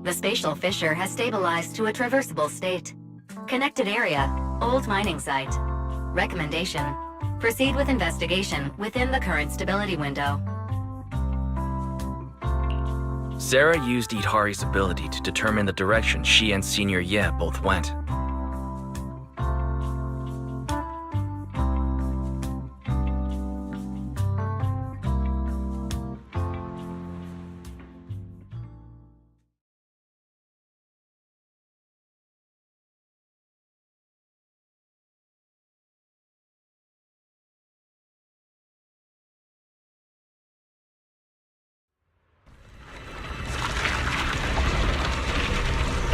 The spatial fissure has stabilized to a traversable state. Connected area, old mining site. Recommendation: proceed with investigation within the current stability window. Sarah used Idhari's ability to determine the direction she and Senior Ye both went.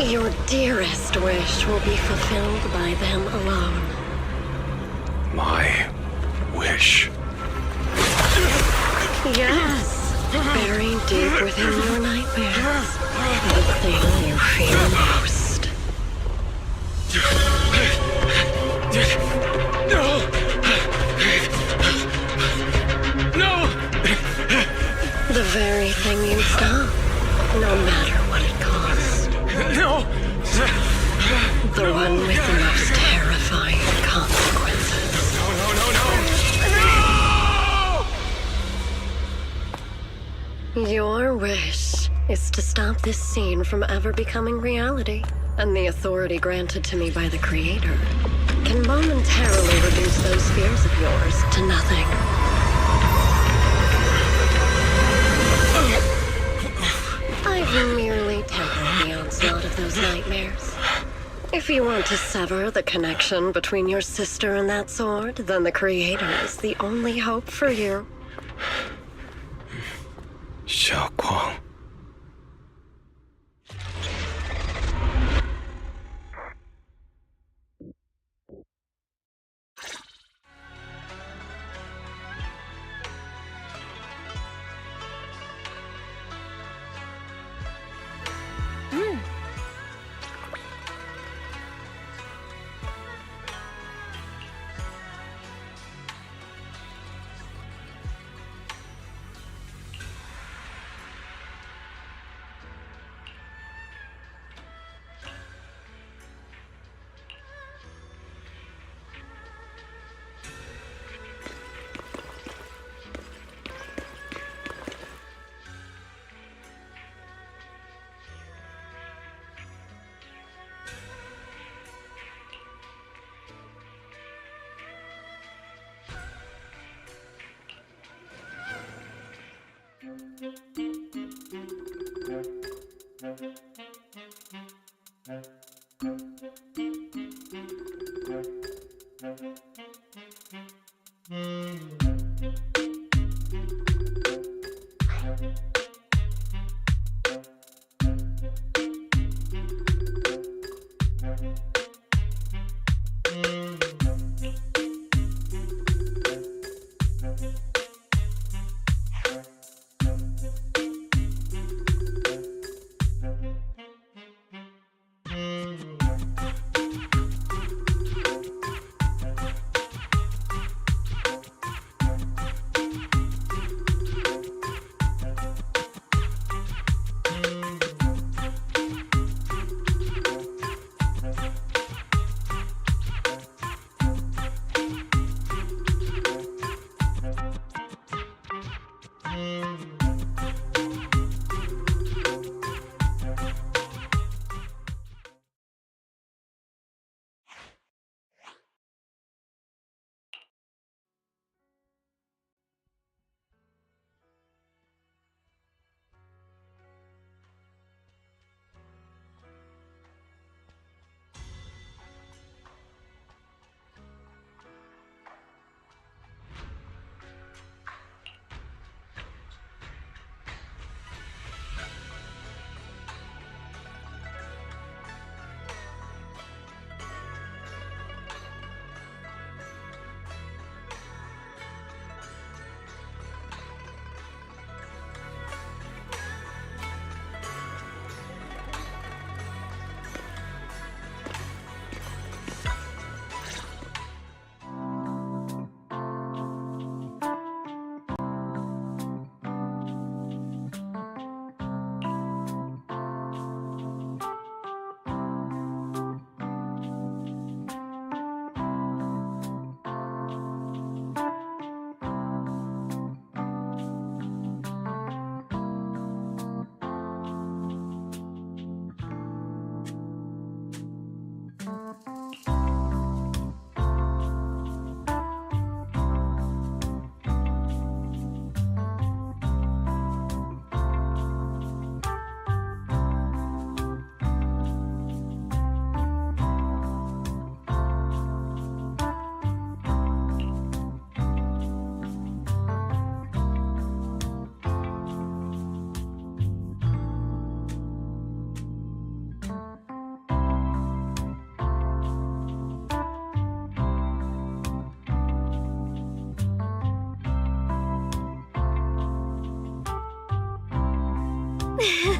Your dearest wish will be fulfilled by them alone. My wish. Yes, buried deep within your nightmares. The thing you fear most. No! The very thing you stop, no matter what it costs. No! The one with the most terrifying consequences. No! Your wish is to stop this scene from ever becoming reality, and the authority granted to me by the Creator can momentarily reduce those fears of yours to nothing. I've merely tempered the onslaught of those nightmares. If you want to sever the connection between your sister and that sword, then the Creator is the only hope for you. Xiaoguang.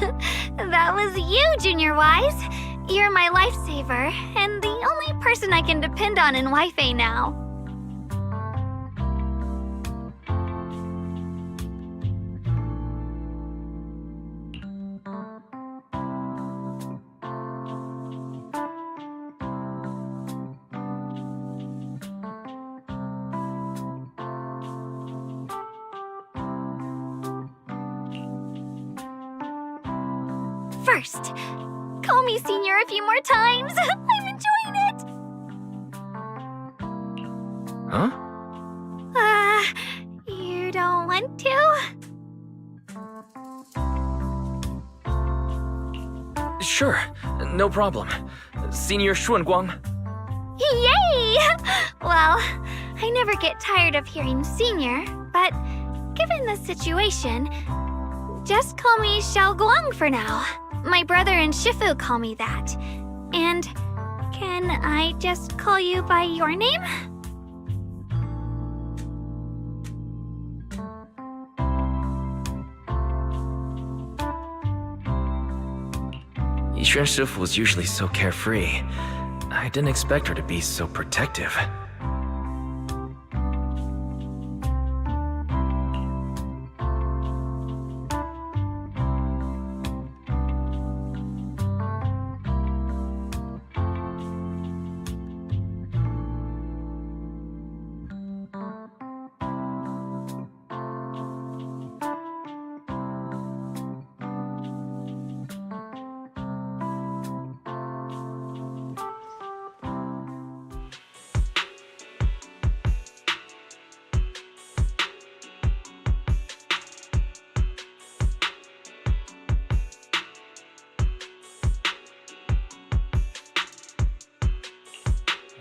That was you, Junior Wise. You're my lifesaver, and the only person I can depend on in Wi-Fi now. First, call me Senior a few more times. I'm enjoying it. Huh? You don't want to? Sure, no problem. Senior Xuanguang. Yay! Well, I never get tired of hearing Senior, but given the situation, just call me Xiao Guang for now. My brother and Shifu call me that. And can I just call you by your name? Yixuan Shifu was usually so carefree. I didn't expect her to be so protective.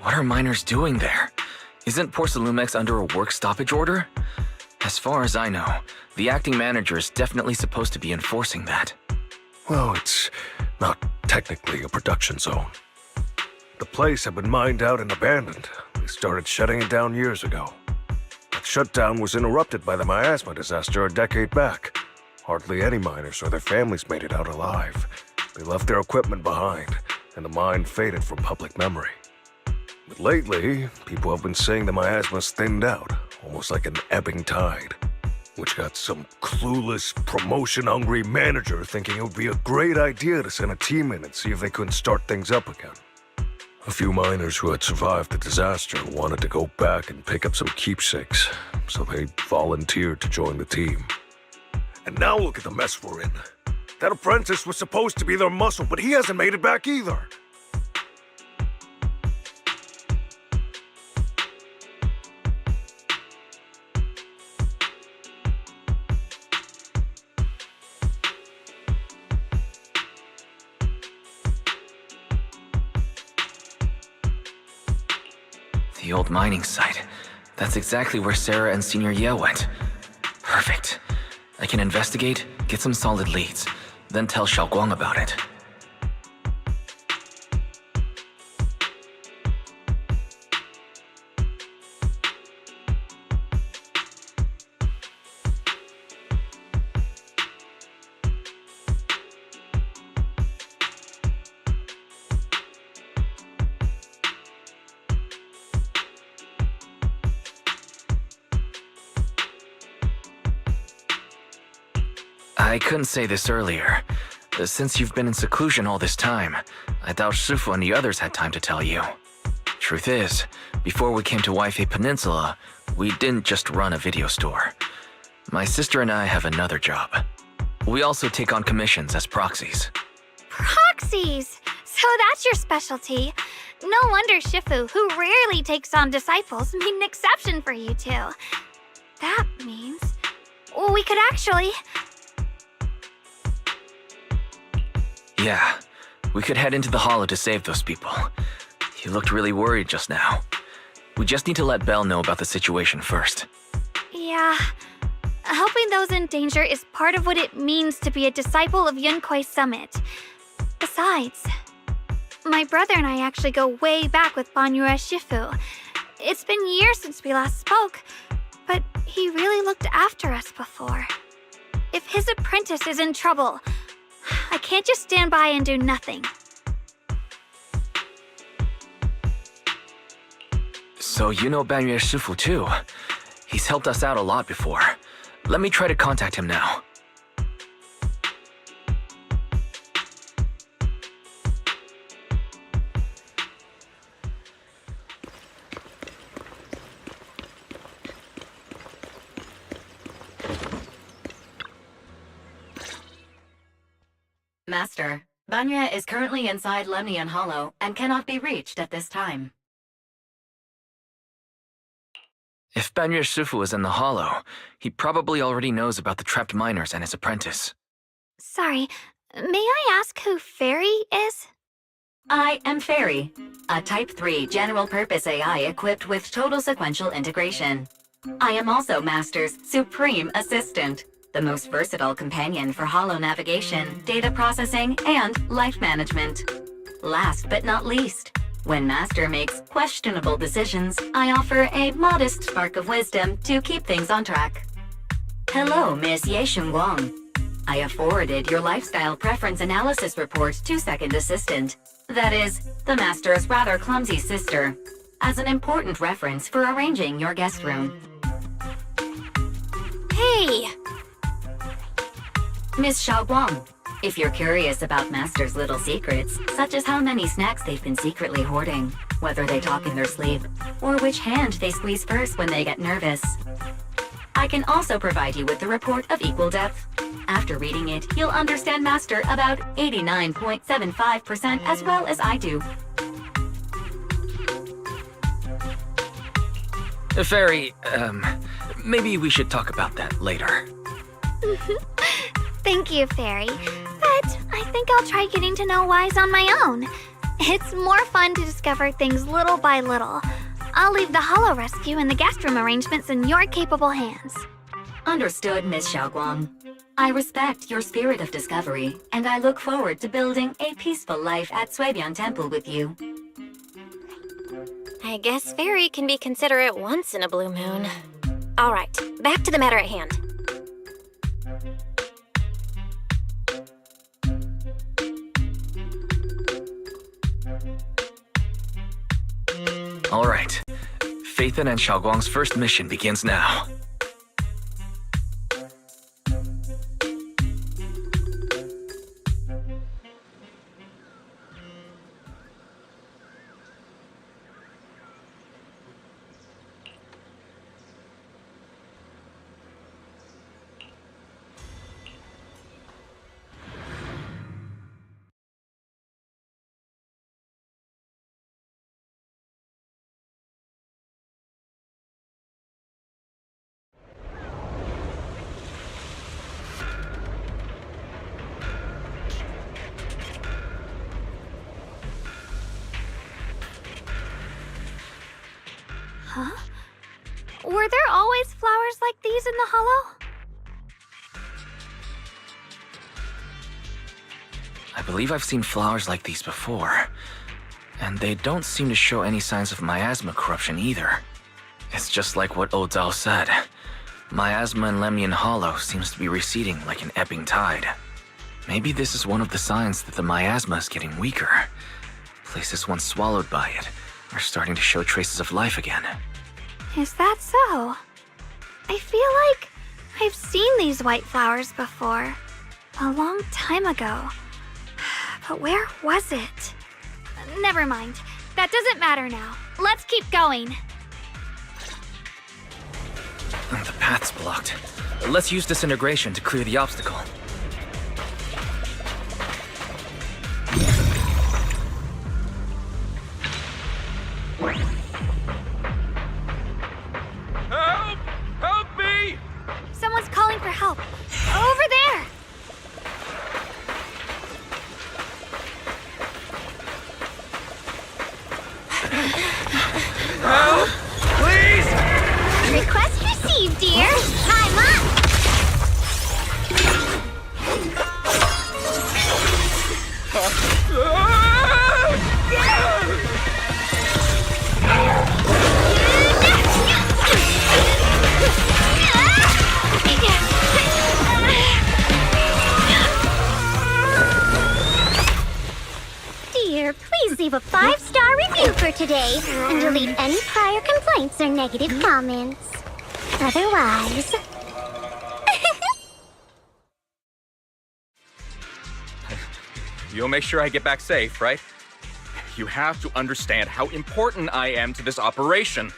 What are miners doing there? Isn't Porcelumex under a work stoppage order? As far as I know, the acting manager is definitely supposed to be enforcing that. Well, it's not technically a production zone. The place had been mined out and abandoned. They started shutting it down years ago. That shutdown was interrupted by the miasma disaster a decade back. Hardly any miners or their families made it out alive. They left their equipment behind, and the mine faded from public memory. But lately, people have been saying the miasma's thinned out, almost like an ebbing tide, which got some clueless, promotion-hungry manager thinking it would be a great idea to send a team in and see if they couldn't start things up again. A few miners who had survived the disaster wanted to go back and pick up some keepsakes, so they volunteered to join the team. And now look at the mess we're in. That apprentice was supposed to be their muscle, but he hasn't made it back either. The old mining site. That's exactly where Sarah and Senior Ye went. Perfect. I can investigate, get some solid leads, then tell Xiaoguang about it. I couldn't say this earlier. Since you've been in seclusion all this time, I doubt Shifu and the others had time to tell you. Truth is, before we came to Wi-Fi Peninsula, we didn't just run a video store. My sister and I have another job. We also take on commissions as proxies. Proxies! So that's your specialty. No wonder Shifu, who rarely takes on disciples, made an exception for you two. That means we could actually... Yeah, we could head into the hollow to save those people. You looked really worried just now. We just need to let Belle know about the situation first. Yeah. Helping those in danger is part of what it means to be a disciple of Yunkuei Summit. Besides, my brother and I actually go way back with Banyue Shifu. It's been years since we last spoke, but he really looked after us before. If his apprentice is in trouble, can't just stand by and do nothing. So you know Banyue Shifu too. He's helped us out a lot before. Let me try to contact him now. Master, Banya is currently inside Lemnian Hollow and cannot be reached at this time. If Banyue Shifu is in the hollow, he probably already knows about the trapped miners and his apprentice. Sorry, may I ask who Fairy is? I am Fairy, a Type 3 general-purpose AI equipped with total sequential integration. I am also Master's supreme assistant, the most versatile companion for hollow navigation, data processing, and life management. Last but not least, when Master makes questionable decisions, I offer a modest spark of wisdom to keep things on track. Hello, Miss Ye Shunguang. I have forwarded your lifestyle preference analysis report to Second Assistant, that is, the Master's rather clumsy sister, as an important reference for arranging your guest room. Hey! Miss Xiaoguang, if you're curious about Master's little secrets, such as how many snacks they've been secretly hoarding, whether they talk in their sleep, or which hand they squeeze first when they get nervous, I can also provide you with the report of equal depth. After reading it, you'll understand Master about 89.75% as well as I do. Fairy, maybe we should talk about that later. Thank you, Fairy. But I think I'll try getting to know Wise on my own. It's more fun to discover things little by little. I'll leave the Hollow Rescue and the guest room arrangements in your capable hands. Understood, Miss Xiaoguang. I respect your spirit of discovery, and I look forward to building a peaceful life at Suibian Temple with you. I guess Fairy can be considerate once in a blue moon. All right, back to the matter at hand. All right. Phaethon and Xiaoguang's first mission begins now. Huh? Were there always flowers like these in the hollow? I believe I've seen flowers like these before. And they don't seem to show any signs of miasma corruption either. It's just like what Old Zhao said. Miasma in Lemnian Hollow seems to be receding like an ebbing tide. Maybe this is one of the signs that the miasma is getting weaker. Places once swallowed by it are starting to show traces of life again. Is that so? I feel like I've seen these white flowers before. A long time ago. But where was it? Never mind. That doesn't matter now. Let's keep going. The path's blocked. Let's use disintegration to clear the obstacle. Help! Help me! Someone's calling for help. Over there! Help! Please! Request received, dear. Time up! for today and delete any prior complaints or negative comments. Otherwise... You'll make sure I get back safe, right? You have to understand how important I am to this operation.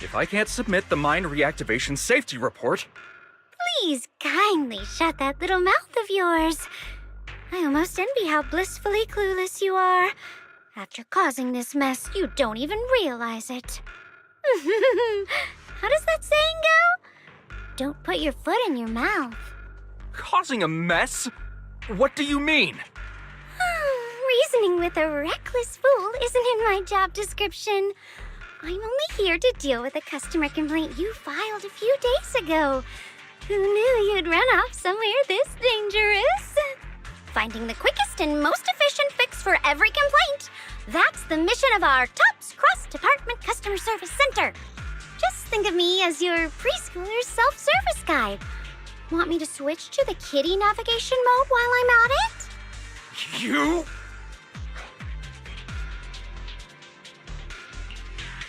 If I can't submit the mine reactivation safety report... Please kindly shut that little mouth of yours. I almost envy how blissfully clueless you are. After causing this mess, you don't even realize it. How does that saying go? Don't put your foot in your mouth. Causing a mess? What do you mean? Reasoning with a reckless fool isn't in my job description. I'm only here to deal with a customer complaint you filed a few days ago. Who knew you'd run off somewhere this dangerous? Finding the quickest and most efficient fix for every complaint. That's the mission of our TOPS Cross-Department Customer Service Center. Just think of me as your preschooler's self-service guide. Want me to switch to the kiddie navigation mode while I'm at it? You?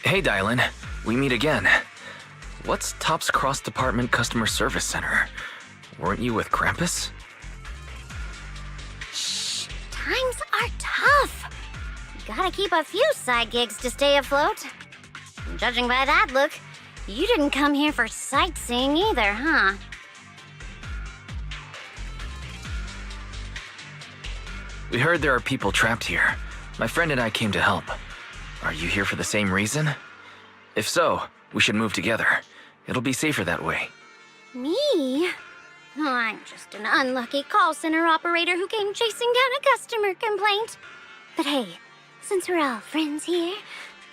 Hey, Dylan. We meet again. What's TOPS Cross-Department Customer Service Center? Weren't you with Krampus? Shh. Times are tough. Gotta keep a few side gigs to stay afloat. Judging by that look, you didn't come here for sightseeing either, huh? We heard there are people trapped here. My friend and I came to help. Are you here for the same reason? If so, we should move together. It'll be safer that way. Me? I'm just an unlucky call center operator who came chasing down a customer complaint. But hey, since we're all friends here,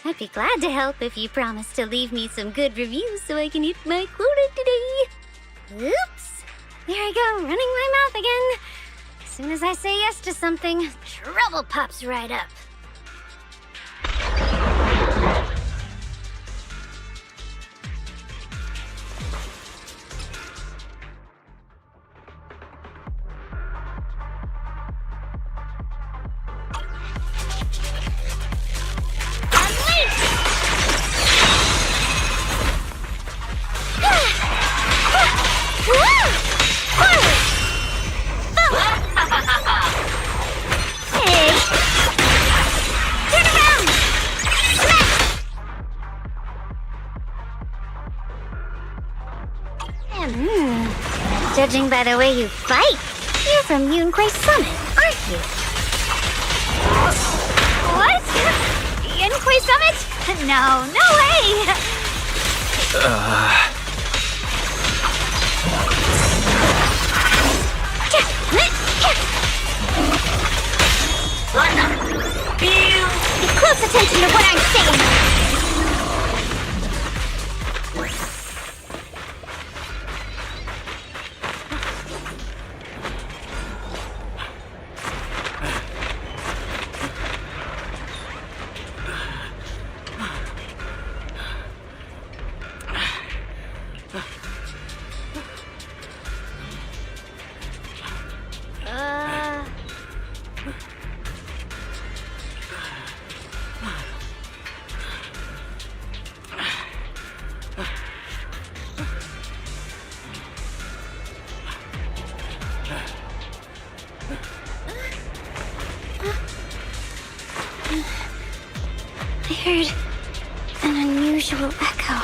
I'd be glad to help if you promise to leave me some good reviews so I can hit my quota today. Oops. There I go, running my mouth again. As soon as I say yes to something, trouble pops right up. Judging by the way you fight, you're from Yunquay Summit, aren't you? What? Yunquay Summit? No way! Pay close attention to what I'm saying! I heard an unusual echo.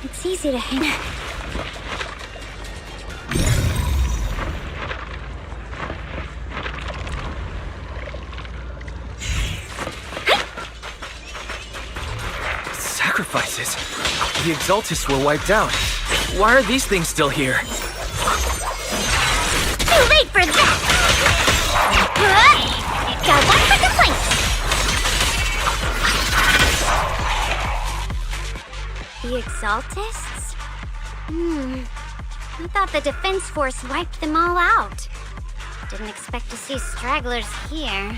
It's easy to hang. sacrifices. The Exaltists were wiped out. Why are these things still here? Too late for that! Got one for complaints! The Exaltists? I thought the Defense Force wiped them all out. Didn't expect to see stragglers here.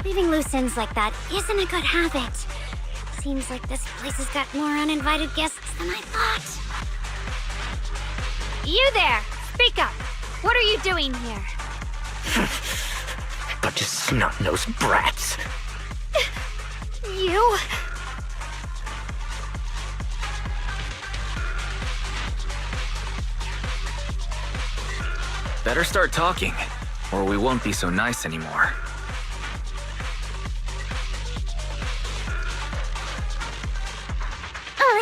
Leaving loose ends like that isn't a good habit. Seems like this place has got more uninvited guests than I thought. You there! Speak up! What are you doing here? Bunch of snot-nosed brats. You? Better start talking, or we won't be so nice anymore.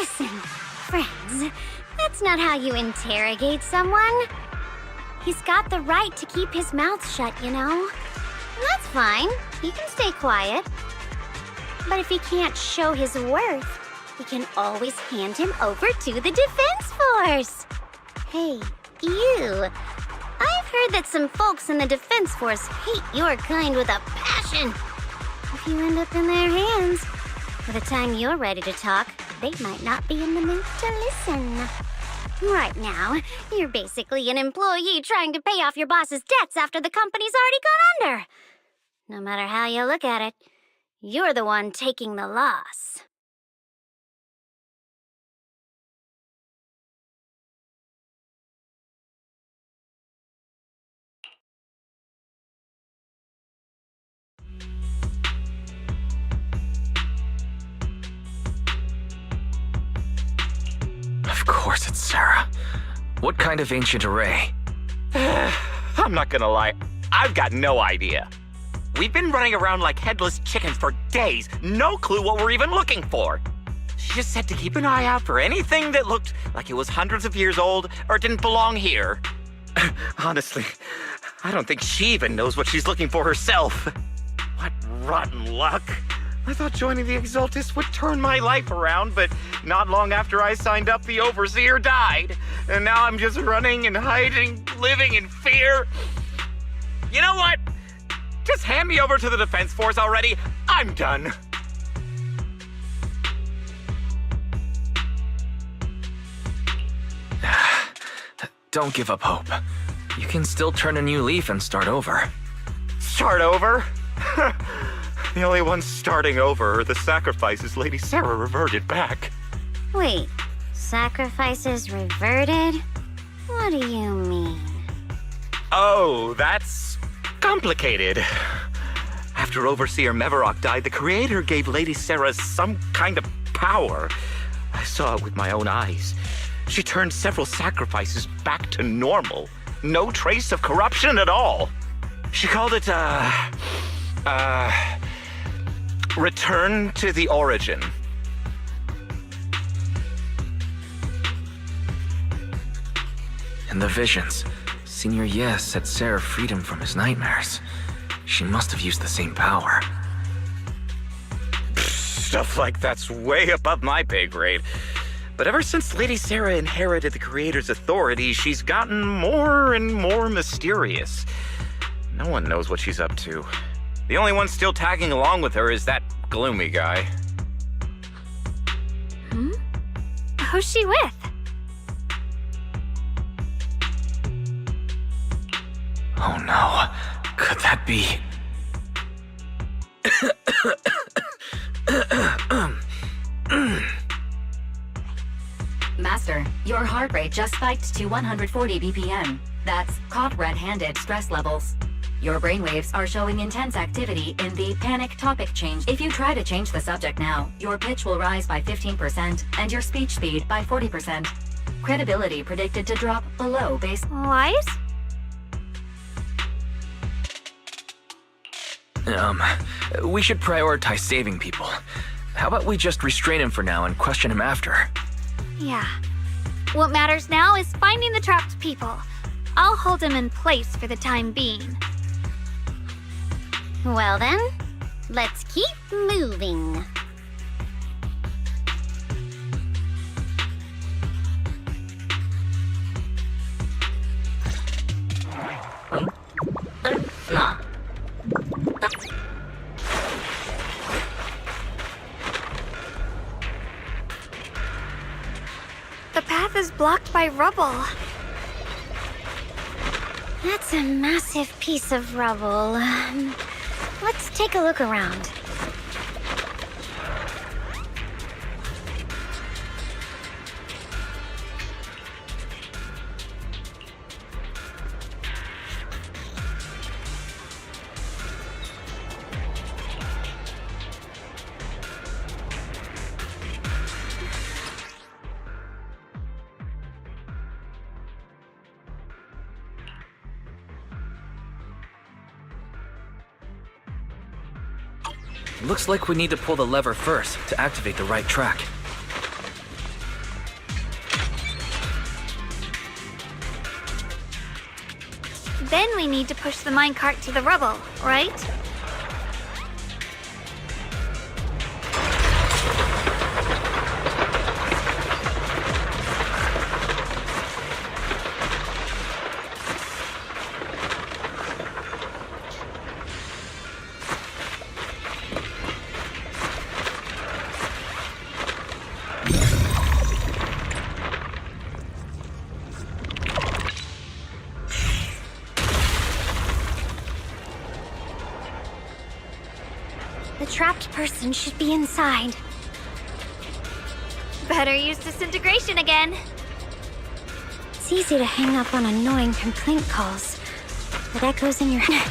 Listen, friends, that's not how you interrogate someone. He's got the right to keep his mouth shut, you know? That's fine. He can stay quiet. But if he can't show his worth, we can always hand him over to the Defense Force. Hey, you. I've heard that some folks in the Defense Force hate your kind with a passion. If you end up in their hands, by the time you're ready to talk, they might not be in the mood to listen. Right now, you're basically an employee trying to pay off your boss's debts after the company's already gone under. No matter how you look at it, you're the one taking the loss. Of course it's Sarah. What kind of ancient array? I'm not gonna lie, I've got no idea. We've been running around like headless chickens for days, no clue what we're even looking for. She just said to keep an eye out for anything that looked like it was hundreds of years old or didn't belong here. Honestly, I don't think she even knows what she's looking for herself. What rotten luck. I thought joining the Exaltists would turn my life around, but not long after I signed up, the Overseer died. And now I'm just running and hiding, living in fear. You know what? Just hand me over to the Defense Force already. I'm done. Don't give up hope. You can still turn a new leaf and start over. Start over? The only ones starting over are the sacrifices Lady Sarah reverted back. Wait, sacrifices reverted? What do you mean? Oh, that's complicated. After Overseer Mevarok died, the Creator gave Lady Sarah some kind of power. I saw it with my own eyes. She turned several sacrifices back to normal. No trace of corruption at all. She called it, Return to the Origin. In the visions, Senior Yes said Sarah freed him from his nightmares. She must have used the same power. Stuff like that's way above my pay grade. But ever since Lady Sarah inherited the Creator's authority, she's gotten more and more mysterious. No one knows what she's up to. The only one still tagging along with her is that gloomy guy. Who's she with? Oh no, could that be? Master, your heart rate just spiked to 140 BPM. That's caught red-handed stress levels. Your brainwaves are showing intense activity in the panic topic change. If you try to change the subject now, your pitch will rise by 15% and your speech speed by 40%. Credibility predicted to drop below base. What? We should prioritize saving people. How about we just restrain him for now and question him after? Yeah. What matters now is finding the trapped people. I'll hold him in place for the time being. Well then, let's keep moving. The path is blocked by rubble. That's a massive piece of rubble. Let's take a look around. Looks like we need to pull the lever first to activate the right track. Then we need to push the minecart to the rubble, right? The trapped person should be inside. Better use disintegration again. It's easy to hang up on annoying complaint calls. It echoes in your head.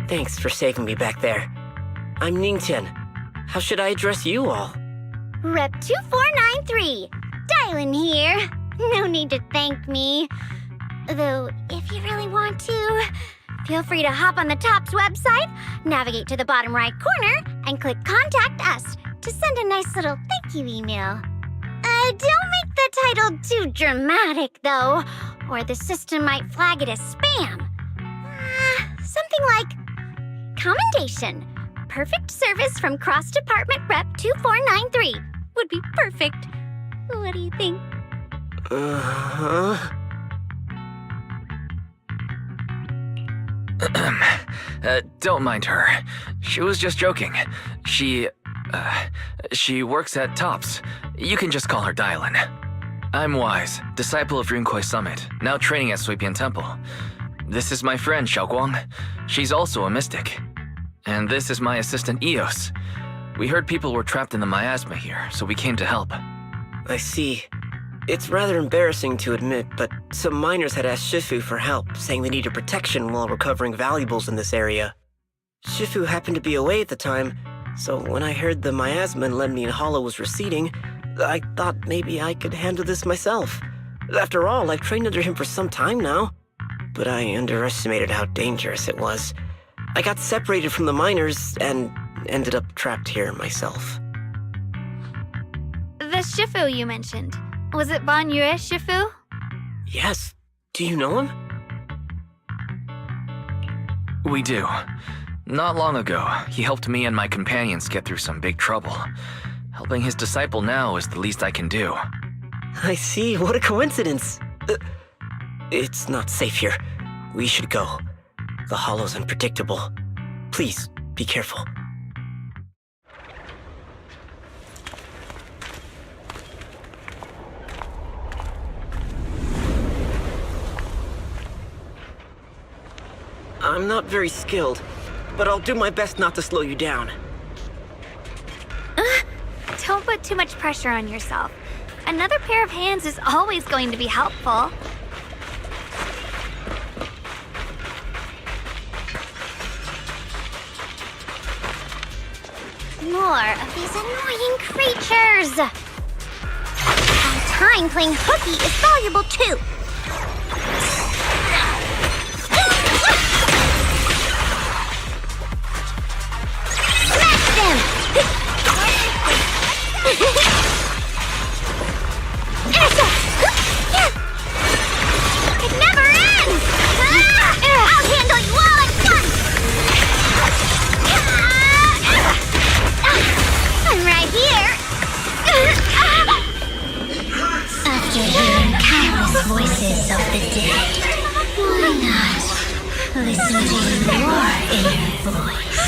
Thanks for saving me back there. I'm Ningtian. How should I address you all? Rep 2493. Dylan here. No need to thank me. Though, if you really want to, feel free to hop on the TOPS website, navigate to the bottom right corner, and click Contact Us to send a nice little thank you email. Don't make the title too dramatic, though, or the system might flag it as spam. Something like Commendation. Perfect service from Cross Department Rep 2493 would be perfect. What do you think? Don't mind her. She was just joking. She works at TOPS. You can just call her Dylan. I'm Wise, disciple of Runkoi Summit, now training at Suipian Temple. This is my friend, Xiaoguang. She's also a mystic. And this is my assistant, Eos. We heard people were trapped in the miasma here, so we came to help. I see. It's rather embarrassing to admit, but some miners had asked Shifu for help, saying they needed protection while recovering valuables in this area. Shifu happened to be away at the time, so when I heard the miasma in Lemnian Hollow was receding, I thought maybe I could handle this myself. After all, I've trained under him for some time now. But I underestimated how dangerous it was. I got separated from the miners and ended up trapped here myself. The Shifu you mentioned. Was it Ban Yue Shifu? Yes. Do you know him? We do. Not long ago, he helped me and my companions get through some big trouble. Helping his disciple now is the least I can do. I see. What a coincidence. It's not safe here. We should go. The hollow's unpredictable. Please, be careful. I'm not very skilled, but I'll do my best not to slow you down. Don't put too much pressure on yourself. Another pair of hands is always going to be helpful. More of these annoying creatures! Time playing hooky is valuable too! Listen to your inner voice.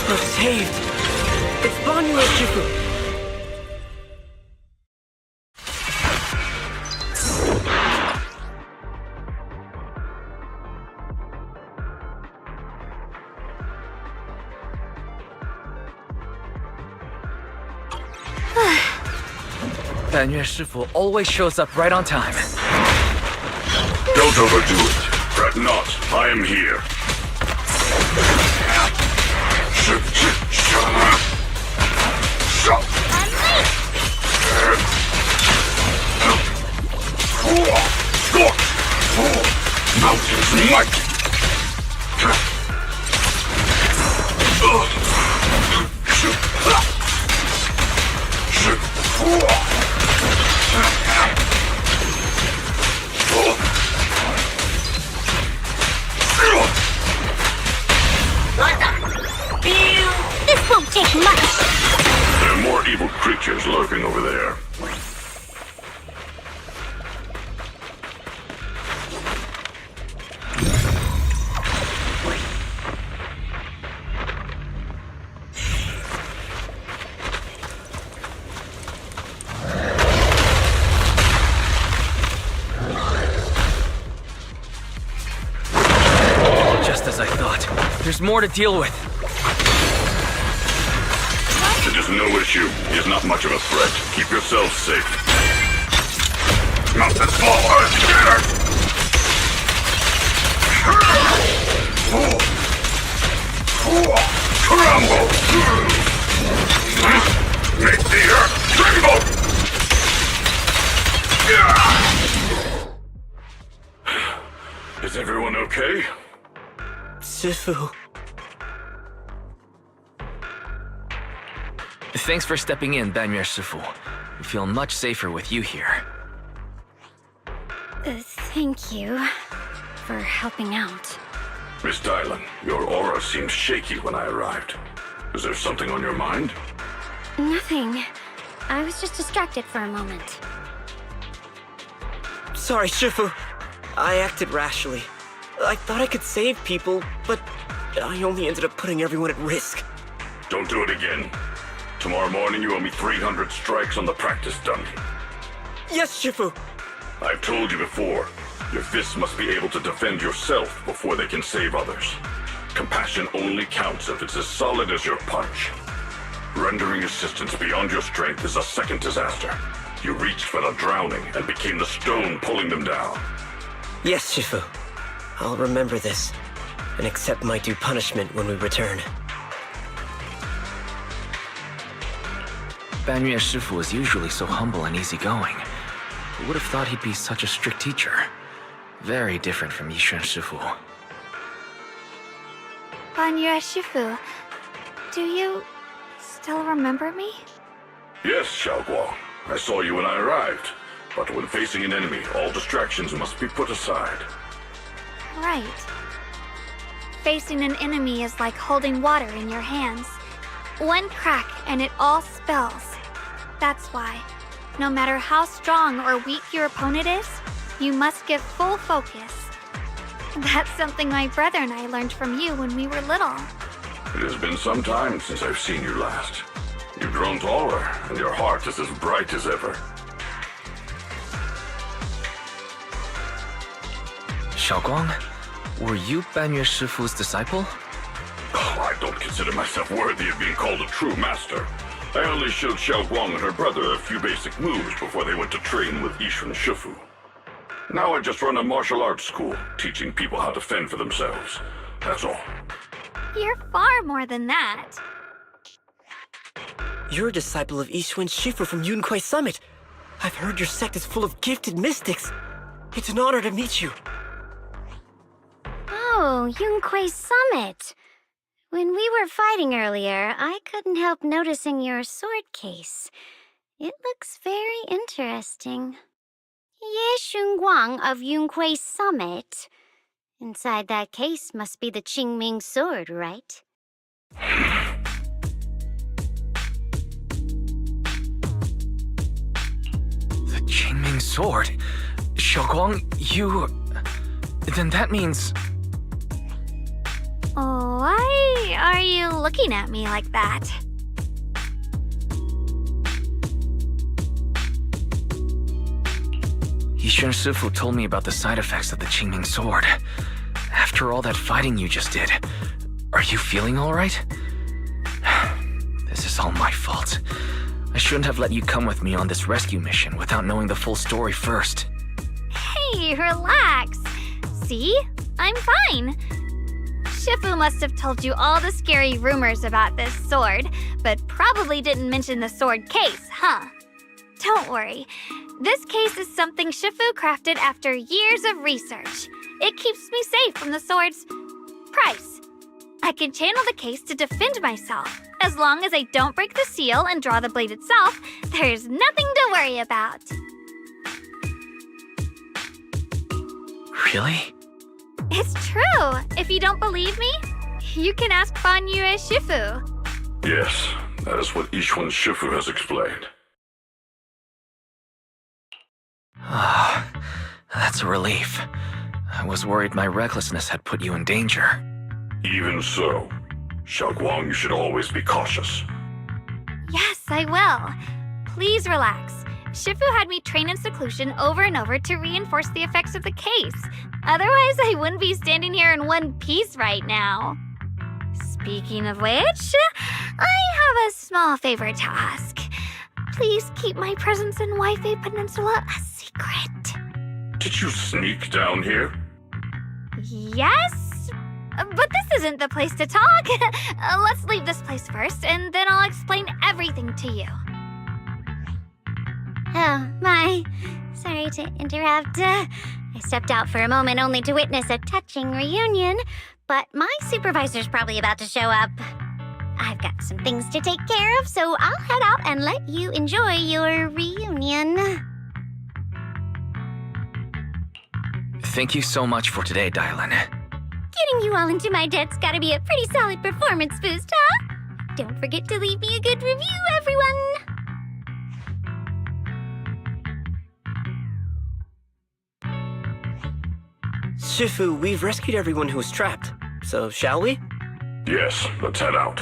We're saved. It's Banyu and Shifu. Banyue Shifu always shows up right on time. Don't overdo it. Fret not. I am here. Mountains mighty. This won't take much. There are more evil creatures lurking over there. Just as I thought. There's more to deal with. It is no issue. He is not much of a threat. Keep yourselves safe. Mountains fall earth together! Crumble! Make the earth tremble! Is everyone okay? Shifu. Thanks for stepping in, Banyue Shifu. We feel much safer with you here. Thank you for helping out. Miss Dylan, your aura seemed shaky when I arrived. Is there something on your mind? Nothing. I was just distracted for a moment. Sorry, Shifu. I acted rashly. I thought I could save people, but I only ended up putting everyone at risk. Don't do it again. Tomorrow morning you owe me 300 strikes on the practice dungeon. Yes, Shifu. I've told you before, your fists must be able to defend yourself before they can save others. Compassion only counts if it's as solid as your punch. Rendering assistance beyond your strength is a second disaster. You reached for the drowning and became the stone pulling them down. Yes, Shifu. I'll remember this and accept my due punishment when we return. Banyue Shifu is usually so humble and easygoing. Who would have thought he'd be such a strict teacher? Very different from Yixuan Shifu. Banyue Shifu, do you still remember me? Yes, Xiaoguang. I saw you when I arrived. But when facing an enemy, all distractions must be put aside. Right. Facing an enemy is like holding water in your hands. One crack and it all spills. That's why, no matter how strong or weak your opponent is, you must give full focus. That's something my brother and I learned from you when we were little. It has been some time since I've seen you last. You've grown taller, and your heart is as bright as ever. Xiaoguang, were you Banyue Shifu's disciple? Oh, I don't consider myself worthy of being called a true master. I only showed Xiaoguang and her brother a few basic moves before they went to train with Yixuan Shifu. Now I just run a martial arts school, teaching people how to fend for themselves. That's all. You're far more than that. You're a disciple of Yixuan Shifu from Yunquai Summit. I've heard your sect is full of gifted mystics. It's an honor to meet you. Oh, Yunquai Summit. When we were fighting earlier, I couldn't help noticing your sword case. It looks very interesting. Ye Shunguang of Yunquai Summit. Inside that case must be the Qingming sword, right? The Qingming sword? Xiaoguang, you... Then that means... Why are you looking at me like that? Yixuan Shifu told me about the side effects of the Qingming sword. After all that fighting you just did, are you feeling alright? This is all my fault. I shouldn't have let you come with me on this rescue mission without knowing the full story first. Hey, relax. See? I'm fine. Shifu must have told you all the scary rumors about this sword, but probably didn't mention the sword case, huh? Don't worry. This case is something Shifu crafted after years of research. It keeps me safe from the sword's price. I can channel the case to defend myself. As long as I don't break the seal and draw the blade itself, there's nothing to worry about. Really? It's true. If you don't believe me, you can ask Fan Yue Shifu. Yes, that is what Yixuan Shifu has explained. Ah, that's a relief. I was worried my recklessness had put you in danger. Even so, Xiaoguang, you should always be cautious. Yes, I will. Please relax. Shifu had me train in seclusion over and over to reinforce the effects of the case. Otherwise, I wouldn't be standing here in one piece right now. Speaking of which, I have a small favor to ask. Please keep my presence in Wi-Fi Peninsula a secret. Did you sneak down here? Yes? But this isn't the place to talk. Let's leave this place first, and then I'll explain everything to you. Oh, my. Sorry to interrupt. I stepped out for a moment only to witness a touching reunion, but my supervisor's probably about to show up. I've got some things to take care of, so I'll head out and let you enjoy your reunion. Thank you so much for today, Dylan. Getting you all into my debt's gotta be a pretty solid performance boost, huh? Don't forget to leave me a good review, everyone! Shifu, we've rescued everyone who's trapped. So, shall we? Yes, let's head out.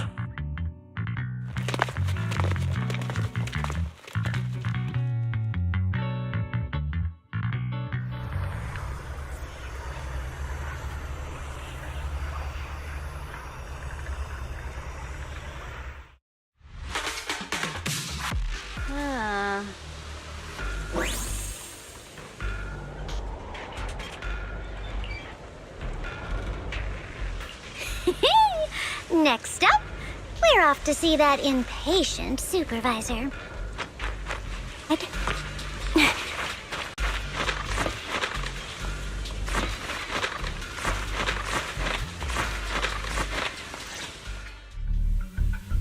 Next up, we're off to see that impatient supervisor.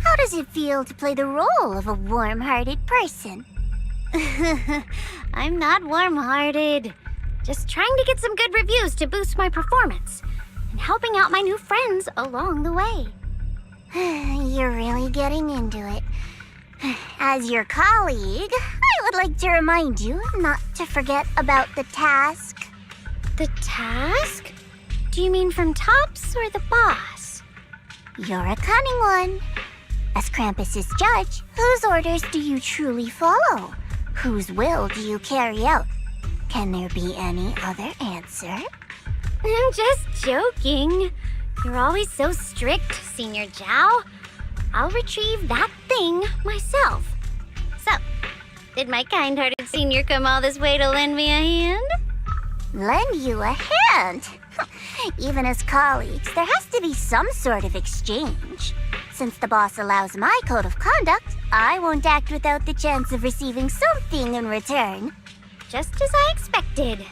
How does it feel to play the role of a warm-hearted person? I'm not warm-hearted. Just trying to get some good reviews to boost my performance and helping out my new friends along the way. You're really getting into it. As your colleague, I would like to remind you not to forget about the task. The task? Do you mean from Tops or the boss? You're a cunning one. As Krampus's judge, whose orders do you truly follow? Whose will do you carry out? Can there be any other answer? I'm just joking. You're always so strict, Senior Zhao. I'll retrieve that thing myself. So, did my kind-hearted senior come all this way to lend me a hand? Lend you a hand? Even as colleagues, there has to be some sort of exchange. Since the boss allows my code of conduct, I won't act without the chance of receiving something in return. Just as I expected.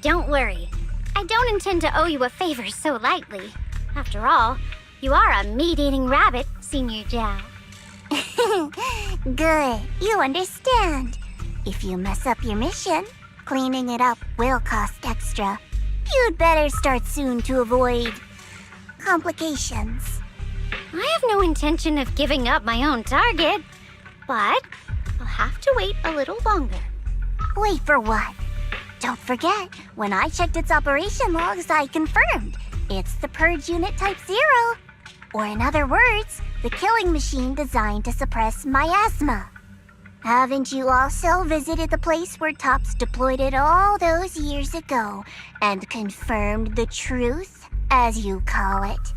Don't worry. I don't intend to owe you a favor so lightly. After all, you are a meat-eating rabbit, Senior Zhao. Good. You understand. If you mess up your mission, cleaning it up will cost extra. You'd better start soon to avoid complications. I have no intention of giving up my own target, but I'll have to wait a little longer. Wait for what? Don't forget, when I checked its operation logs, I confirmed it's the Purge Unit Type 0. Or in other words, the killing machine designed to suppress miasma. Haven't you also visited the place where Tops deployed it all those years ago and confirmed the truth, as you call it?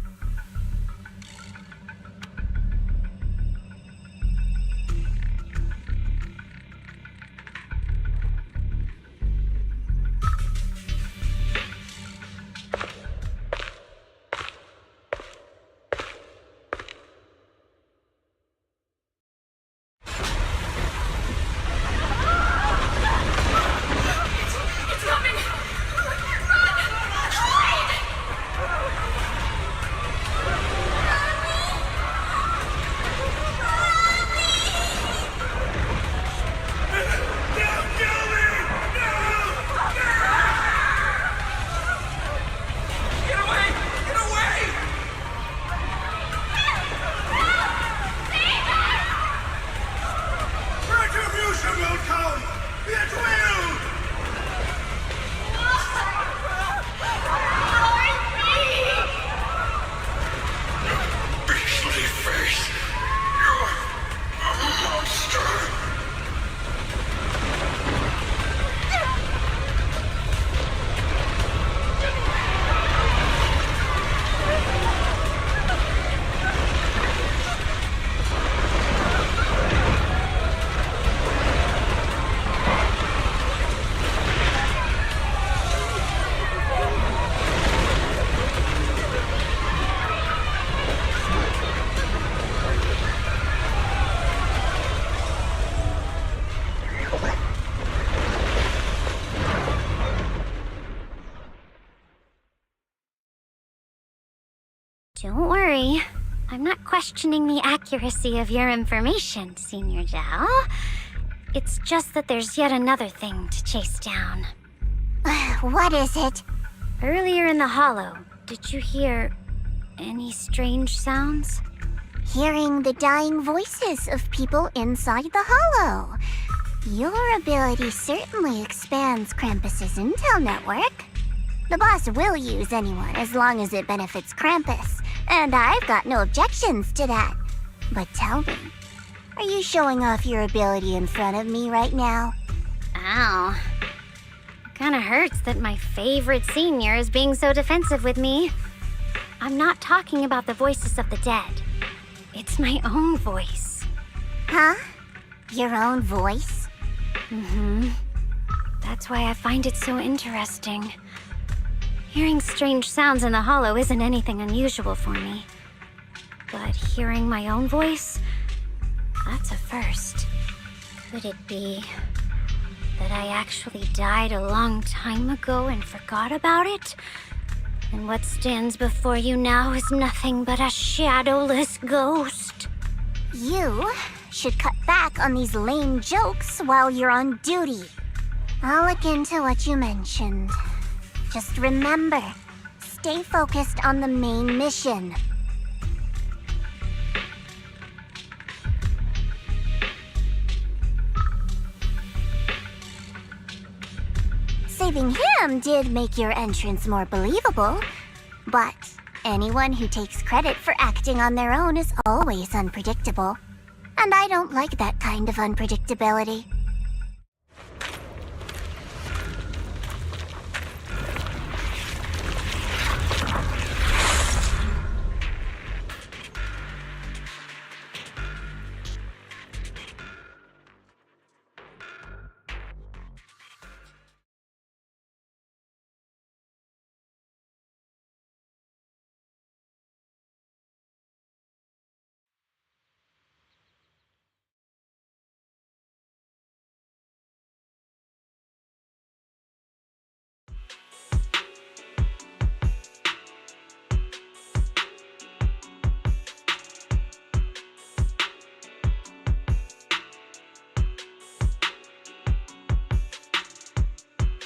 Don't worry. I'm not questioning the accuracy of your information, Senior Zhao. It's just that there's yet another thing to chase down. What is it? Earlier in the hollow, did you hear any strange sounds? Hearing the dying voices of people inside the hollow. Your ability certainly expands Krampus's intel network. The boss will use anyone as long as it benefits Krampus, and I've got no objections to that. But tell me, are you showing off your ability in front of me right now? Ow. Kinda hurts that my favorite senior is being so defensive with me. I'm not talking about the voices of the dead. It's my own voice. Huh? Your own voice? Mm-hmm. That's why I find it so interesting. Hearing strange sounds in the hollow isn't anything unusual for me. But hearing my own voice, that's a first. Could it be that I actually died a long time ago and forgot about it? And what stands before you now is nothing but a shadowless ghost. You should cut back on these lame jokes while you're on duty. I'll look into what you mentioned. Just remember, stay focused on the main mission. Saving him did make your entrance more believable, but anyone who takes credit for acting on their own is always unpredictable. And I don't like that kind of unpredictability.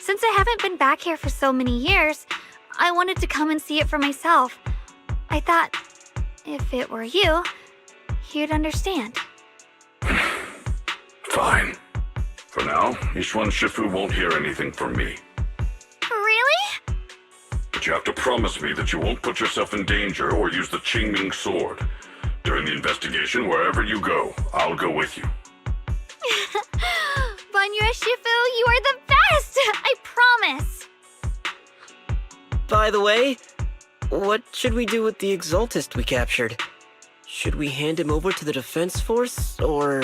Since I haven't been back here for so many years, I wanted to come and see it for myself. I thought, if it were you, you'd understand. Fine. For now, Ishwan Shifu won't hear anything from me. Really? But you have to promise me that you won't put yourself in danger or use the Qingming sword. During the investigation, wherever you go, I'll go with you. Banyue Shifu, you are the best! I promise! By the way, what should we do with the Exaltist we captured? Should we hand him over to the defense force, or...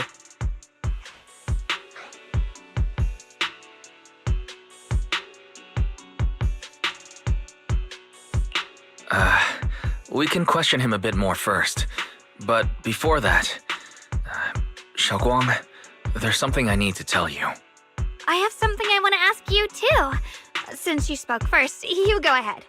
We can question him a bit more first. But before that, Xiaoguang, there's something I need to tell you. I have something I want to ask you, too. Since you spoke first, you go ahead.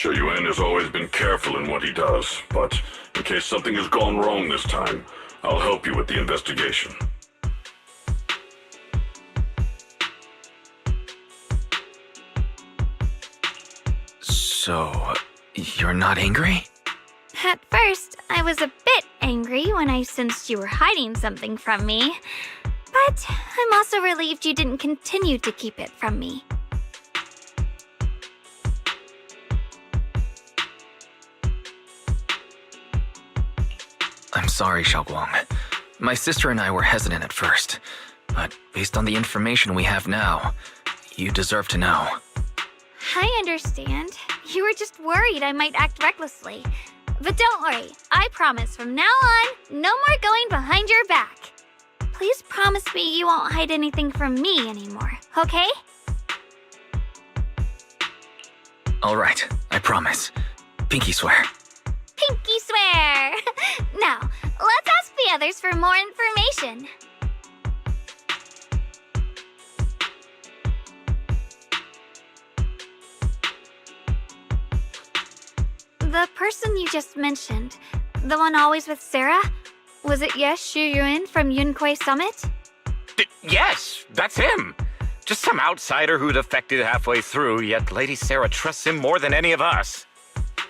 Xie Yuan has always been careful in what he does, but in case something has gone wrong this time, I'll help you with the investigation. So, you're not angry? At first, I was a bit angry when I sensed you were hiding something from me. But I'm also relieved you didn't continue to keep it from me. I'm sorry, Xiaoguang. My sister and I were hesitant at first, but based on the information we have now, you deserve to know. I understand. You were just worried I might act recklessly. But don't worry, I promise from now on, no more going behind your back. Please promise me you won't hide anything from me anymore, okay? All right, I promise. Pinky swear. Pinky swear! Now, let's ask the others for more information. The person you just mentioned, the one always with Sarah, was it Xie Yuan from Yunquei Summit? Yes, that's him. Just some outsider who defected halfway through, yet Lady Sarah trusts him more than any of us.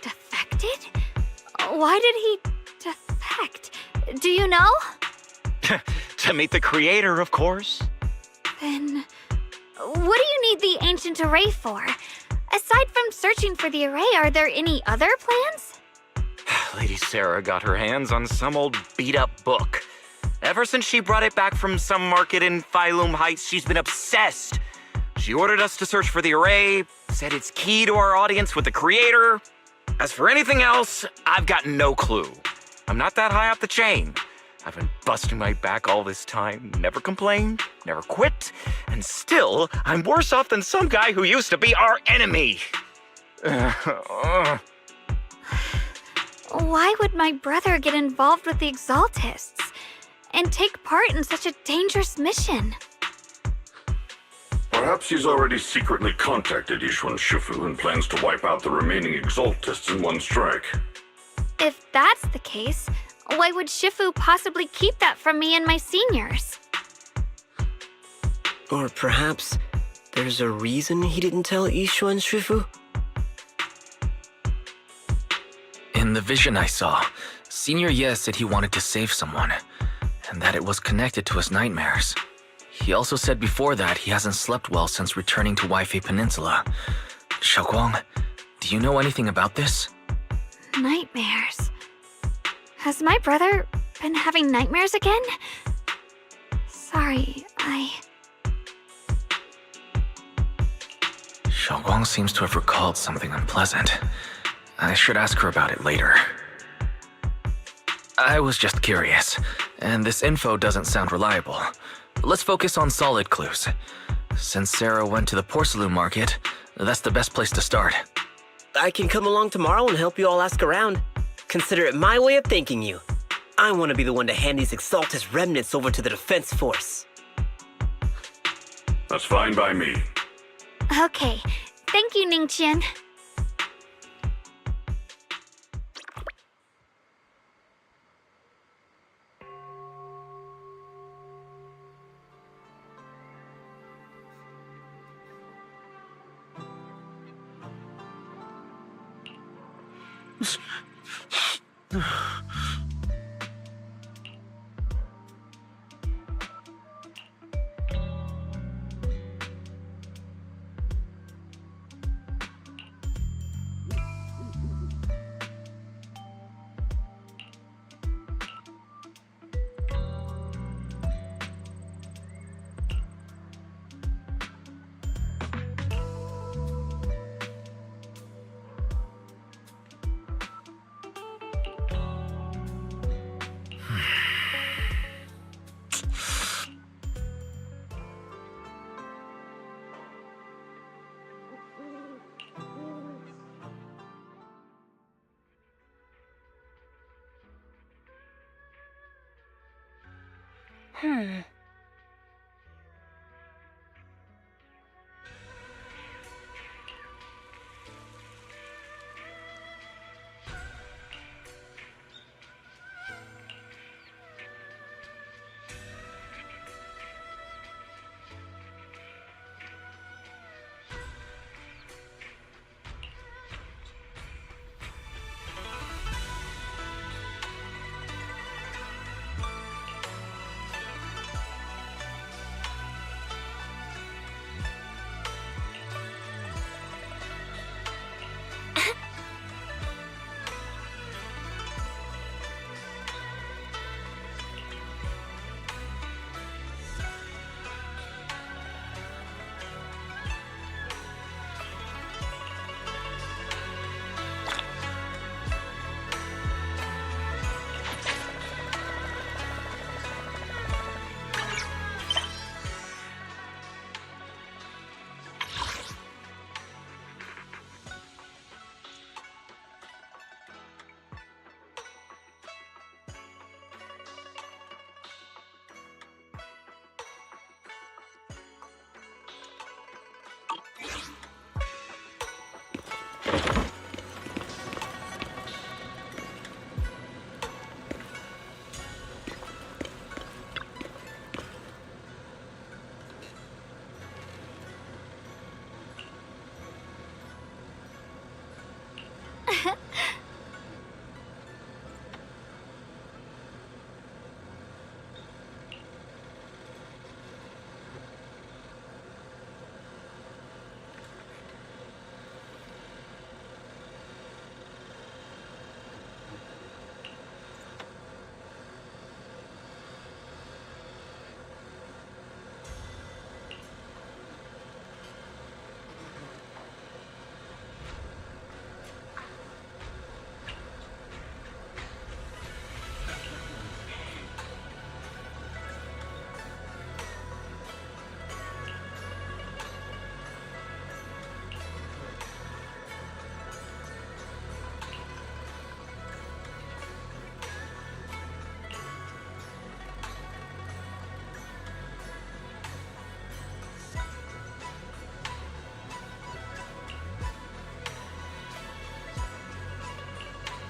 Defected? Why did he defect? Do you know? To meet the creator, of course. Then, what do you need the ancient array for? Aside from searching for the array, are there any other plans? Lady Sarah got her hands on some old beat-up book. Ever since she brought it back from some market in Phylum Heights, she's been obsessed. She ordered us to search for the array, said it's key to our audience with the creator. As for anything else, I've got no clue. I'm not that high up the chain. I've been busting my back all this time, never complained, never quit, and still, I'm worse off than some guy who used to be our enemy. Why would my brother get involved with the Exaltists and take part in such a dangerous mission? Perhaps he's already secretly contacted Ishwan Shifu and plans to wipe out the remaining Exaltists in one strike. If that's the case, why would Shifu possibly keep that from me and my seniors? Or perhaps there's a reason he didn't tell Ishwan Shifu? In the vision I saw, Senior Ye said he wanted to save someone, and that it was connected to his nightmares. He also said before that he hasn't slept well since returning to Waifei Peninsula. Xiaoguang, do you know anything about this? Nightmares. Has my brother been having nightmares again? Sorry, Xiaoguang seems to have recalled something unpleasant. I should ask her about it later. I was just curious, and this info doesn't sound reliable. Let's focus on solid clues. Since Sarah went to the porcelain market, that's the best place to start. I can come along tomorrow and help you all ask around. Consider it my way of thanking you. I want to be the one to hand these Exaltus remnants over to the Defense Force. That's fine by me. Okay. Thank you, Ningqian.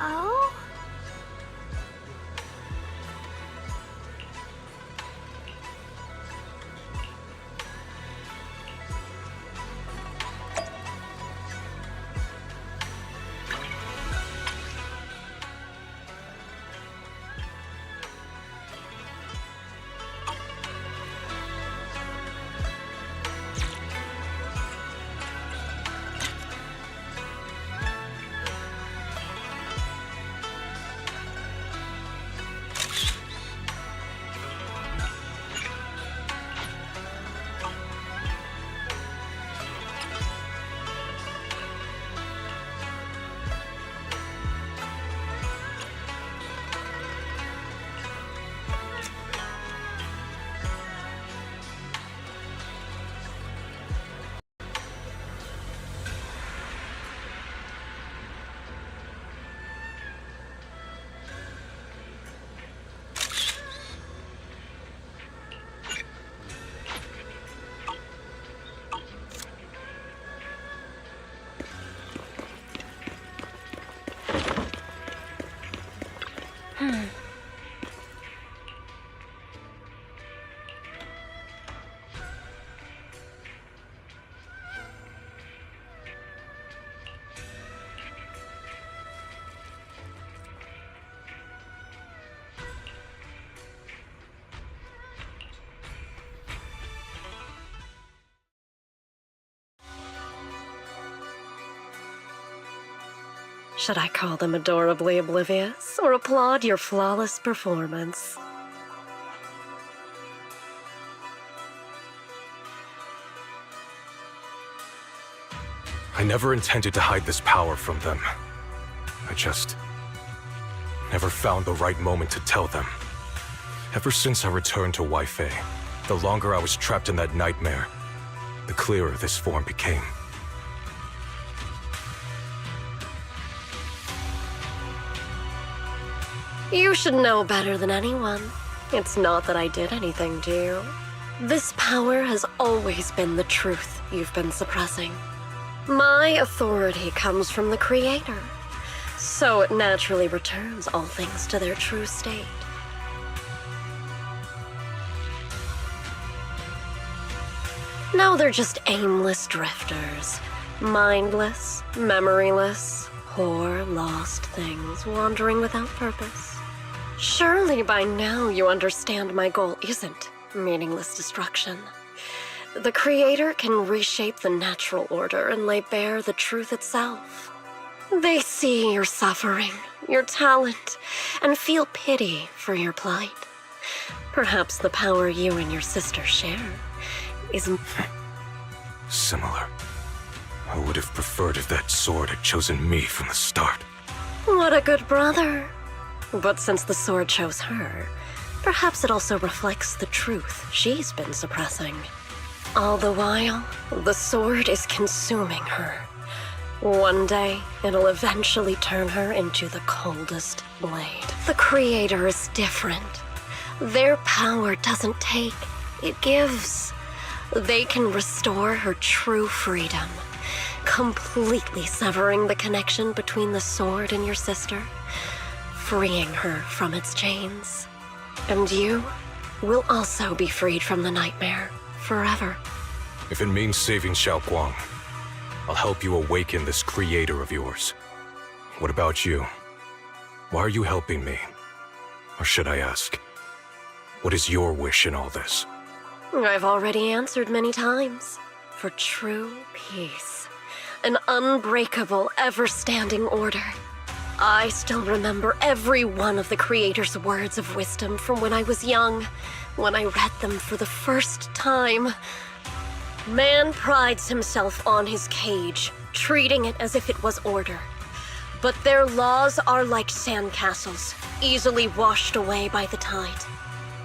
Oh? Should I call them adorably oblivious or applaud your flawless performance? I never intended to hide this power from them. I just never found the right moment to tell them. Ever since I returned to Wi-Fi, the longer I was trapped in that nightmare, the clearer this form became. You should know better than anyone. It's not that I did anything to you. This power has always been the truth you've been suppressing. My authority comes from the Creator, so it naturally returns all things to their true state. Now they're just aimless drifters, mindless, memoryless, poor, lost things wandering without purpose. Surely by now you understand my goal isn't meaningless destruction. The Creator can reshape the natural order and lay bare the truth itself. They see your suffering, your talent, and feel pity for your plight. Perhaps the power you and your sister share is Similar. I would have preferred if that sword had chosen me from the start. What a good brother. But since the sword chose her, perhaps it also reflects the truth she's been suppressing. All the while, the sword is consuming her. One day, it'll eventually turn her into the coldest blade. The Creator is different. Their power doesn't take, it gives. They can restore her true freedom, completely severing the connection between the sword and your sister, freeing her from its chains. And you will also be freed from the nightmare forever. If it means saving Xiao Guang, I'll help you awaken this creator of yours. What about you? Why are you helping me? Or should I ask, what is your wish in all this? I've already answered many times. For true peace. An unbreakable, ever-standing order. I still remember every one of the Creator's words of wisdom from when I was young, when I read them for the first time. Man prides himself on his cage, treating it as if it was order. But their laws are like sandcastles, easily washed away by the tide.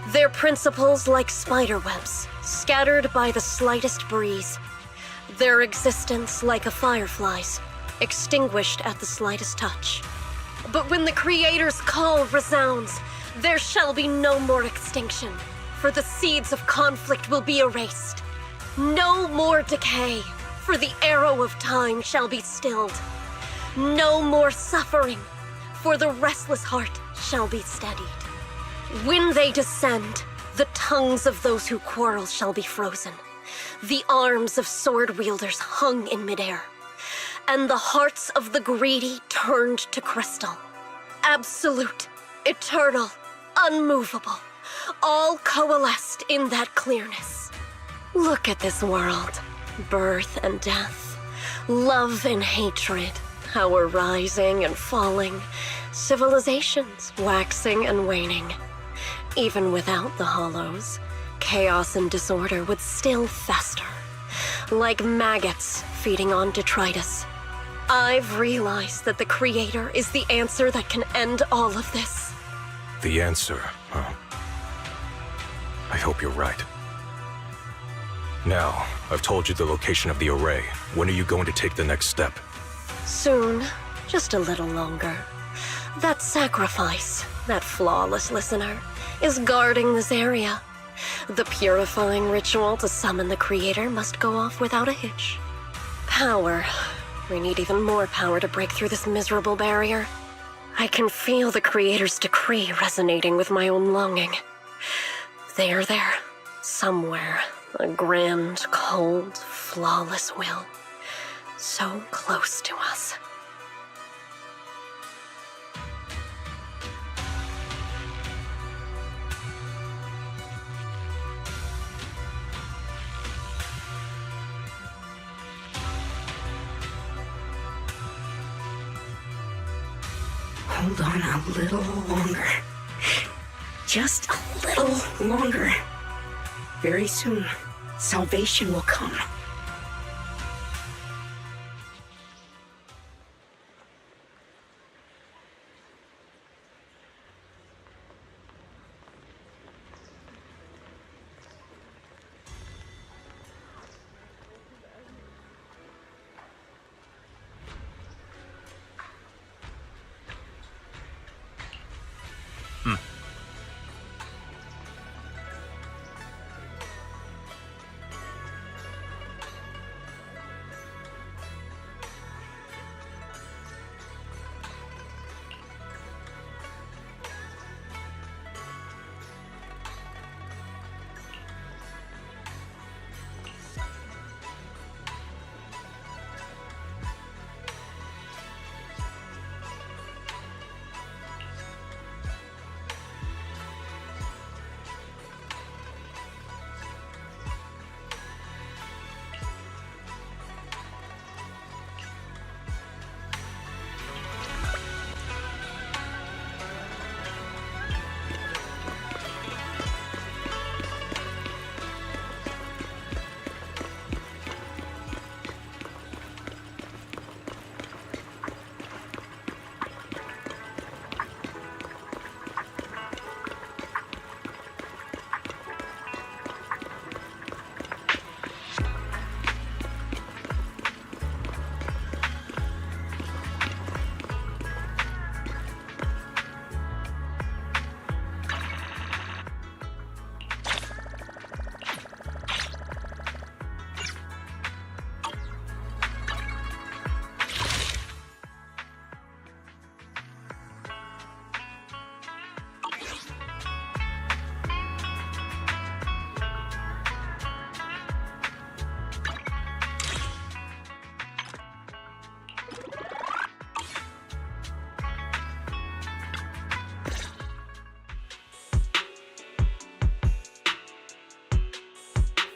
Their principles like spiderwebs, scattered by the slightest breeze. Their existence like a firefly's, extinguished at the slightest touch. But when the Creator's call resounds, there shall be no more extinction, for the seeds of conflict will be erased. No more decay, for the arrow of time shall be stilled. No more suffering, for the restless heart shall be steadied. When they descend, the tongues of those who quarrel shall be frozen, the arms of sword wielders hung in midair, and the hearts of the greedy turned to crystal. Absolute, eternal, unmovable, all coalesced in that clearness. Look at this world, birth and death, love and hatred, power rising and falling, civilizations waxing and waning. Even without the hollows, chaos and disorder would still fester, like maggots feeding on detritus. I've realized that the Creator is the answer that can end all of this. The answer, huh? I hope you're right. Now, I've told you the location of the array. When are you going to take the next step? Soon, just a little longer. That sacrifice, that flawless listener, is guarding this area. The purifying ritual to summon the Creator must go off without a hitch. Power. We need even more power to break through this miserable barrier. I can feel the Creator's decree resonating with my own longing. They are there, somewhere, a grand, cold, flawless will, so close to us. Hold on a little longer. Just a little longer. Very soon, salvation will come.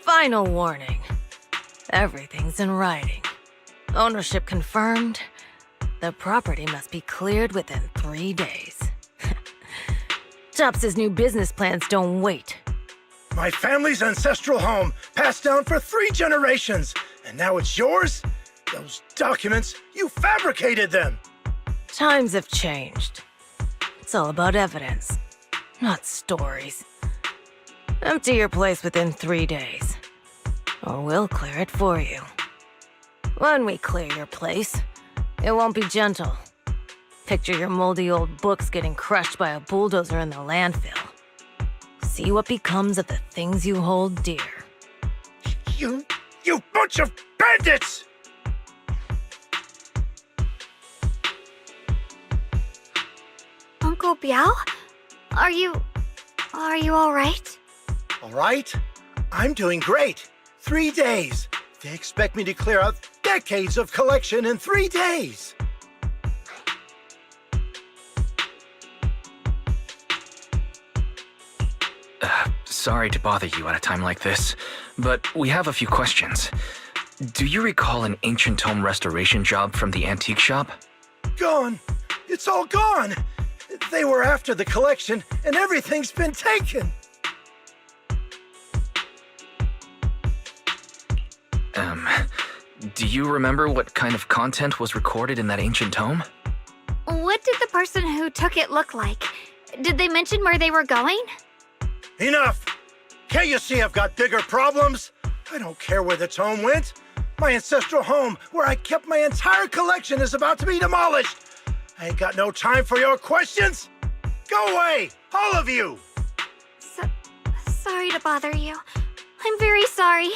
Final warning. Everything's in writing. Ownership confirmed. The property must be cleared within 3 days. Tubbs' new business plans don't wait. My family's ancestral home, passed down for 3 generations, and now it's yours? Those documents, you fabricated them! Times have changed. It's all about evidence, not stories. Empty your place within 3 days, or we'll clear it for you. When we clear your place, it won't be gentle. Picture your moldy old books getting crushed by a bulldozer in the landfill. See what becomes of the things you hold dear. You bunch of bandits! Uncle Biao? Are you all right? All right? I'm doing great. 3 days. They expect me to clear out decades of collection in 3 days. Sorry to bother you at a time like this, but we have a few questions. Do you recall an ancient tome restoration job from the antique shop? Gone. It's all gone. They were after the collection, and everything's been taken. Do you remember what kind of content was recorded in that ancient tome? What did the person who took it look like? Did they mention where they were going? Enough! Can't you see I've got bigger problems? I don't care where the tome went. My ancestral home, where I kept my entire collection, is about to be demolished. I ain't got no time for your questions. Go away, all of you! Sorry to bother you. I'm very sorry.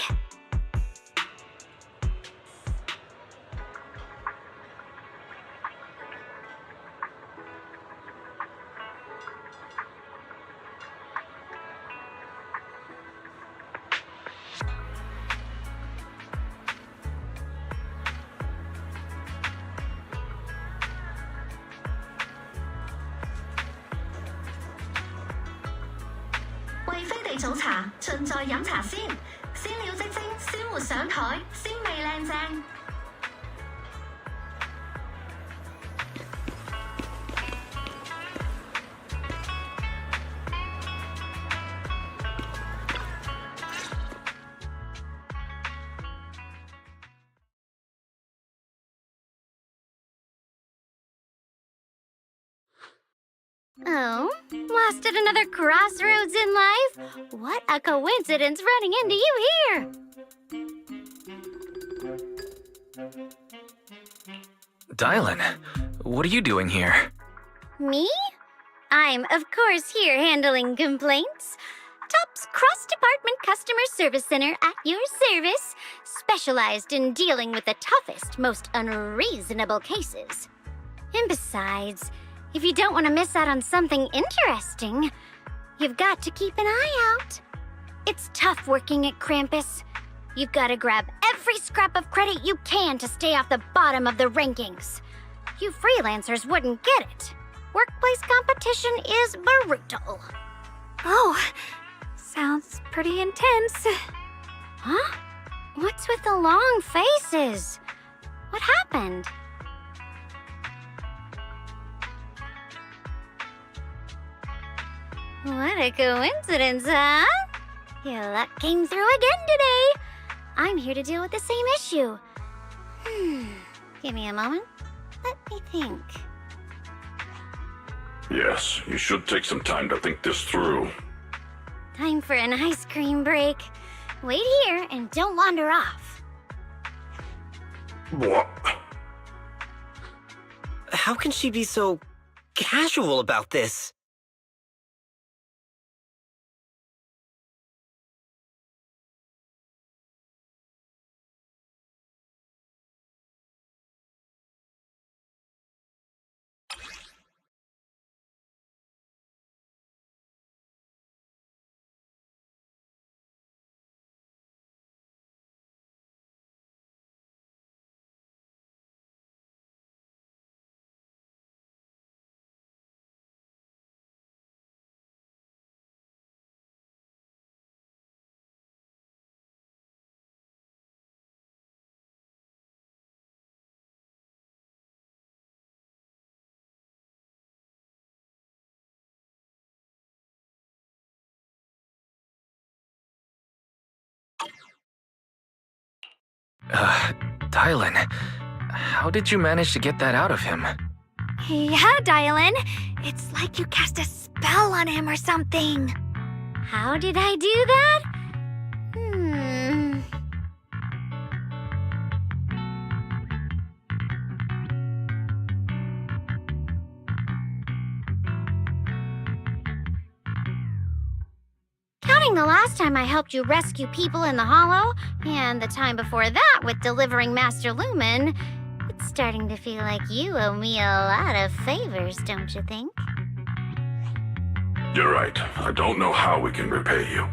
味早茶，盡在飲茶先。鮮料即蒸，鮮活上台，鮮味靚正。Oh, lost at another crossroads in life? What a coincidence running into you here! Dylan, what are you doing here? Me? I'm, of course, here handling complaints. TOP's cross-department customer service center at your service, specialized in dealing with the toughest, most unreasonable cases. And besides, if you don't want to miss out on something interesting, you've got to keep an eye out. It's tough working at Krampus. You've got to grab every scrap of credit you can to stay off the bottom of the rankings. You freelancers wouldn't get it. Workplace competition is brutal. Oh, sounds pretty intense. Huh? What's with the long faces? What happened? What a coincidence, huh? Your luck came through again today. I'm here to deal with the same issue. Give me a moment. Let me think. Yes, you should take some time to think this through. Time for an ice cream break. Wait here and don't wander off. What? How can she be so casual about this? Dylan, how did you manage to get that out of him? Yeah, Dylan. It's like you cast a spell on him or something. How did I do that? Counting the last time I helped you rescue people in the Hollow, and the time before that with delivering Master Lumen, it's starting to feel like you owe me a lot of favors, don't you think? You're right. I don't know how we can repay you.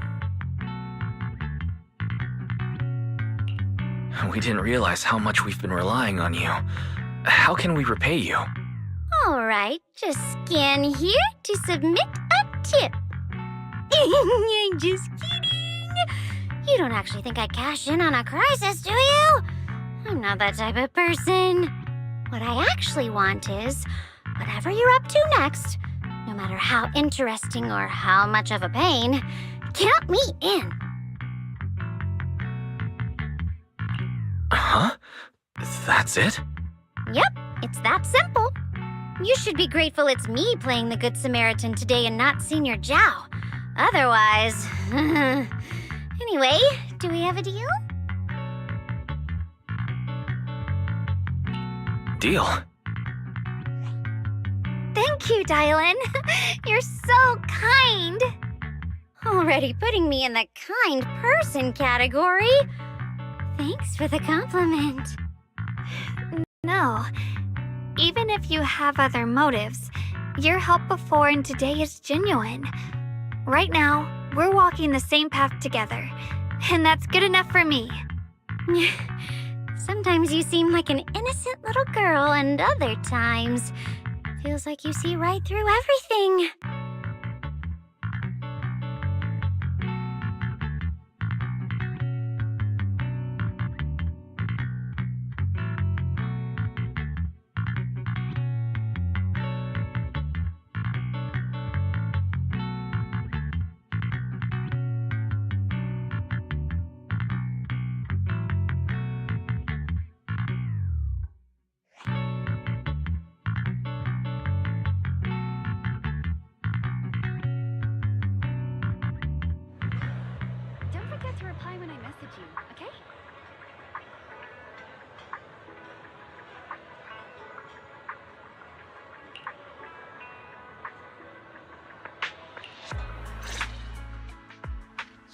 We didn't realize how much we've been relying on you. How can we repay you? All right, just scan here to submit a tip. I'm just kidding. You don't actually think I cash in on a crisis, do you? I'm not that type of person. What I actually want is, whatever you're up to next, no matter how interesting or how much of a pain, count me in. Huh? That's it? Yep, it's that simple. You should be grateful it's me playing the Good Samaritan today and not Senior Zhao. Otherwise... Anyway, do we have a deal? Deal. Thank you, Dylan. You're so kind. Already putting me in the kind person category. Thanks for the compliment. No. Even if you have other motives, your help before and today is genuine. Right now, we're walking the same path together, and that's good enough for me. Sometimes you seem like an innocent little girl, and other times, feels like you see right through everything.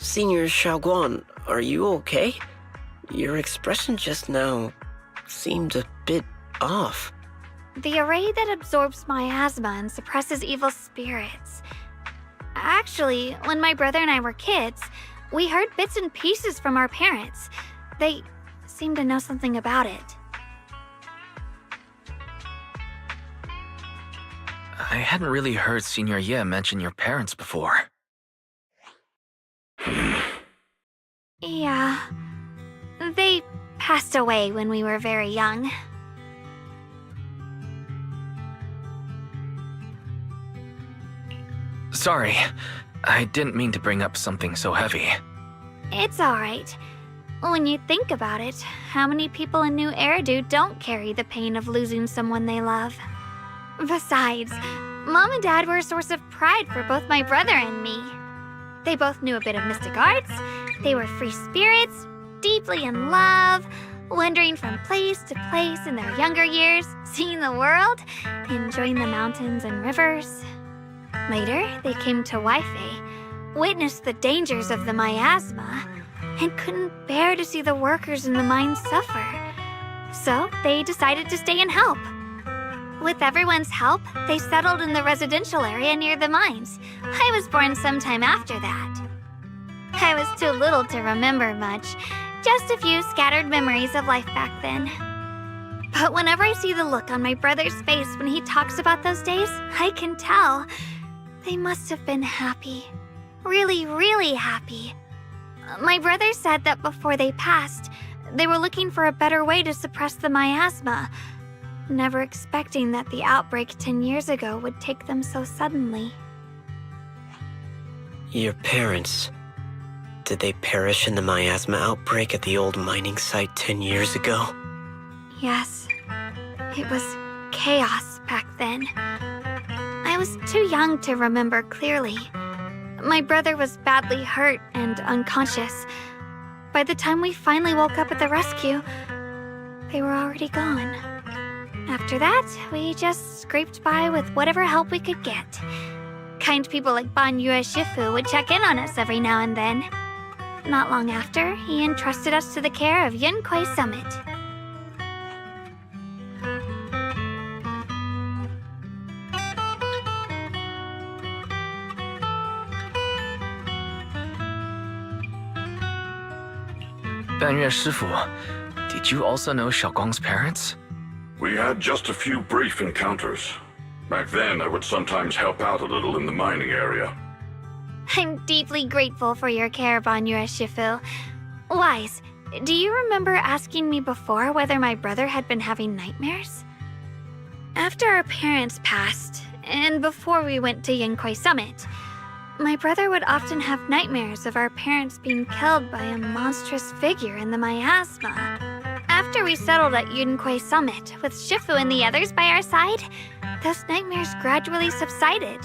Senior Xiaoguan, are you okay? Your expression just now seemed a bit off. The array that absorbs miasma and suppresses evil spirits. Actually, when my brother and I were kids, we heard bits and pieces from our parents. They seemed to know something about it. I hadn't really heard Senior Ye mention your parents before. Yeah. They passed away when we were very young. Sorry, I didn't mean to bring up something so heavy. It's alright. When you think about it, how many people in New Eridu don't carry the pain of losing someone they love? Besides, Mom and Dad were a source of pride for both my brother and me. They both knew a bit of mystic arts, they were free spirits, deeply in love, wandering from place to place in their younger years, seeing the world, enjoying the mountains and rivers. Later, they came to Waifei, witnessed the dangers of the miasma, and couldn't bear to see the workers in the mine suffer. So they decided to stay and help. With everyone's help, they settled in the residential area near the mines. I was born sometime after that. I was too little to remember much, just a few scattered memories of life back then. But whenever I see the look on my brother's face when he talks about those days, I can tell. They must have been happy. Really, really happy. My brother said that before they passed, they were looking for a better way to suppress the miasma, never expecting that the outbreak 10 years ago would take them so suddenly. Your parents, did they perish in the miasma outbreak at the old mining site 10 years ago? Yes. It was chaos back then. I was too young to remember clearly. My brother was badly hurt and unconscious. By the time we finally woke up at the rescue, they were already gone. After that, we just scraped by with whatever help we could get. Kind people like Ban Yue Shifu would check in on us every now and then. Not long after, he entrusted us to the care of Yunquei Summit. Banyue Shifu, did you also know Xiaoguang's parents? We had just a few brief encounters. Back then, I would sometimes help out a little in the mining area. I'm deeply grateful for your care, Ban Yue Shifu. Wise, do you remember asking me before whether my brother had been having nightmares? After our parents passed, and before we went to Yunquei Summit, my brother would often have nightmares of our parents being killed by a monstrous figure in the miasma. After we settled at Yunquei Summit, with Shifu and the others by our side, those nightmares gradually subsided.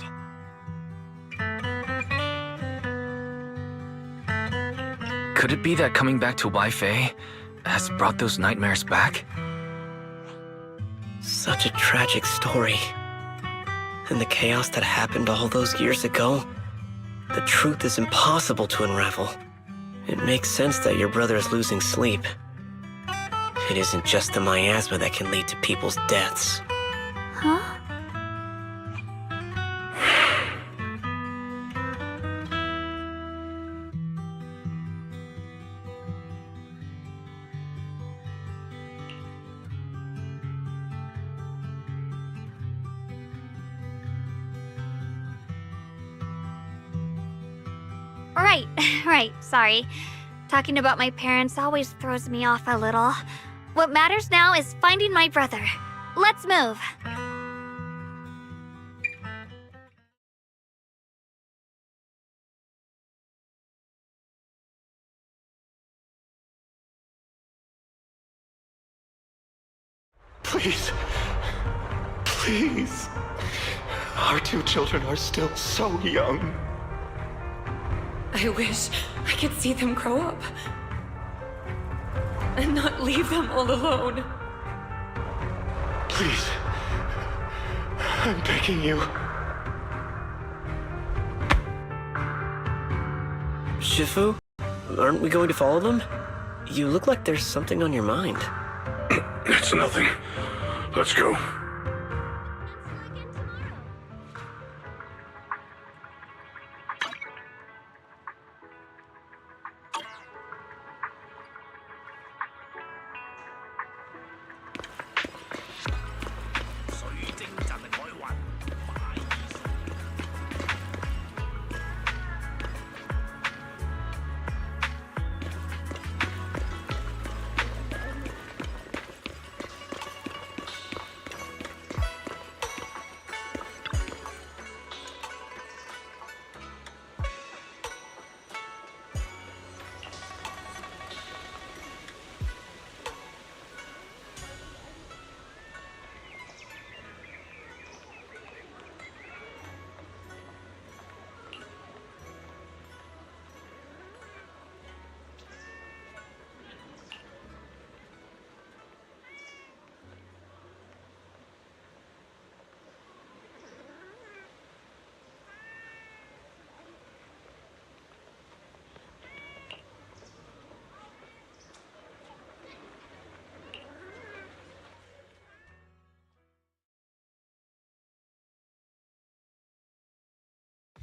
Could it be that coming back to Waifei has brought those nightmares back? Such a tragic story. And the chaos that happened all those years ago, the truth is impossible to unravel. It makes sense that your brother is losing sleep. It isn't just the miasma that can lead to people's deaths. Huh? Right, sorry. Talking about my parents always throws me off a little. What matters now is finding my brother. Let's move. Please. Please. Our two children are still so young. I wish I could see them grow up. And not leave them all alone. Please. I'm begging you. Shifu? Aren't we going to follow them? You look like there's something on your mind. It's nothing. Let's go.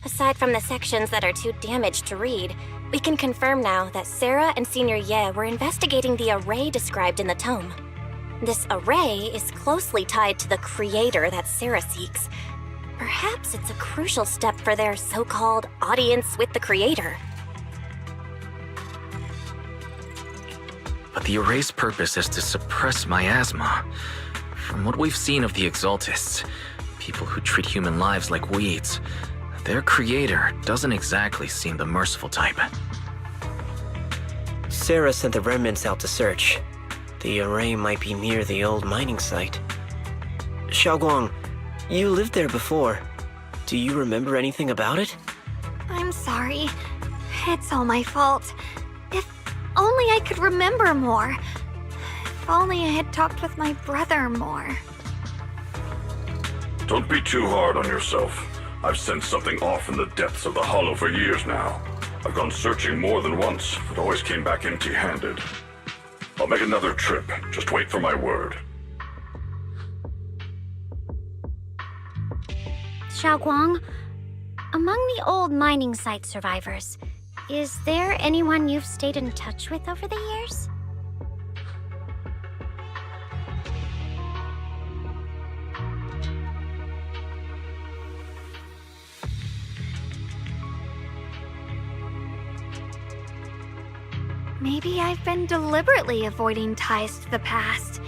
Aside from the sections that are too damaged to read, we can confirm now that Sarah and Senior Ye were investigating the array described in the tome. This array is closely tied to the creator that Sarah seeks. Perhaps it's a crucial step for their so-called audience with the creator. But the array's purpose is to suppress miasma. From what we've seen of the Exaltists, people who treat human lives like weeds, their creator doesn't exactly seem the merciful type. Sarah sent the remnants out to search. The array might be near the old mining site. Xiaoguang, you lived there before. Do you remember anything about it? I'm sorry. It's all my fault. If only I could remember more. If only I had talked with my brother more. Don't be too hard on yourself. I've sensed something off in the depths of the hollow for years now. I've gone searching more than once, but always came back empty-handed. I'll make another trip. Just wait for my word. Xiaoguang, among the old mining site survivors, is there anyone you've stayed in touch with over the years? Maybe I've been deliberately avoiding ties to the past.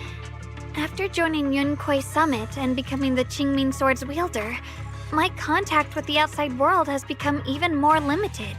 After joining Yunkuei Summit and becoming the Qingming Sword's wielder, my contact with the outside world has become even more limited.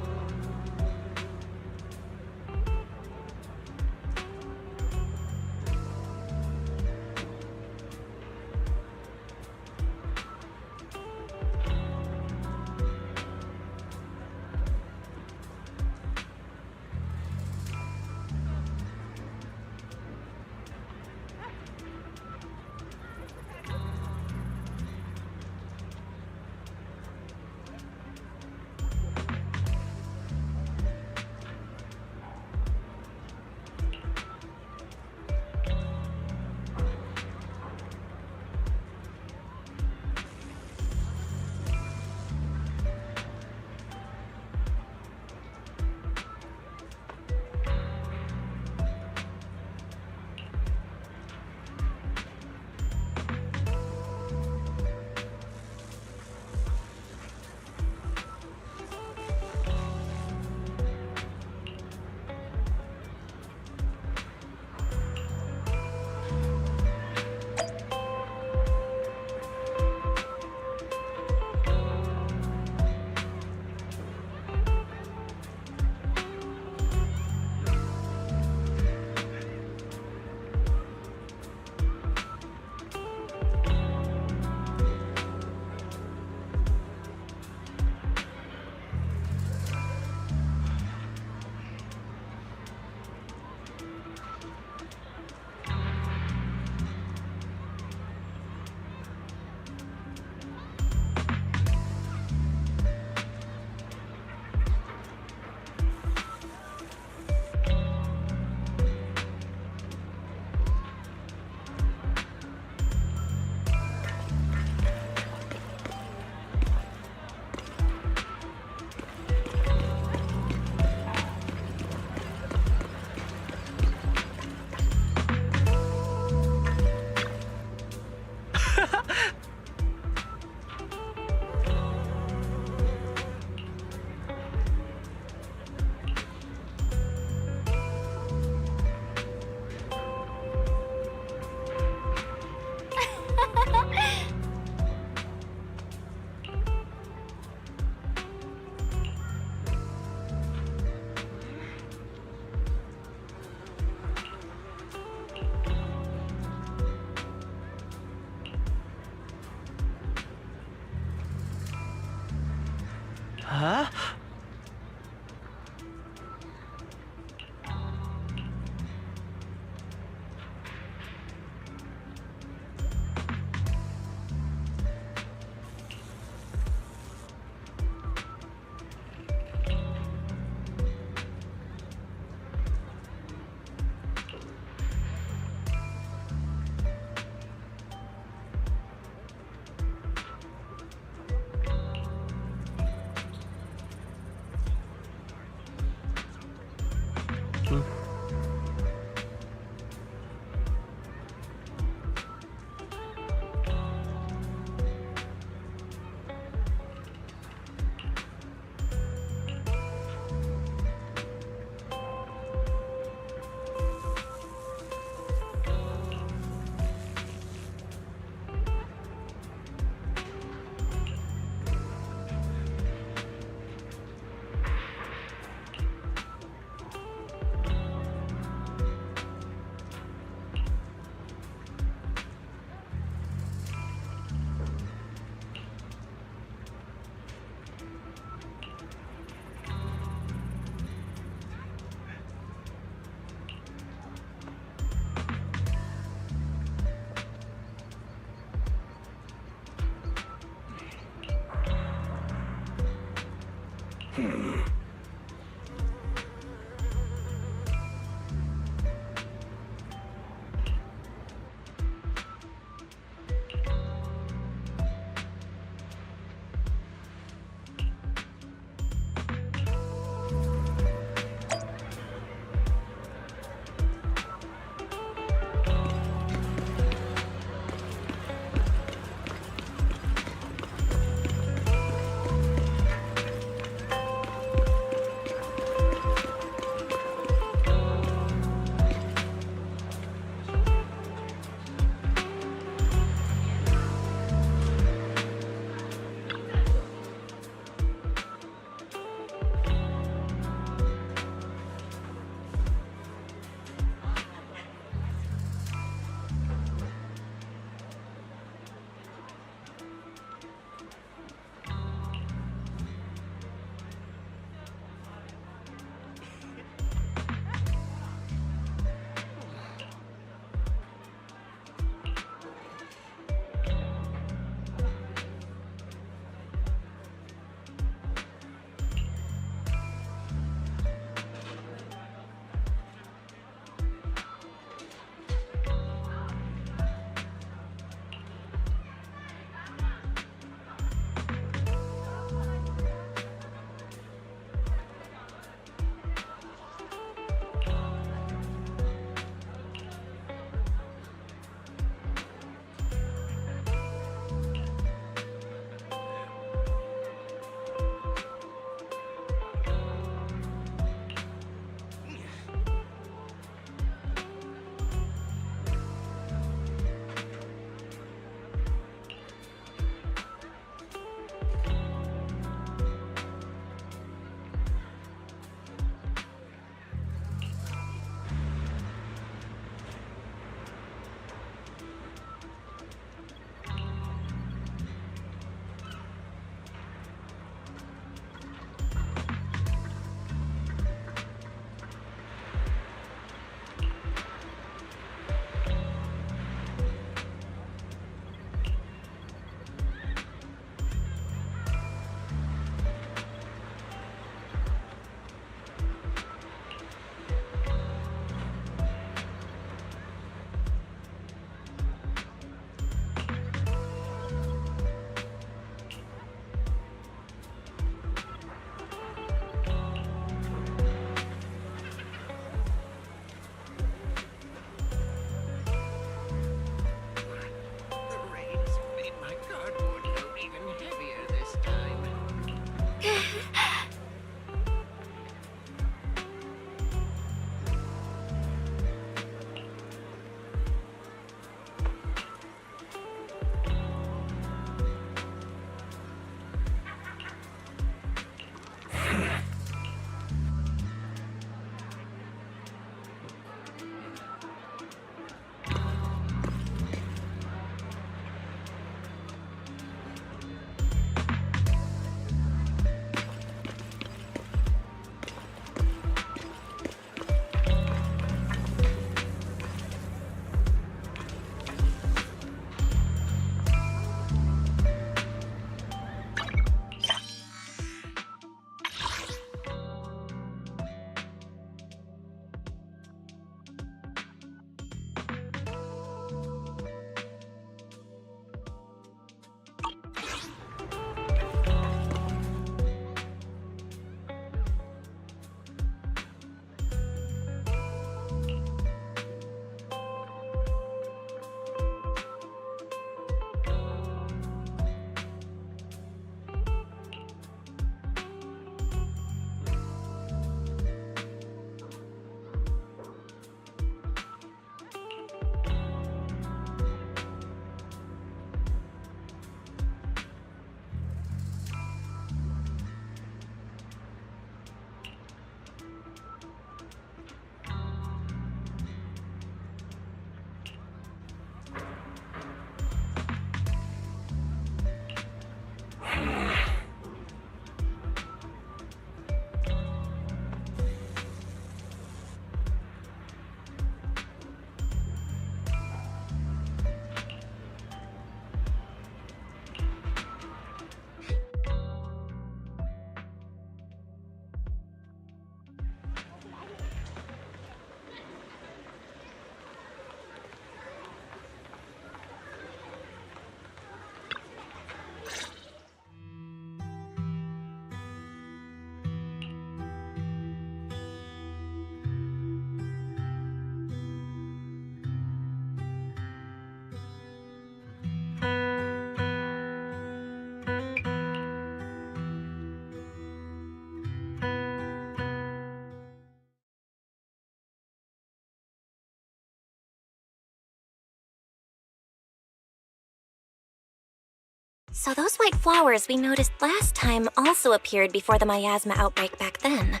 So those white flowers we noticed last time also appeared before the miasma outbreak back then.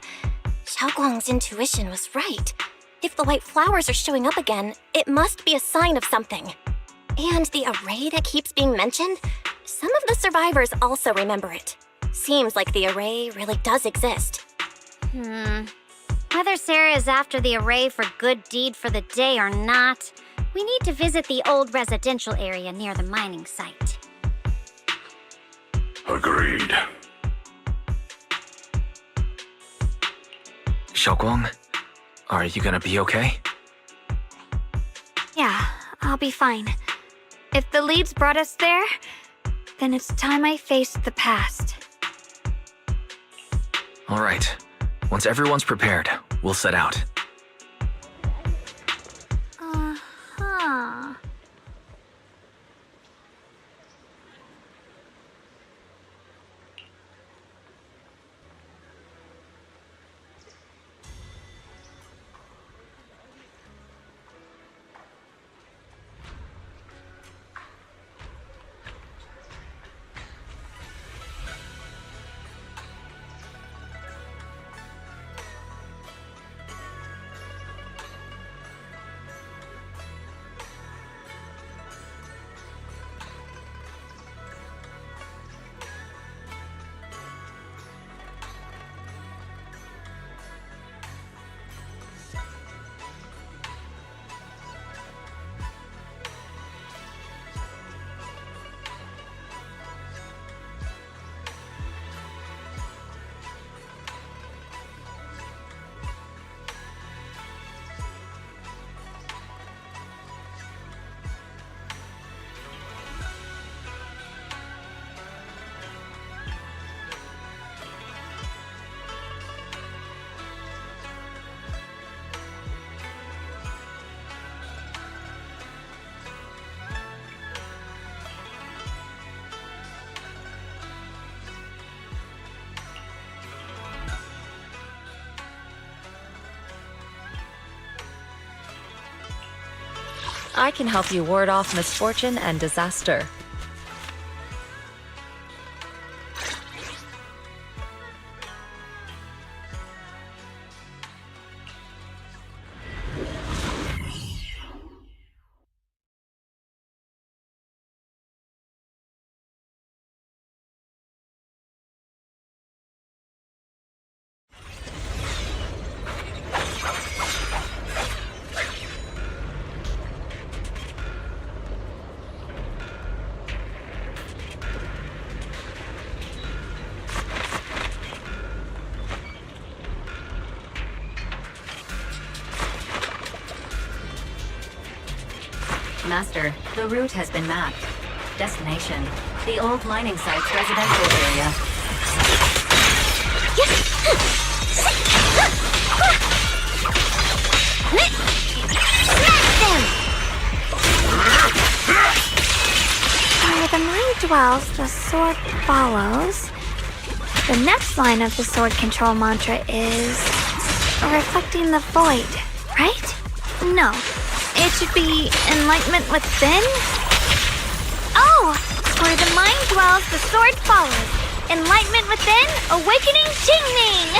Xiaoguang's intuition was right. If the white flowers are showing up again, it must be a sign of something. And the array that keeps being mentioned? Some of the survivors also remember it. Seems like the array really does exist. Whether Sarah is after the array for good deed for the day or not, we need to visit the old residential area near the mining site. Agreed. Xiaoguang, are you gonna be okay? Yeah, I'll be fine. If the leads brought us there, then it's time I faced the past. All right. Once everyone's prepared, we'll set out. Uh-huh. I can help you ward off misfortune and disaster. Master, the route has been mapped. Destination, the old mining site's residential area. Where the mind dwells, the sword follows. The next line of the sword control mantra is reflecting the void, right? No, it should be enlightenment within. Oh, where the mind dwells, the sword follows. Enlightenment within, awakening Jingning.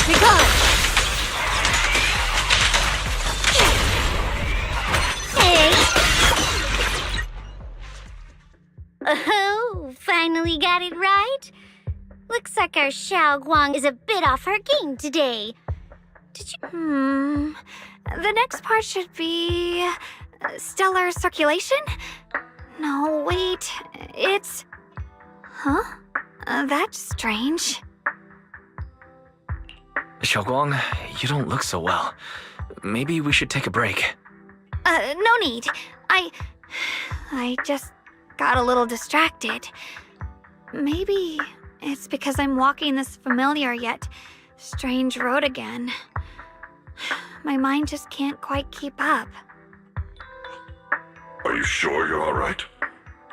We got it. Hey. Oh, finally got it right. Looks like our Xiao Guang is a bit off her game today. Did you? The next part should be stellar circulation? No, wait. It's. Huh? That's strange. Xiaoguang, you don't look so well. Maybe we should take a break. No need. I just got a little distracted. Maybe it's because I'm walking this familiar yet strange road again. My mind just can't quite keep up. Are you sure you're all right?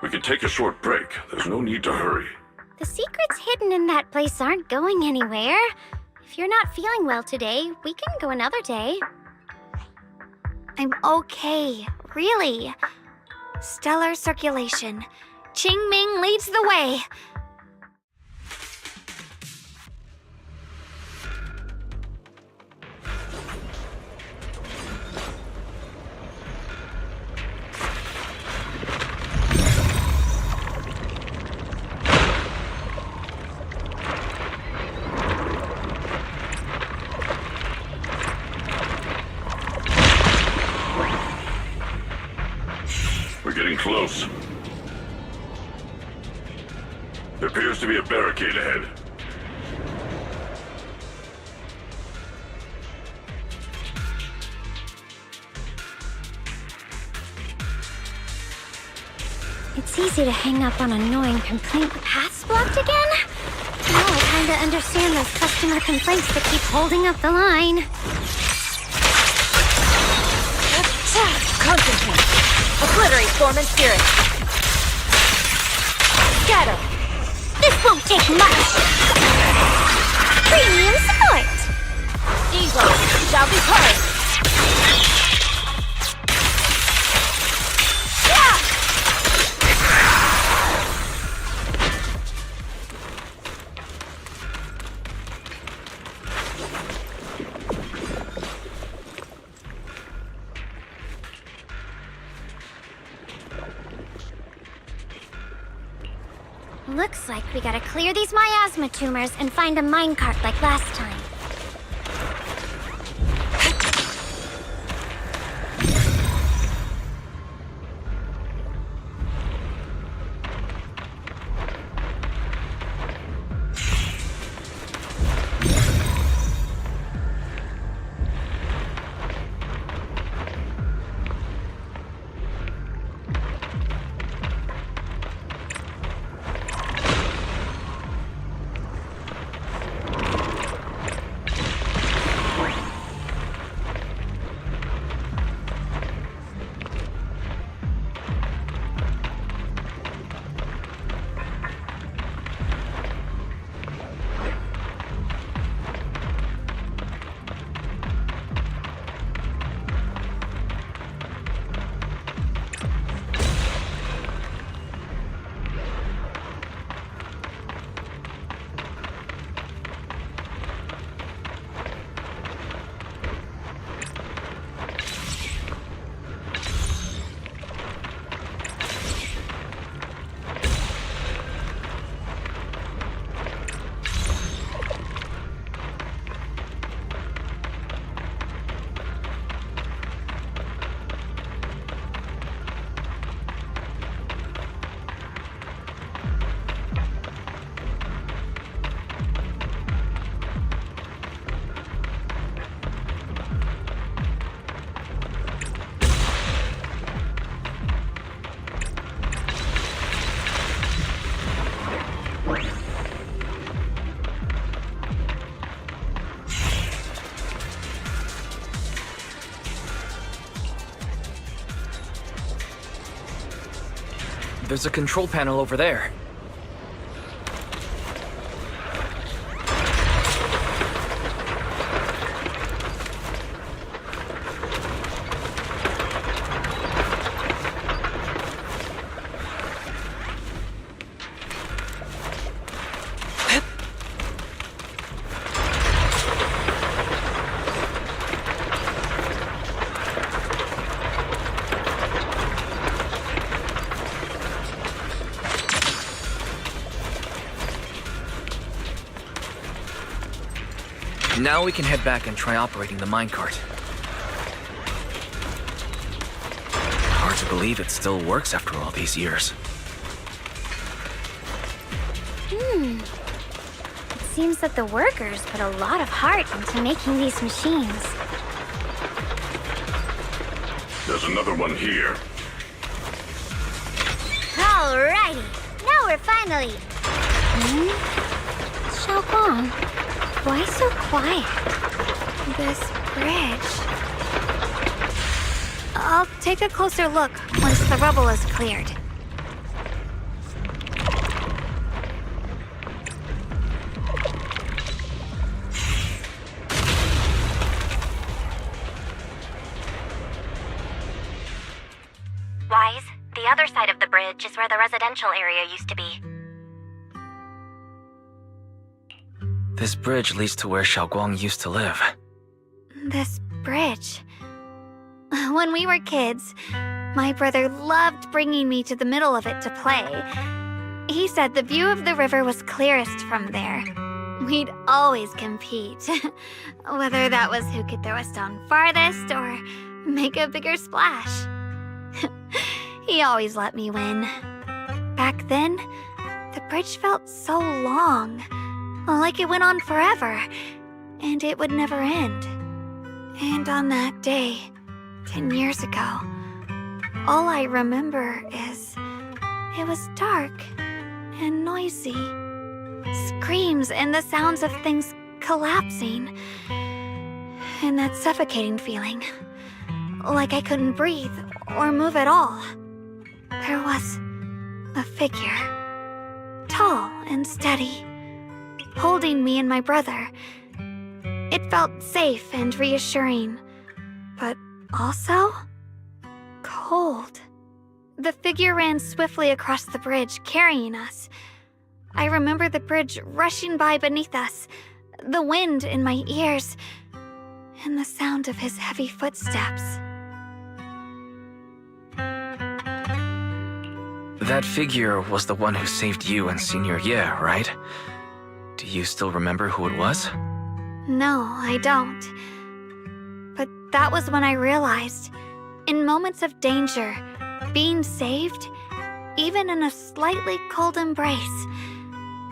We can take a short break. There's no need to hurry. The secrets hidden in that place aren't going anywhere. If you're not feeling well today, we can go another day. I'm okay, really. Stellar circulation. Qingming leads the way. We're getting close. There appears to be a barricade ahead. It's easy to hang up on annoying complaint. The path's blocked again? Now I kinda understand those customer complaints that keep holding up the line. Concentrate. Obliterate form and spirit. Scatter. This won't take much! Premium support! Evil shall be purged. Looks like we gotta clear these miasma tumors and find a minecart like last time. There's a control panel over there. Now we can head back and try operating the minecart. Hard to believe it still works after all these years. It seems that the workers put a lot of heart into making these machines. There's another one here. Alrighty, now we're finally... Xiaoguang, why so quiet? This bridge. I'll take a closer look once the rubble is cleared. bridge is where the residential area used to be. This bridge leads to where Xiaoguang used to live. This bridge. When we were kids, my brother loved bringing me to the middle of it to play. He said the view of the river was clearest from there. We'd always compete, whether that was who could throw a stone farthest or make a bigger splash. He always let me win. Back then, the bridge felt so long, like it went on forever, and it would never end. And on that day, 10 years ago, all I remember is it was dark and noisy. Screams and the sounds of things collapsing. And that suffocating feeling. Like I couldn't breathe or move at all. There was a figure. Tall and steady. Holding me and my brother. It felt safe and reassuring. But also cold. The figure ran swiftly across the bridge, carrying us. I remember the bridge rushing by beneath us, the wind in my ears, and the sound of his heavy footsteps. That figure was the one who saved you and Senior Ye, right? Do you still remember who it was? No, I don't. But that was when I realized, in moments of danger, being saved, even in a slightly cold embrace,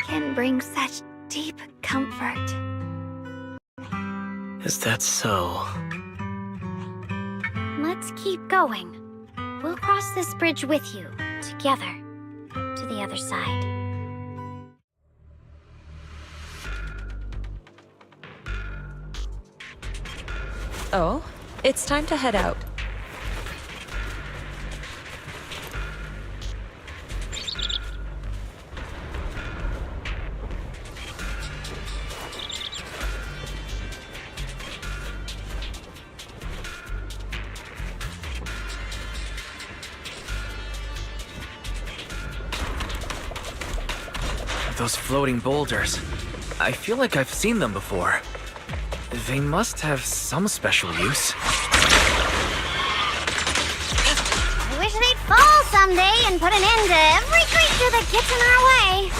can bring such deep comfort. Is that so? Let's keep going. We'll cross this bridge with you, together, to the other side. Oh, it's time to head out. Those floating boulders. I feel like I've seen them before. They must have some special use. I wish they'd fall someday and put an end to every creature that gets in our way.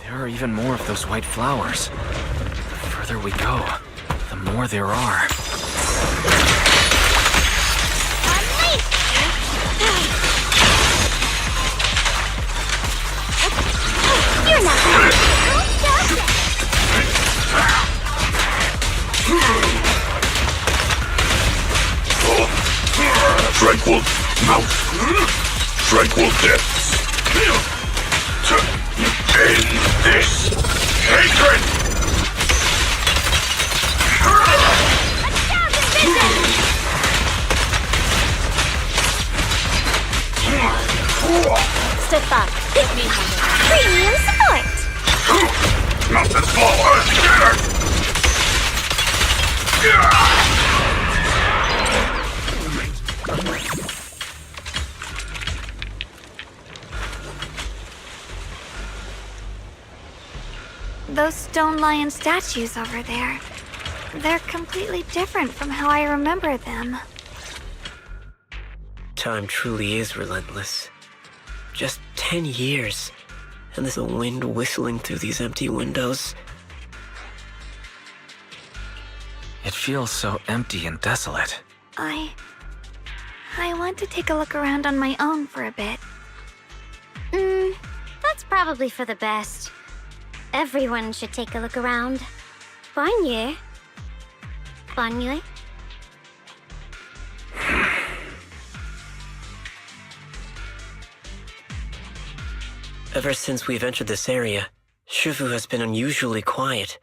There are even more of those white flowers. The further we go, the more there are. You're not gonna Tranquil mouth. Tranquil depths. End this hatred! Step back. Give me premium support. Mountains fall earth shattered! Those stone lion statues over there. They're completely different from how I remember them. Time truly is relentless. Just 10 years, and there's a wind whistling through these empty windows. It feels so empty and desolate. I want to take a look around on my own for a bit. That's probably for the best. Everyone should take a look around. Bonne. Bonne. Ever since we've entered this area, Shifu has been unusually quiet.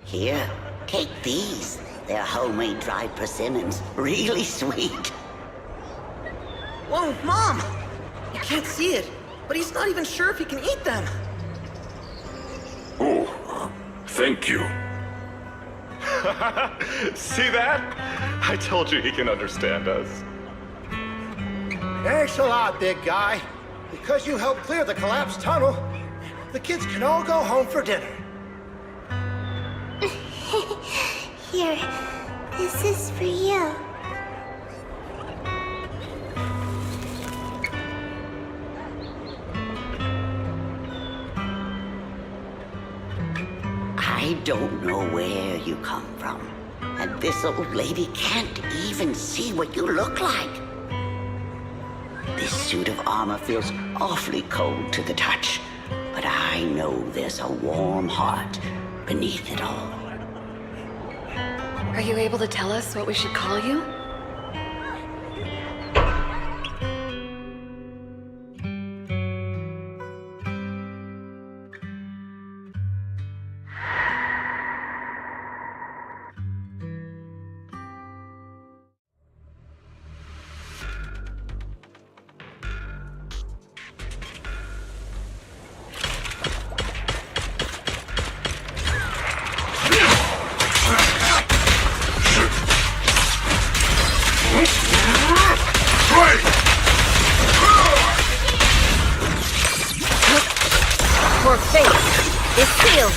Here, take these. They're homemade dried persimmons. Really sweet. Whoa, Mom! You can't see it, but he's not even sure if he can eat them. Oh, thank you. See that? I told you he can understand us. Thanks a lot, big guy. Because you helped clear the collapsed tunnel, the kids can all go home for dinner. Here, this is for you. I don't know where you come from, and this old lady can't even see what you look like. This suit of armor feels awfully cold to the touch, but I know there's a warm heart beneath it all. Are you able to tell us what we should call you? Your fate is sealed.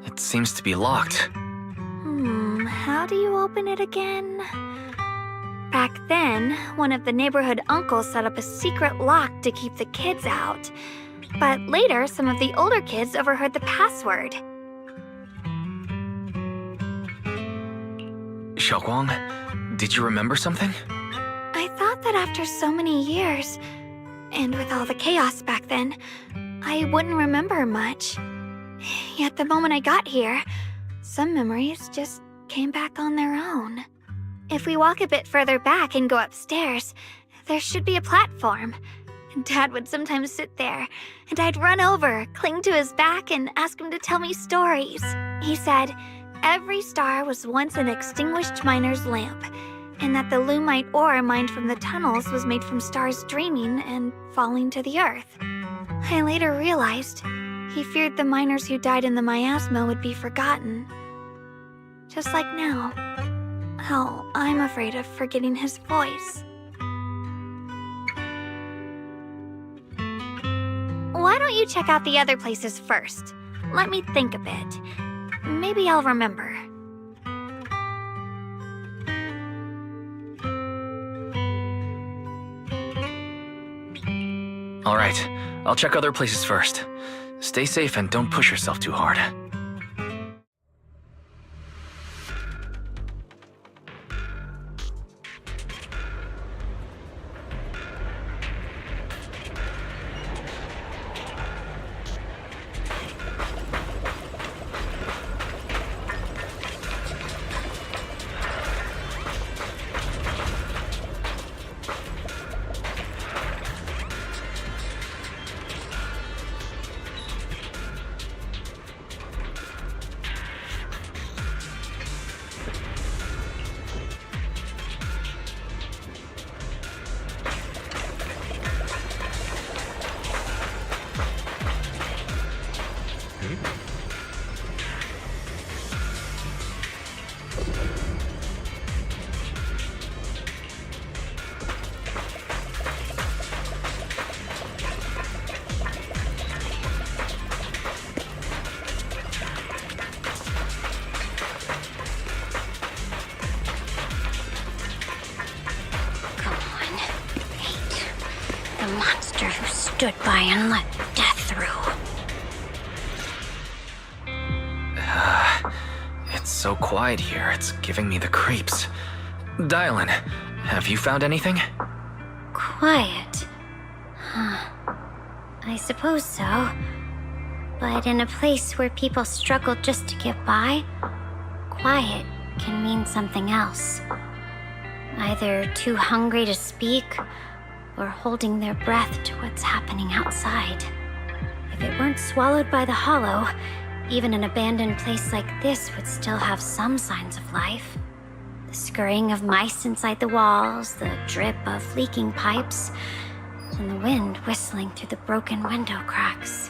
It seems to be locked. How do you open it again? Back then, one of the neighborhood uncles set up a secret lock to keep the kids out. But later, some of the older kids overheard the password. Xiaoguang, did you remember something? I thought that after so many years, and with all the chaos back then, I wouldn't remember much. Yet the moment I got here, some memories just came back on their own. If we walk a bit further back and go upstairs, there should be a platform. Dad would sometimes sit there, and I'd run over, cling to his back, and ask him to tell me stories. He said, every star was once an extinguished miner's lamp, and that the lumite ore mined from the tunnels was made from stars dreaming and falling to the earth. I later realized he feared the miners who died in the miasma would be forgotten. Just like now. Hell, I'm afraid of forgetting his voice. Why don't you check out the other places first? Let me think a bit. Maybe I'll remember. Alright, I'll check other places first. Stay safe and don't push yourself too hard. The monster who stood by and let death through. It's so quiet here, it's giving me the creeps. Dylan, have you found anything? Quiet. Huh. I suppose so. But in a place where people struggle just to get by, quiet can mean something else. Either too hungry to speak, or holding their breath to what's happening outside. If it weren't swallowed by the hollow, even an abandoned place like this would still have some signs of life. The scurrying of mice inside the walls, the drip of leaking pipes, and the wind whistling through the broken window cracks.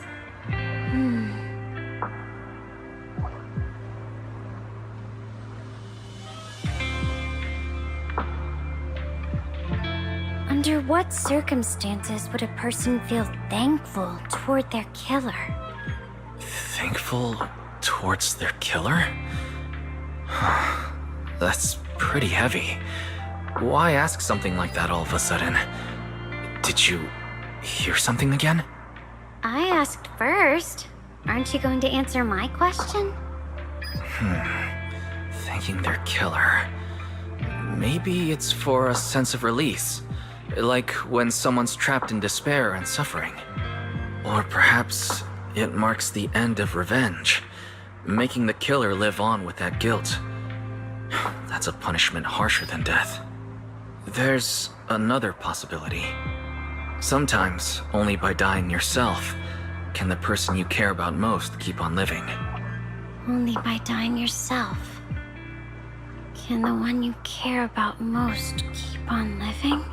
Under what circumstances would a person feel thankful toward their killer? Thankful towards their killer? That's pretty heavy. Why ask something like that all of a sudden? Did you hear something again? I asked first. Aren't you going to answer my question? Thanking their killer. Maybe it's for a sense of release. Like when someone's trapped in despair and suffering. Or perhaps it marks the end of revenge, making the killer live on with that guilt. That's a punishment harsher than death. There's another possibility. Sometimes, only by dying yourself, can the person you care about most keep on living. Only by dying yourself can the one you care about most keep on living?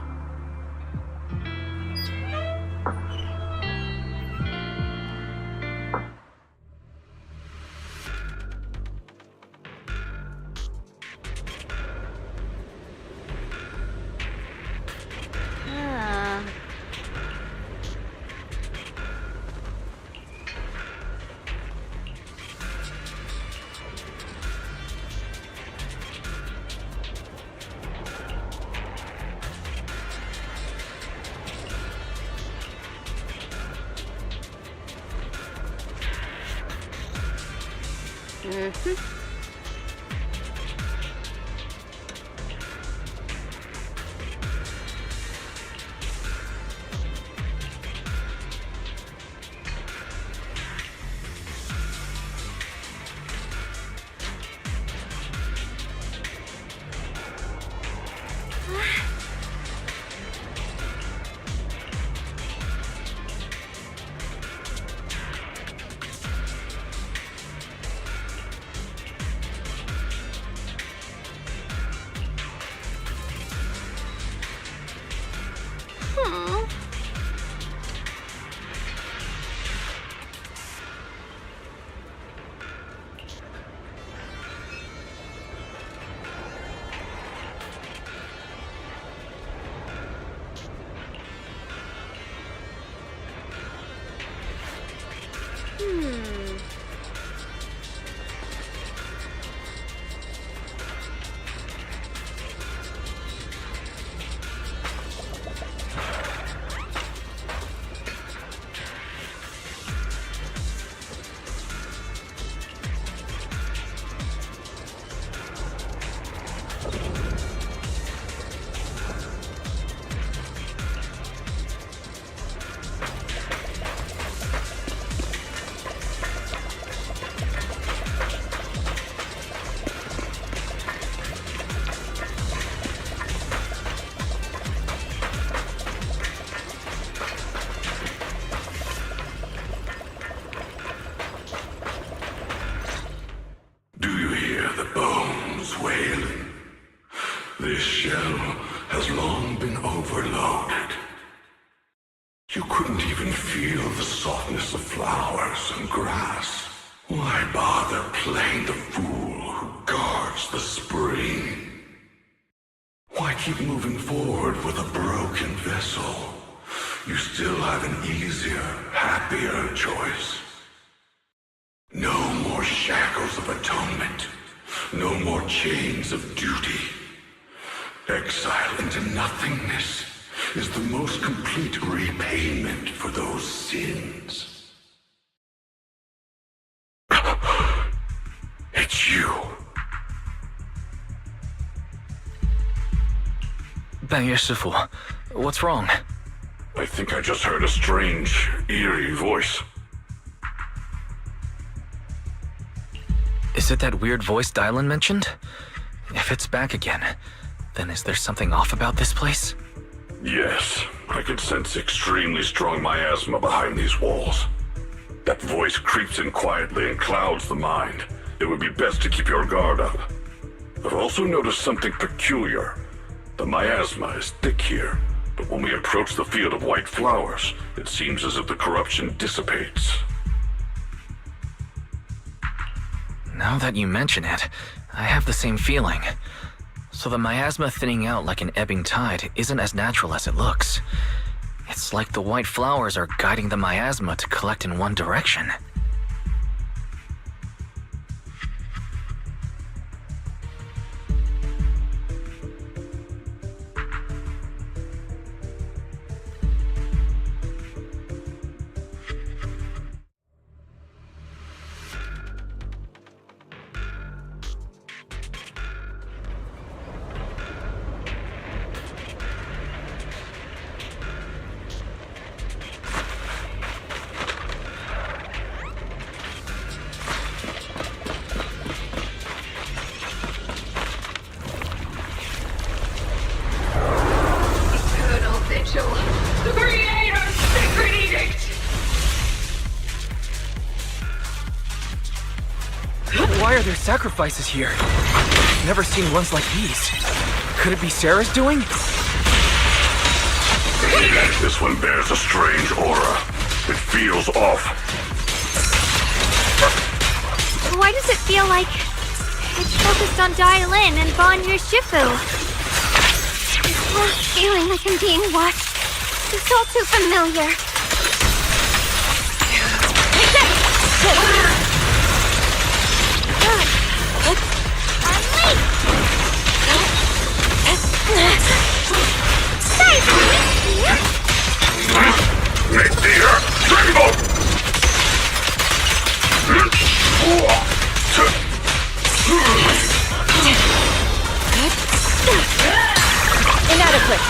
wailing. This shell has long been overloaded. You couldn't even feel the softness of flowers and grass. Why bother playing the fool who guards the spring? Why keep moving forward with a broken vessel? You still have an easier, happier choice. No more shackles of atonement. No more chains of duty. Exile into nothingness is the most complete repayment for those sins. It's you. 半月师傅, what's wrong? I think I just heard a strange, eerie voice. Is it that weird voice Dylan mentioned? If it's back again, then is there something off about this place? Yes, I can sense extremely strong miasma behind these walls. That voice creeps in quietly and clouds the mind. It would be best to keep your guard up. I've also noticed something peculiar. The miasma is thick here, but when we approach the field of white flowers, it seems as if the corruption dissipates. Now that you mention it, I have the same feeling. So the miasma thinning out like an ebbing tide isn't as natural as it looks. It's like the white flowers are guiding the miasma to collect in one direction. The Creator's sacred edict! Why are there sacrifices here? I've never seen ones like these. Could it be Sarah's doing? This one bears a strange aura. It feels off. Why does it feel like it's focused on Dylan and Banyu Shifu? This feeling like I'm being watched. It's all too familiar. Inadequate.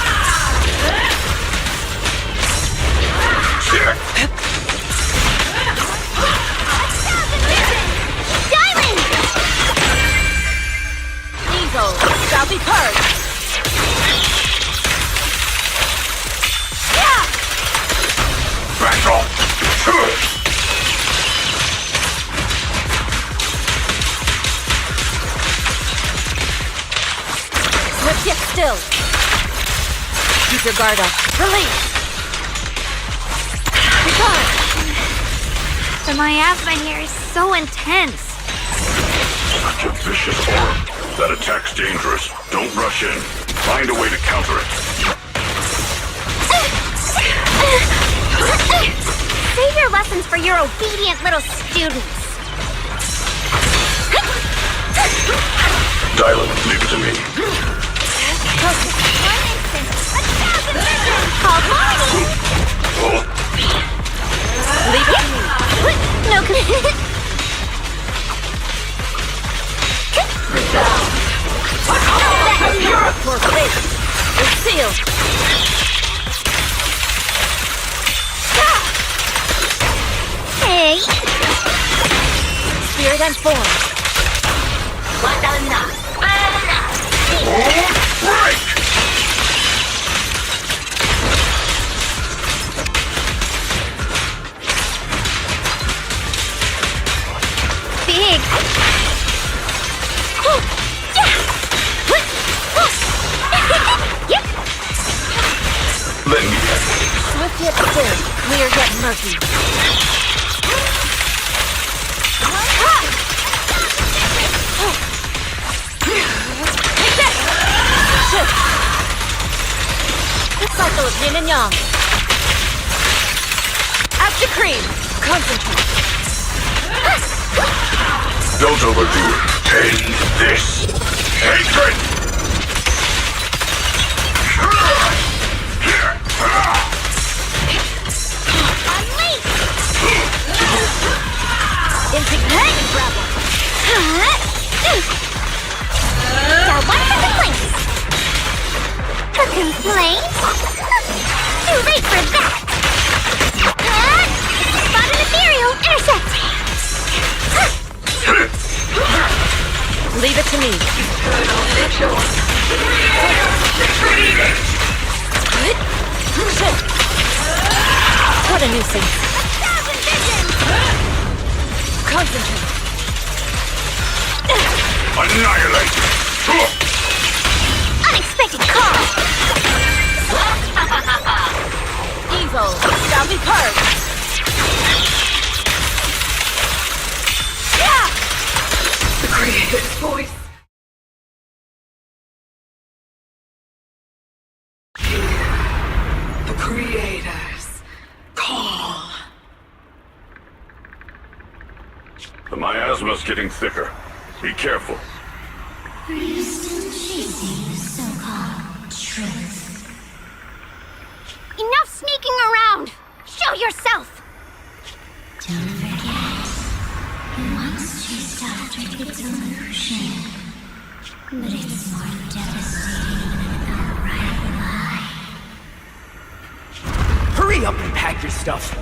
Diamond! Eagle shall be purged. Back off! Slip yet still. Keep your guard up. Release. Return. The miasma here is so intense. Such a vicious aura. That attack's dangerous. Don't rush in. Find a way to counter it. Save your lessons for your obedient little students. Dylan, leave it to me. One instant, 1,000 visions! Call quality! Leave it to me. No commitment. For faith. It's sealed. Hey! Spirit and form. Right! Big! Get murky. Take this! Shift. Cycle of yin and yang. After cream. Concentrate. Don't overdo it. End this. Hatred! Unleash! Integrate! Now one for complaints. A complaint? Too late for that. Spot an ethereal intercept. Leave it to me. What a nuisance. Concentrate. Annihilate! Unexpected call. Evil shall be purged. The Creator's voice. The Creator's call. The miasma's getting thicker. Be careful. Are you still chasing the so-called truth? Enough sneaking around! Show yourself! Don't forget, you once chased after its illusion. But it's more devastating than an outright lie. Hurry up and pack your stuff.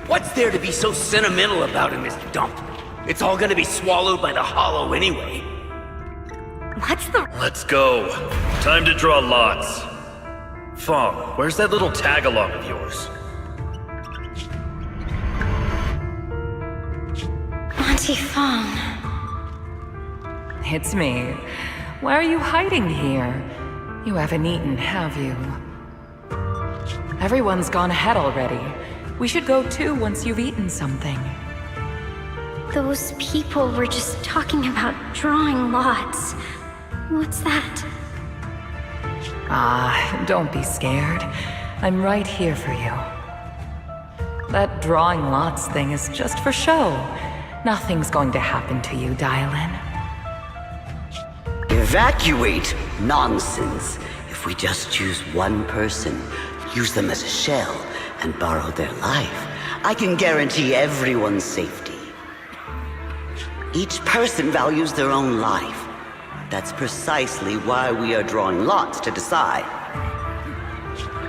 What's there to be so sentimental about in this dump? It's all gonna be swallowed by the hollow anyway. What's the... Let's go. Time to draw lots. Fong, where's that little tag-along of yours? Auntie Fong. It's me. Why are you hiding here? You haven't eaten, have you? Everyone's gone ahead already. We should go too once you've eaten something. Those people were just talking about drawing lots. What's that? Ah, don't be scared. I'm right here for you. That drawing lots thing is just for show. Nothing's going to happen to you, Dylan. Evacuate? Nonsense. If we just choose one person, use them as a shell, and borrow their life, I can guarantee everyone's safety. Each person values their own life. That's precisely why we are drawing lots to decide.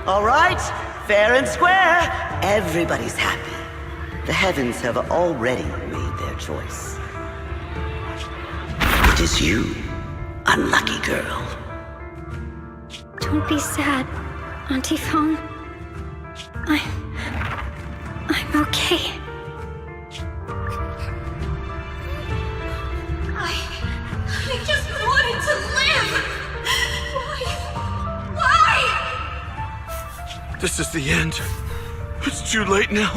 All right, fair and square. Everybody's happy. The heavens have already made their choice. It is you, unlucky girl. Don't be sad, Auntie Fong. I'm okay. I just wanted to live! Why? This is the end. It's too late now.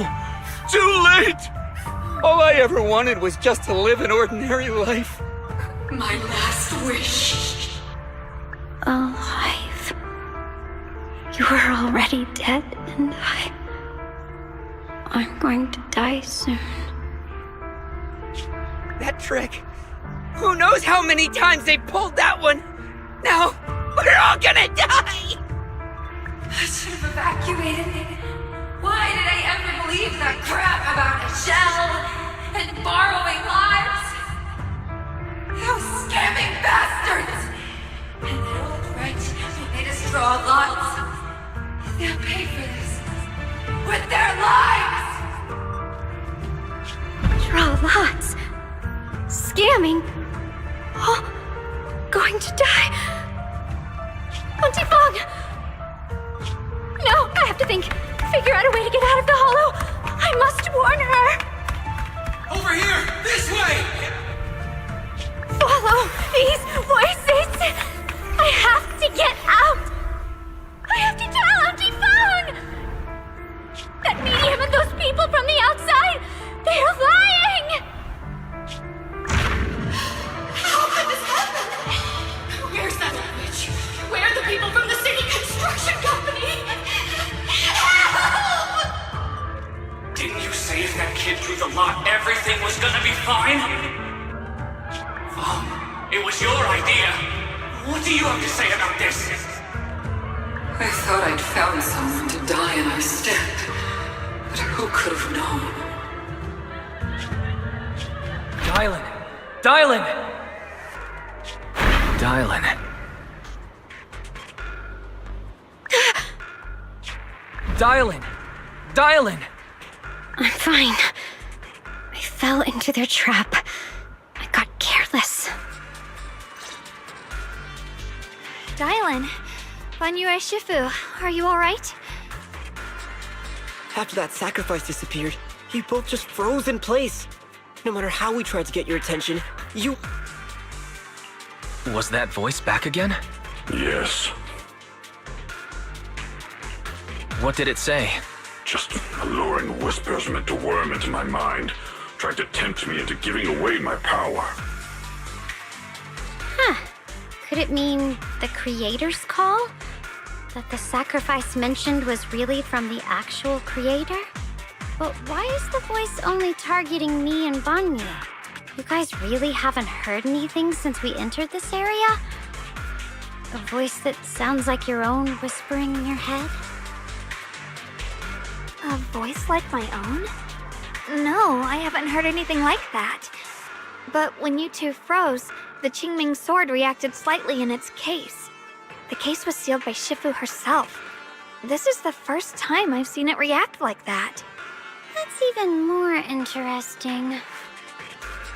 Too late! All I ever wanted was just to live an ordinary life. My last wish. Alive. You were already dead, and I'm going to die soon. That trick. Who knows how many times they pulled that one? Now, we're all gonna die! I should have evacuated. Why did I ever believe that crap about a shell and borrowing lives? Those scamming bastards! And that old wretch who made us draw lots. They'll pay for this with their lives! Draw lots. Scamming. Oh, going to die. Auntie Fong! No, I have to think. Figure out a way to get out of the hollow. I must warn her. Over here! This way! Follow these voices. I have to get out. I have to tell Auntie Fong. That meteor your idea. What do you have to say about this? I thought I'd found someone to die in our stead, but who could have known? Dylan! Dylan! Dylan. Dylan! Dylan! I'm fine. I fell into their trap. I got careless. Dylan, Banyue Shifu, are you alright? After that sacrifice disappeared, you both just froze in place. No matter how we tried to get your attention, you... Was that voice back again? Yes. What did it say? Just alluring whispers meant to worm into my mind, trying to tempt me into giving away my power. Huh. Could it mean the creator's call? That the sacrifice mentioned was really from the actual creator? But why is the voice only targeting me and Banya? You guys really haven't heard anything since we entered this area? A voice that sounds like your own whispering in your head? A voice like my own? No, I haven't heard anything like that. But when you two froze, the Qingming sword reacted slightly in its case. The case was sealed by Shifu herself. This is the first time I've seen it react like that. That's even more interesting.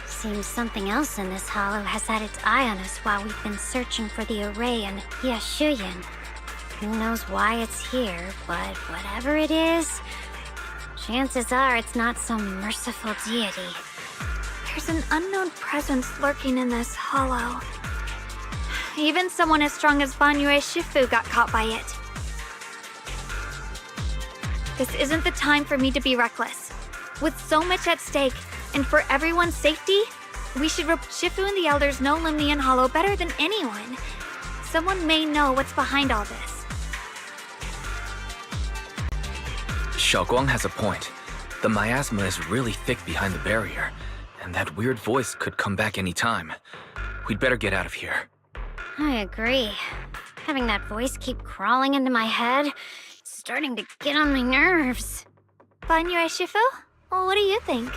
Seems something else in this hollow has had its eye on us while we've been searching for the array in Yashuyan. Who knows why it's here, but whatever it is, chances are it's not some merciful deity. There's an unknown presence lurking in this hollow. Even someone as strong as Banyue Shifu got caught by it. This isn't the time for me to be reckless. With so much at stake, and for everyone's safety, we should rope Shifu and the Elders know Limnian Hollow better than anyone. Someone may know what's behind all this. Xiaoguang has a point. The miasma is really thick behind the barrier, and that weird voice could come back any time. We'd better get out of here. I agree. Having that voice keep crawling into my head, it's starting to get on my nerves. Banyue Shifu, what do you think?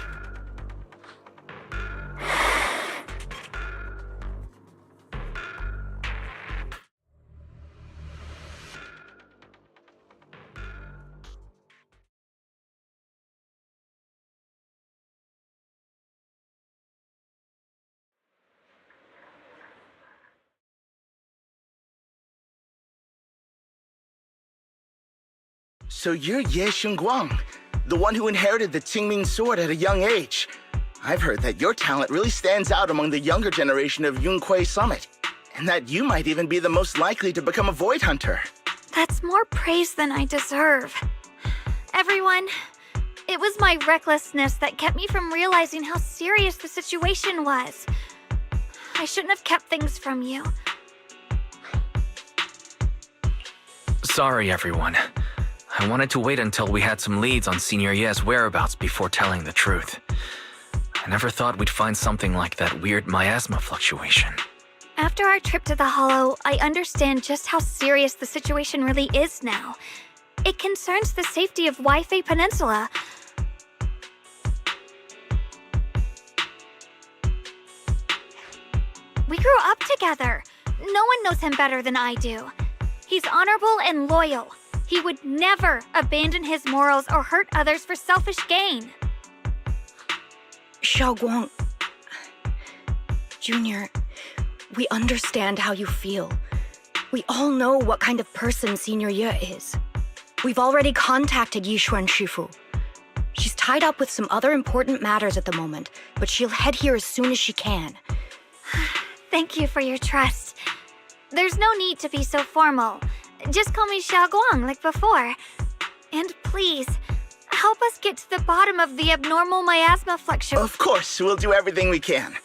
So you're Ye Xingguang, the one who inherited the Qingming sword at a young age. I've heard that your talent really stands out among the younger generation of Yunque Summit, and that you might even be the most likely to become a Void Hunter. That's more praise than I deserve. Everyone, it was my recklessness that kept me from realizing how serious the situation was. I shouldn't have kept things from you. Sorry, everyone. I wanted to wait until we had some leads on Senior Ye's whereabouts before telling the truth. I never thought we'd find something like that weird miasma fluctuation. After our trip to the Hollow, I understand just how serious the situation really is now. It concerns the safety of Waifei Peninsula. We grew up together. No one knows him better than I do. He's honorable and loyal. He would never abandon his morals or hurt others for selfish gain. Xiaoguang, Junior, we understand how you feel. We all know what kind of person Senior Ye is. We've already contacted Yishuan Shifu. She's tied up with some other important matters at the moment, but she'll head here as soon as she can. Thank you for your trust. There's no need to be so formal. Just call me Xiaoguang like before. And please, help us get to the bottom of the abnormal miasma fluctuation. Of course, we'll do everything we can.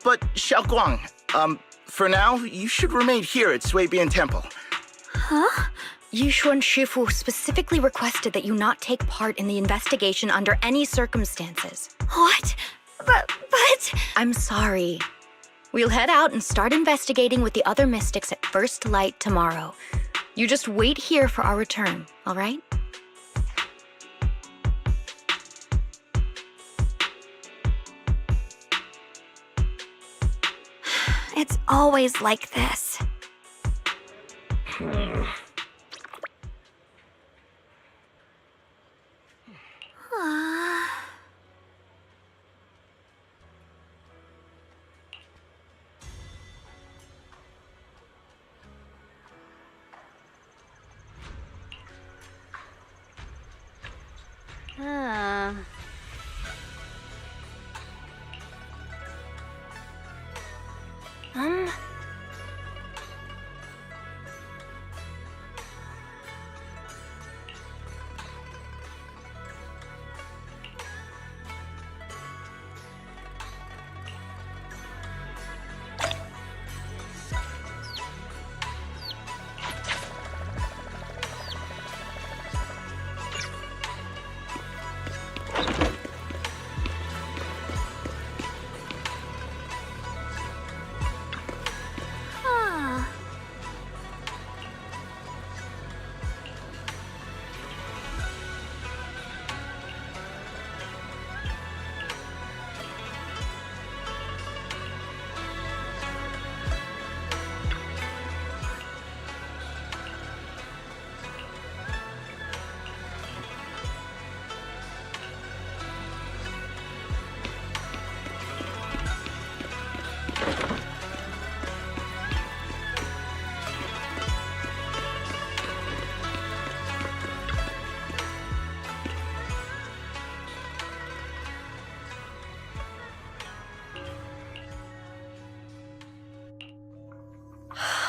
But Xiaoguang, for now, you should remain here at Suibian Temple. Huh? Yishuan Shifu specifically requested that you not take part in the investigation under any circumstances. What? But... I'm sorry. We'll head out and start investigating with the other mystics at first light tomorrow. You just wait here for our return, all right? It's always like this.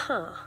Huh.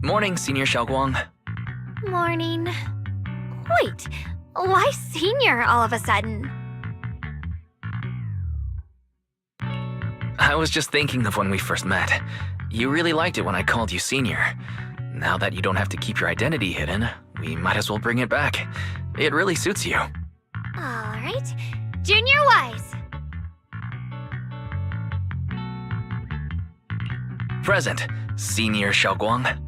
Morning, Senior Xiaoguang. Morning. Wait, why Senior all of a sudden? I was just thinking of when we first met. You really liked it when I called you Senior. Now that you don't have to keep your identity hidden, we might as well bring it back. It really suits you. Alright. Junior Wise. Present, Senior Xiaoguang.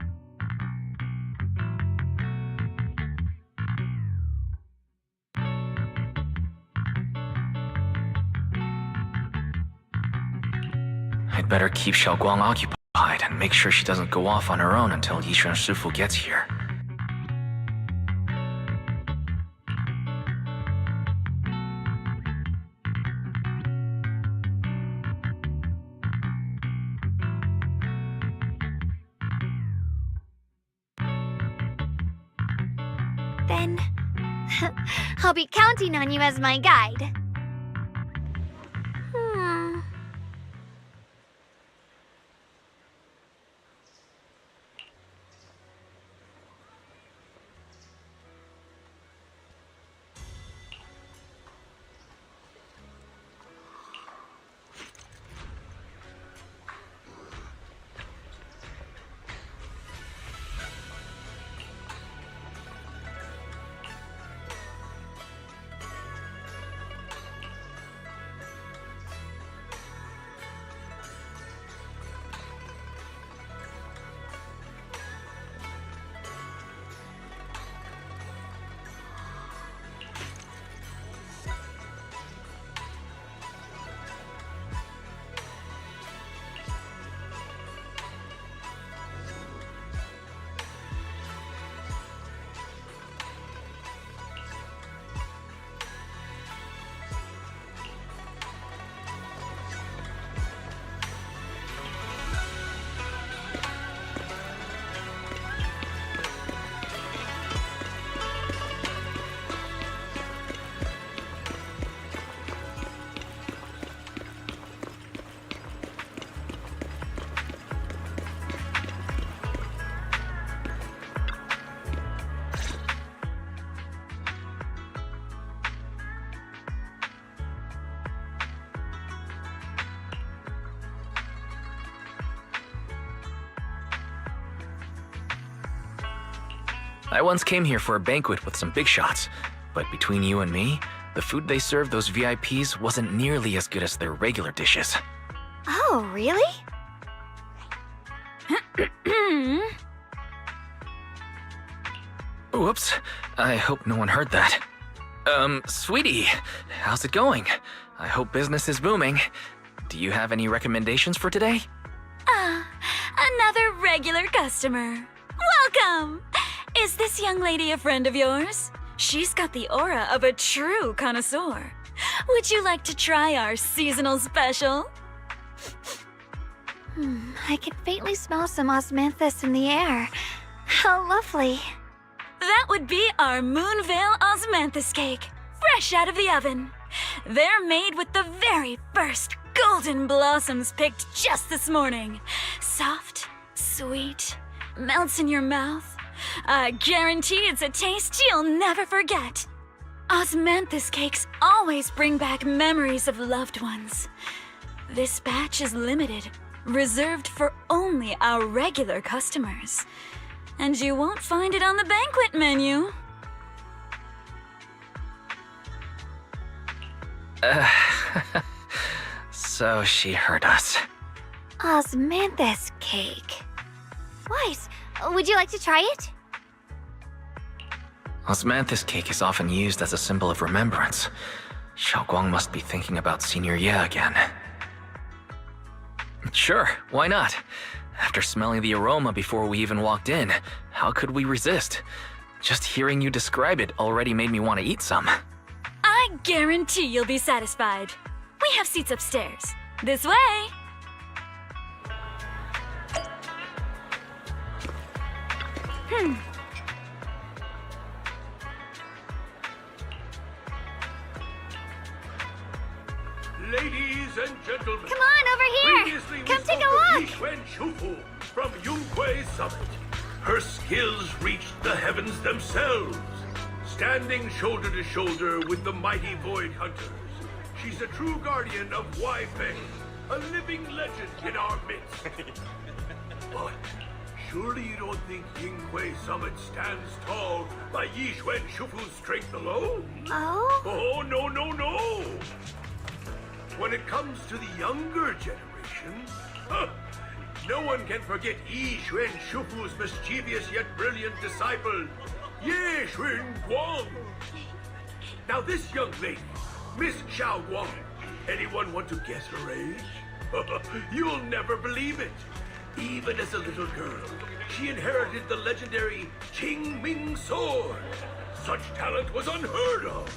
I'd better keep Xiaoguang occupied and make sure she doesn't go off on her own until Yishuan Shifu gets here. Then I'll be counting on you as my guide. I once came here for a banquet with some big shots, but between you and me, the food they served those VIPs wasn't nearly as good as their regular dishes. Oh, really? Whoops, I hope no one heard that. Sweetie, how's it going? I hope business is booming. Do you have any recommendations for today? Another regular customer. Welcome! Is this young lady a friend of yours? She's got the aura of a true connoisseur. Would you like to try our seasonal special? I can faintly smell some osmanthus in the air. How lovely. That would be our Moonvale Osmanthus cake, fresh out of the oven. They're made with the very first golden blossoms picked just this morning. Soft, sweet, melts in your mouth. I guarantee it's a taste you'll never forget. Osmanthus cakes always bring back memories of loved ones. This batch is limited, reserved for only our regular customers. And you won't find it on the banquet menu. So she heard us. Osmanthus cake. Wise, would you like to try it? Osmanthus cake is often used as a symbol of remembrance. Xiaoguang must be thinking about Senior Ye again. Sure, why not? After smelling the aroma before we even walked in, how could we resist? Just hearing you describe it already made me want to eat some. I guarantee you'll be satisfied. We have seats upstairs. This way! Ladies and gentlemen, come on over here! Come take a look! Yishuan Shifu from Yunquei Summit. Her skills reached the heavens themselves. Standing shoulder to shoulder with the mighty Void Hunters, she's a true guardian of Wi-Fei, a living legend in our midst. But surely you don't think Yinghui Summit stands tall by Yixuan Shufu's strength alone? Oh? Oh, no, no, no! When it comes to the younger generation, no one can forget Yixuan Shufu's mischievous yet brilliant disciple, Ye Xun Guang. Now this young lady, Miss Xiao Guang, anyone want to guess her age? You'll never believe it. Even as a little girl, she inherited the legendary Qingming sword. Such talent was unheard of.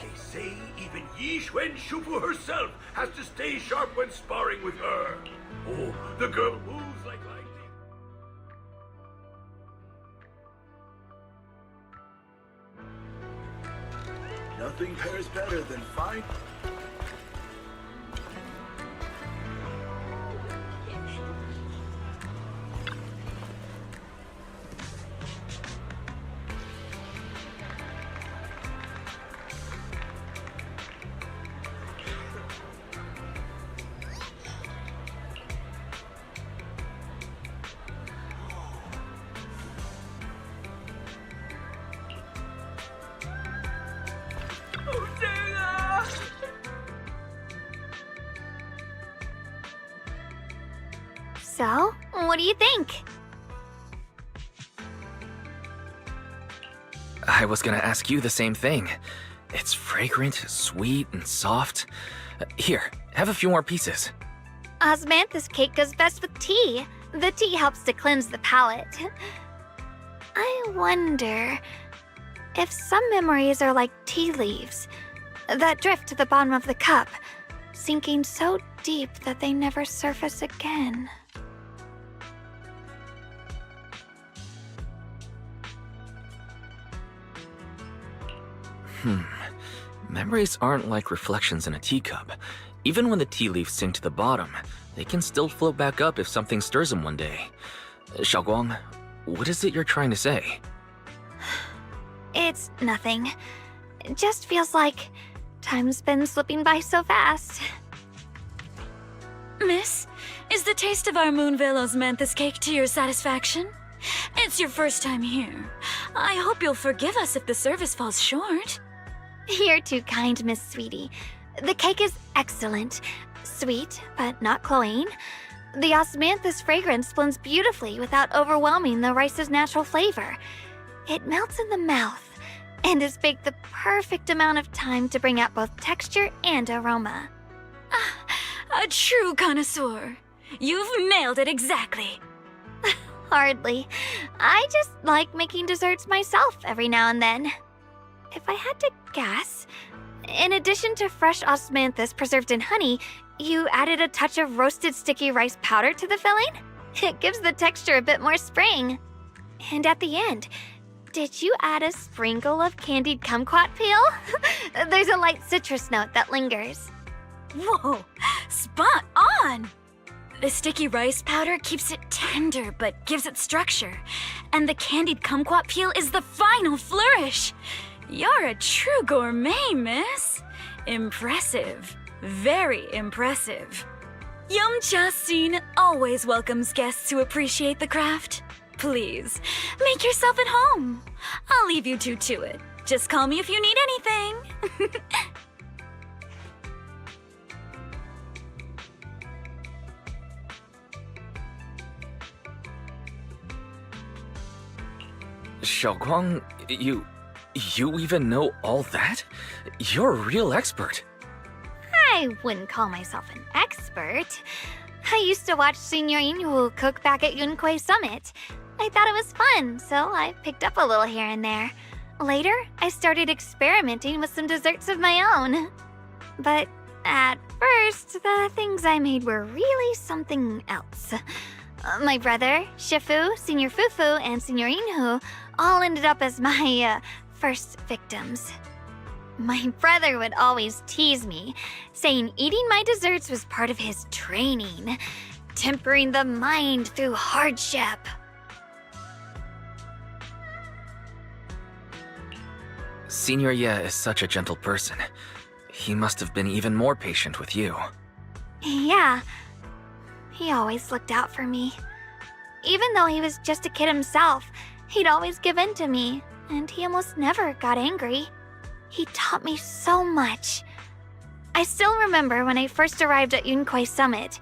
They say even Yixuan Shufu herself has to stay sharp when sparring with her. Oh, the girl moves like lightning. Nothing pairs better than fight. So, what do you think? I was gonna ask you the same thing. It's fragrant, sweet, and soft. Here, have a few more pieces. Osmanthus cake goes best with tea. The tea helps to cleanse the palate. I wonder if some memories are like tea leaves that drift to the bottom of the cup, sinking so deep that they never surface again. Memories aren't like reflections in a teacup. Even when the tea leaves sink to the bottom, they can still float back up if something stirs them one day. Xiaoguang, what is it you're trying to say? It's nothing. It just feels like time's been slipping by so fast. Miss, is the taste of our Moonvale Osmanthus cake to your satisfaction? It's your first time here. I hope you'll forgive us if the service falls short. You're too kind, Miss Sweetie. The cake is excellent. Sweet, but not cloying. The osmanthus fragrance blends beautifully without overwhelming the rice's natural flavor. It melts in the mouth and is baked the perfect amount of time to bring out both texture and aroma. A true connoisseur. You've nailed it exactly. Hardly. I just like making desserts myself every now and then. If I had to guess, in addition to fresh osmanthus preserved in honey, you added a touch of roasted sticky rice powder to the filling? It gives the texture a bit more spring. And at the end, did you add a sprinkle of candied kumquat peel? There's a light citrus note that lingers. Whoa, spot on! The sticky rice powder keeps it tender but gives it structure. And the candied kumquat peel is the final flourish. You're a true gourmet, miss. Impressive. Very impressive. Yumcha Scene always welcomes guests who appreciate the craft. Please, make yourself at home. I'll leave you two to it. Just call me if you need anything. Xiaoguang, you even know all that? You're a real expert. I wouldn't call myself an expert. I used to watch Senior Inhu cook back at Yunquei Summit. I thought it was fun, so I picked up a little here and there. Later, I started experimenting with some desserts of my own. But at first, the things I made were really something else. My brother, Shifu, Senior Fufu, and Senior Inhu all ended up as my first victims. My brother would always tease me, saying eating my desserts was part of his training, tempering the mind through hardship. Senior Ye is such a gentle person. He must have been even more patient with you. Yeah. He always looked out for me. Even though he was just a kid himself, he'd always give in to me, and he almost never got angry. He taught me so much. I still remember when I first arrived at Yunkwei Summit.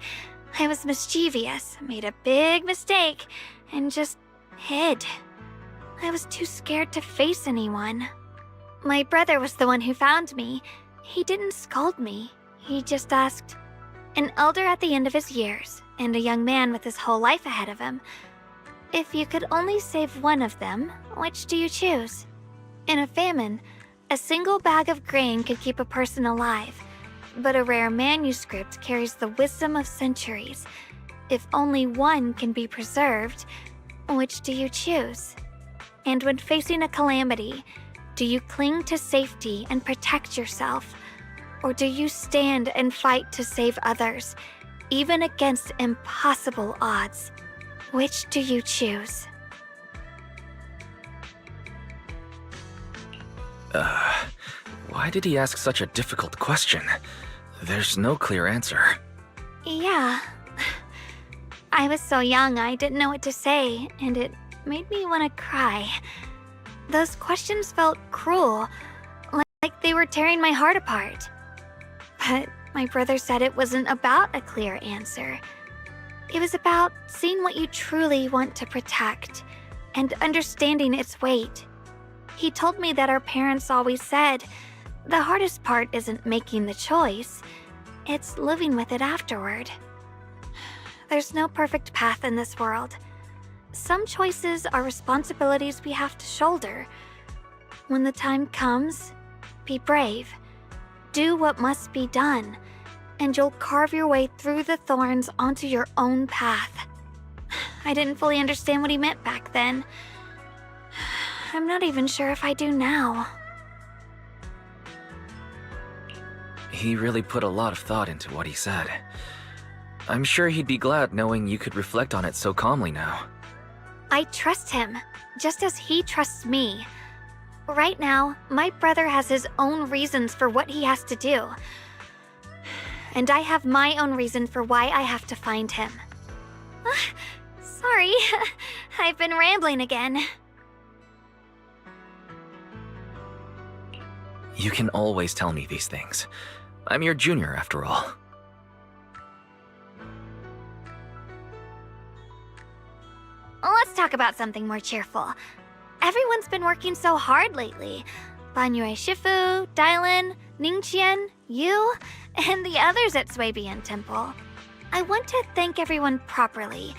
I was mischievous, made a big mistake, and just hid. I was too scared to face anyone. My brother was the one who found me. He didn't scold me. He just asked, an elder at the end of his years, and a young man with his whole life ahead of him, if you could only save one of them, which do you choose? In a famine, a single bag of grain could keep a person alive, but a rare manuscript carries the wisdom of centuries. If only one can be preserved, which do you choose? And when facing a calamity, do you cling to safety and protect yourself? Or do you stand and fight to save others, even against impossible odds? Which do you choose? Why did he ask such a difficult question? There's no clear answer. Yeah. I was so young I didn't know what to say, and it made me want to cry. Those questions felt cruel, like they were tearing my heart apart. But my brother said it wasn't about a clear answer. It was about seeing what you truly want to protect and understanding its weight. He told me that our parents always said, the hardest part isn't making the choice, it's living with it afterward. There's no perfect path in this world. Some choices are responsibilities we have to shoulder. When the time comes, be brave. Do what must be done, and you'll carve your way through the thorns onto your own path. I didn't fully understand what he meant back then. I'm not even sure if I do now. He really put a lot of thought into what he said. I'm sure he'd be glad knowing you could reflect on it so calmly now. I trust him, just as he trusts me. Right now, my brother has his own reasons for what he has to do. And I have my own reason for why I have to find him. Sorry, I've been rambling again. You can always tell me these things. I'm your junior, after all. Let's talk about something more cheerful. Everyone's been working so hard lately. Banyue Shifu, Dylan, Ningqian, you, and the others at Swabian Temple. I want to thank everyone properly.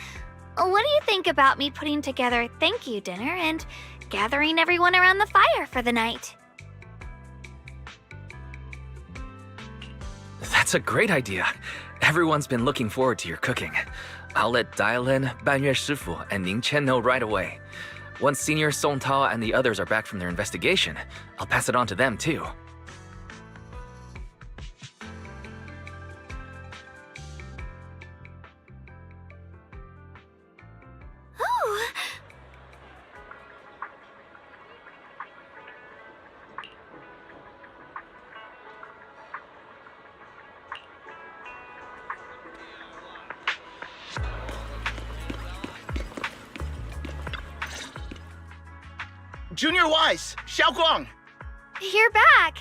What do you think about me putting together a thank you dinner and gathering everyone around the fire for the night? That's a great idea. Everyone's been looking forward to your cooking. I'll let Dylan, Banyue Shifu, and Ningqian know right away. Once Senior Song Tao and the others are back from their investigation, I'll pass it on to them too. Oh. Junior Wise, Xiaoguang! You're back!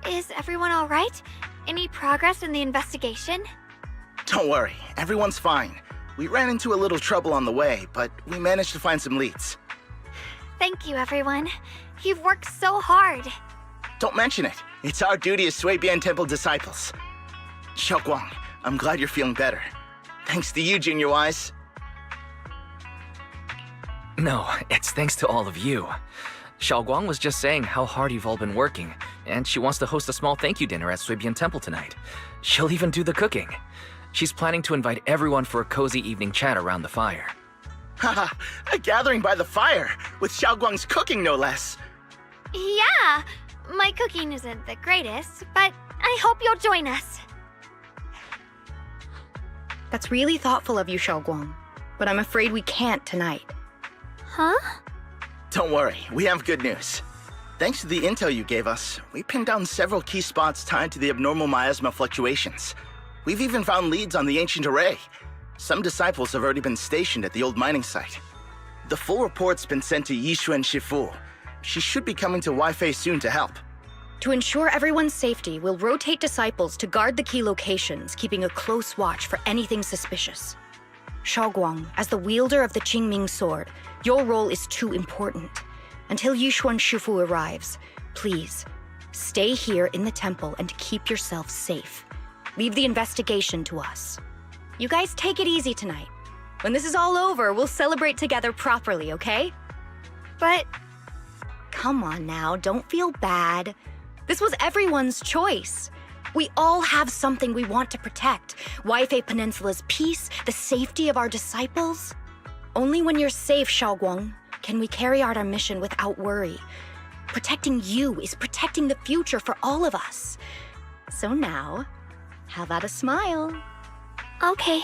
Is everyone all right? Any progress in the investigation? Don't worry, everyone's fine. We ran into a little trouble on the way, but we managed to find some leads. Thank you, everyone. You've worked so hard. Don't mention it. It's our duty as Swabian Temple disciples. Xiaoguang, I'm glad you're feeling better. Thanks to you, Junior Wise. No, it's thanks to all of you. Xiaoguang was just saying how hard you've all been working, and she wants to host a small thank you dinner at Swabian Temple tonight. She'll even do the cooking. She's planning to invite everyone for a cozy evening chat around the fire. Haha, a gathering by the fire, with Xiaoguang's cooking no less. Yeah, my cooking isn't the greatest, but I hope you'll join us. That's really thoughtful of you, Xiaoguang, but I'm afraid we can't tonight. Huh? Don't worry, we have good news. Thanks to the intel you gave us, we pinned down several key spots tied to the abnormal miasma fluctuations. We've even found leads on the ancient array. Some disciples have already been stationed at the old mining site. The full report's been sent to Yixuan Shifu. She should be coming to Wi-Fi soon to help. To ensure everyone's safety, we'll rotate disciples to guard the key locations, keeping a close watch for anything suspicious. Shaoguang, as the wielder of the Qingming sword, your role is too important. Until Yixuan Shifu arrives, please, stay here in the temple and keep yourself safe. Leave the investigation to us. You guys take it easy tonight. When this is all over, we'll celebrate together properly, okay? But come on now, don't feel bad. This was everyone's choice. We all have something we want to protect. Wi-Fi Peninsula's peace, the safety of our disciples. Only when you're safe, Shaoguang, can we carry out our mission without worry. Protecting you is protecting the future for all of us. So now, how about a smile? Okay,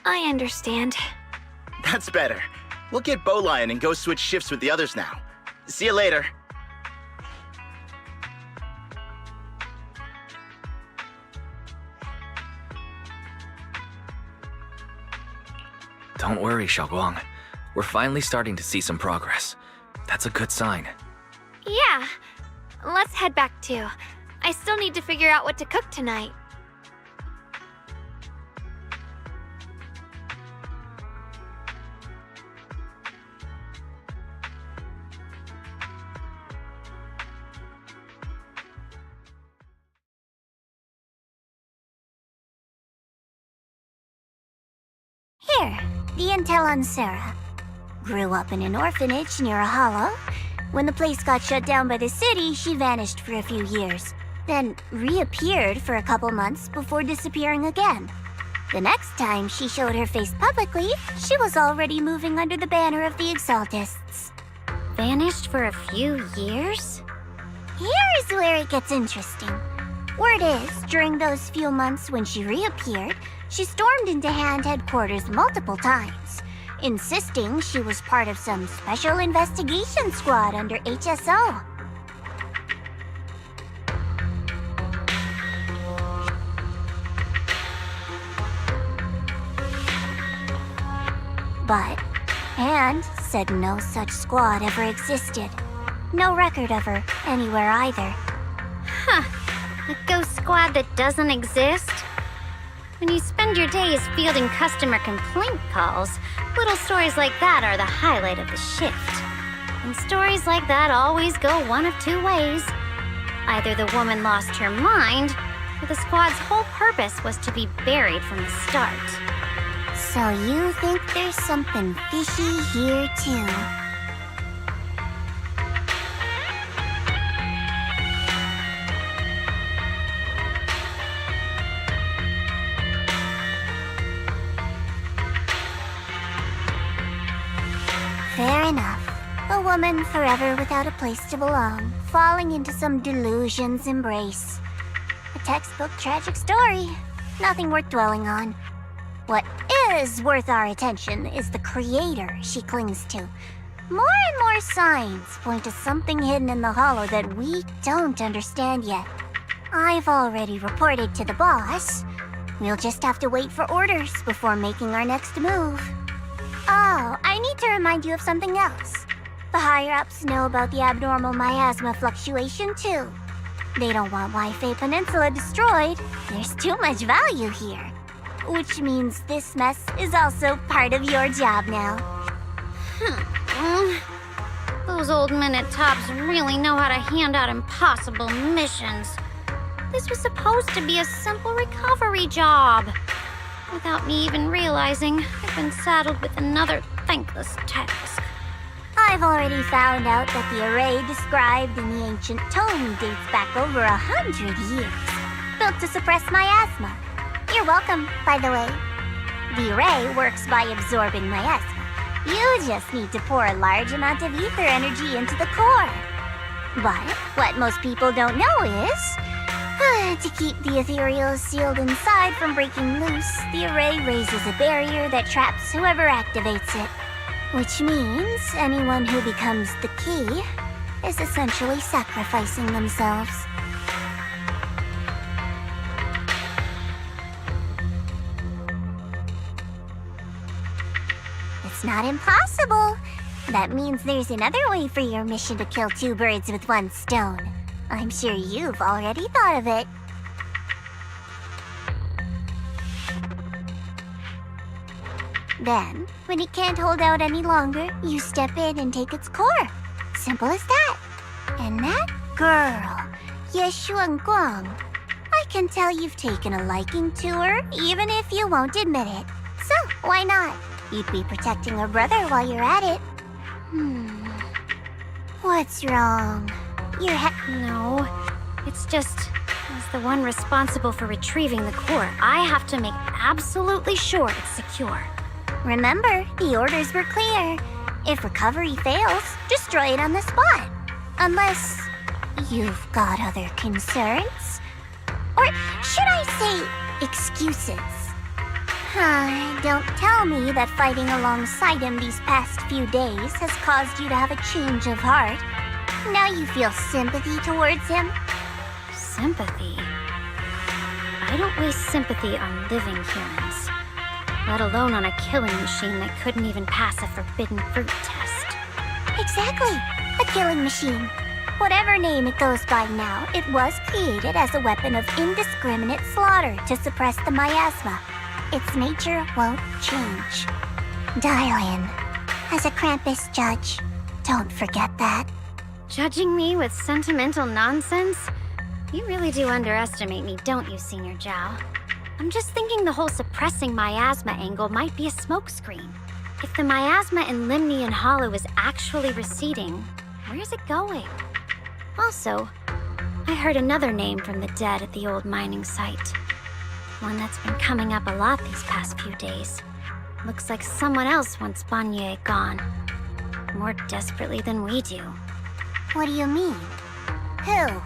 I understand. That's better. We'll get Bowline and go switch shifts with the others now. See you later. Don't worry, Shaoguang. We're finally starting to see some progress. That's a good sign. Yeah, let's head back too. I still need to figure out what to cook tonight. Here, the intel on Sarah. Grew up in an orphanage near a hollow. When the place got shut down by the city, she vanished for a few years. Then reappeared for a couple months before disappearing again. The next time she showed her face publicly, she was already moving under the banner of the Exaltists. Vanished for a few years? Here's where it gets interesting. Word is, during those few months when she reappeared, she stormed into Hand headquarters multiple times, insisting she was part of some special investigation squad under HSO. But Hand said no such squad ever existed. No record of her anywhere either. Huh. A ghost squad that doesn't exist? When you spend your days fielding customer complaint calls, little stories like that are the highlight of the shift. And stories like that always go one of two ways. Either the woman lost her mind, or the squad's whole purpose was to be buried from the start. So you think there's something fishy here too? Fair enough. A woman forever without a place to belong, falling into some delusion's embrace. A textbook tragic story. Nothing worth dwelling on. What is worth our attention is the creator she clings to. More and more signs point to something hidden in the hollow that we don't understand yet. I've already reported to the boss. We'll just have to wait for orders before making our next move. Oh, I need to remind you of something else. The higher-ups know about the abnormal miasma fluctuation, too. They don't want Wi-Fi Peninsula destroyed. There's too much value here. Which means this mess is also part of your job now. Those old minute tops really know how to hand out impossible missions. This was supposed to be a simple recovery job. Without me even realizing, I've been saddled with another thankless task. I've already found out that the array described in the ancient tome dates back over 100 years. Built to suppress miasma. You're welcome, by the way. The array works by absorbing miasma. You just need to pour a large amount of ether energy into the core. But what most people don't know is, to keep the ethereal sealed inside from breaking loose, the array raises a barrier that traps whoever activates it. Which means anyone who becomes the key is essentially sacrificing themselves. It's not impossible. That means there's another way for your mission to kill two birds with one stone. I'm sure you've already thought of it. Then, when it can't hold out any longer, you step in and take its core. Simple as that. And that girl, Yeshuan Guang, I can tell you've taken a liking to her, even if you won't admit it. So, why not? You'd be protecting her brother while you're at it. What's wrong? No, it's just, as the one responsible for retrieving the core, I have to make absolutely sure it's secure. Remember, the orders were clear. If recovery fails, destroy it on the spot. Unless you've got other concerns. Or should I say, excuses? Don't tell me that fighting alongside him these past few days has caused you to have a change of heart. Now you feel sympathy towards him? Sympathy? I don't waste sympathy on living humans, let alone on a killing machine that couldn't even pass a forbidden fruit test. Exactly, a killing machine. Whatever name it goes by now, it was created as a weapon of indiscriminate slaughter to suppress the miasma. Its nature won't change. Dial in. As a Krampus judge, don't forget that. Judging me with sentimental nonsense? You really do underestimate me, don't you, Senior Zhao? I'm just thinking the whole suppressing miasma angle might be a smokescreen. If the miasma in Limnian Hollow is actually receding, where's it going? Also, I heard another name from the dead at the old mining site. One that's been coming up a lot these past few days. Looks like someone else wants Banye gone. More desperately than we do. What do you mean? Who?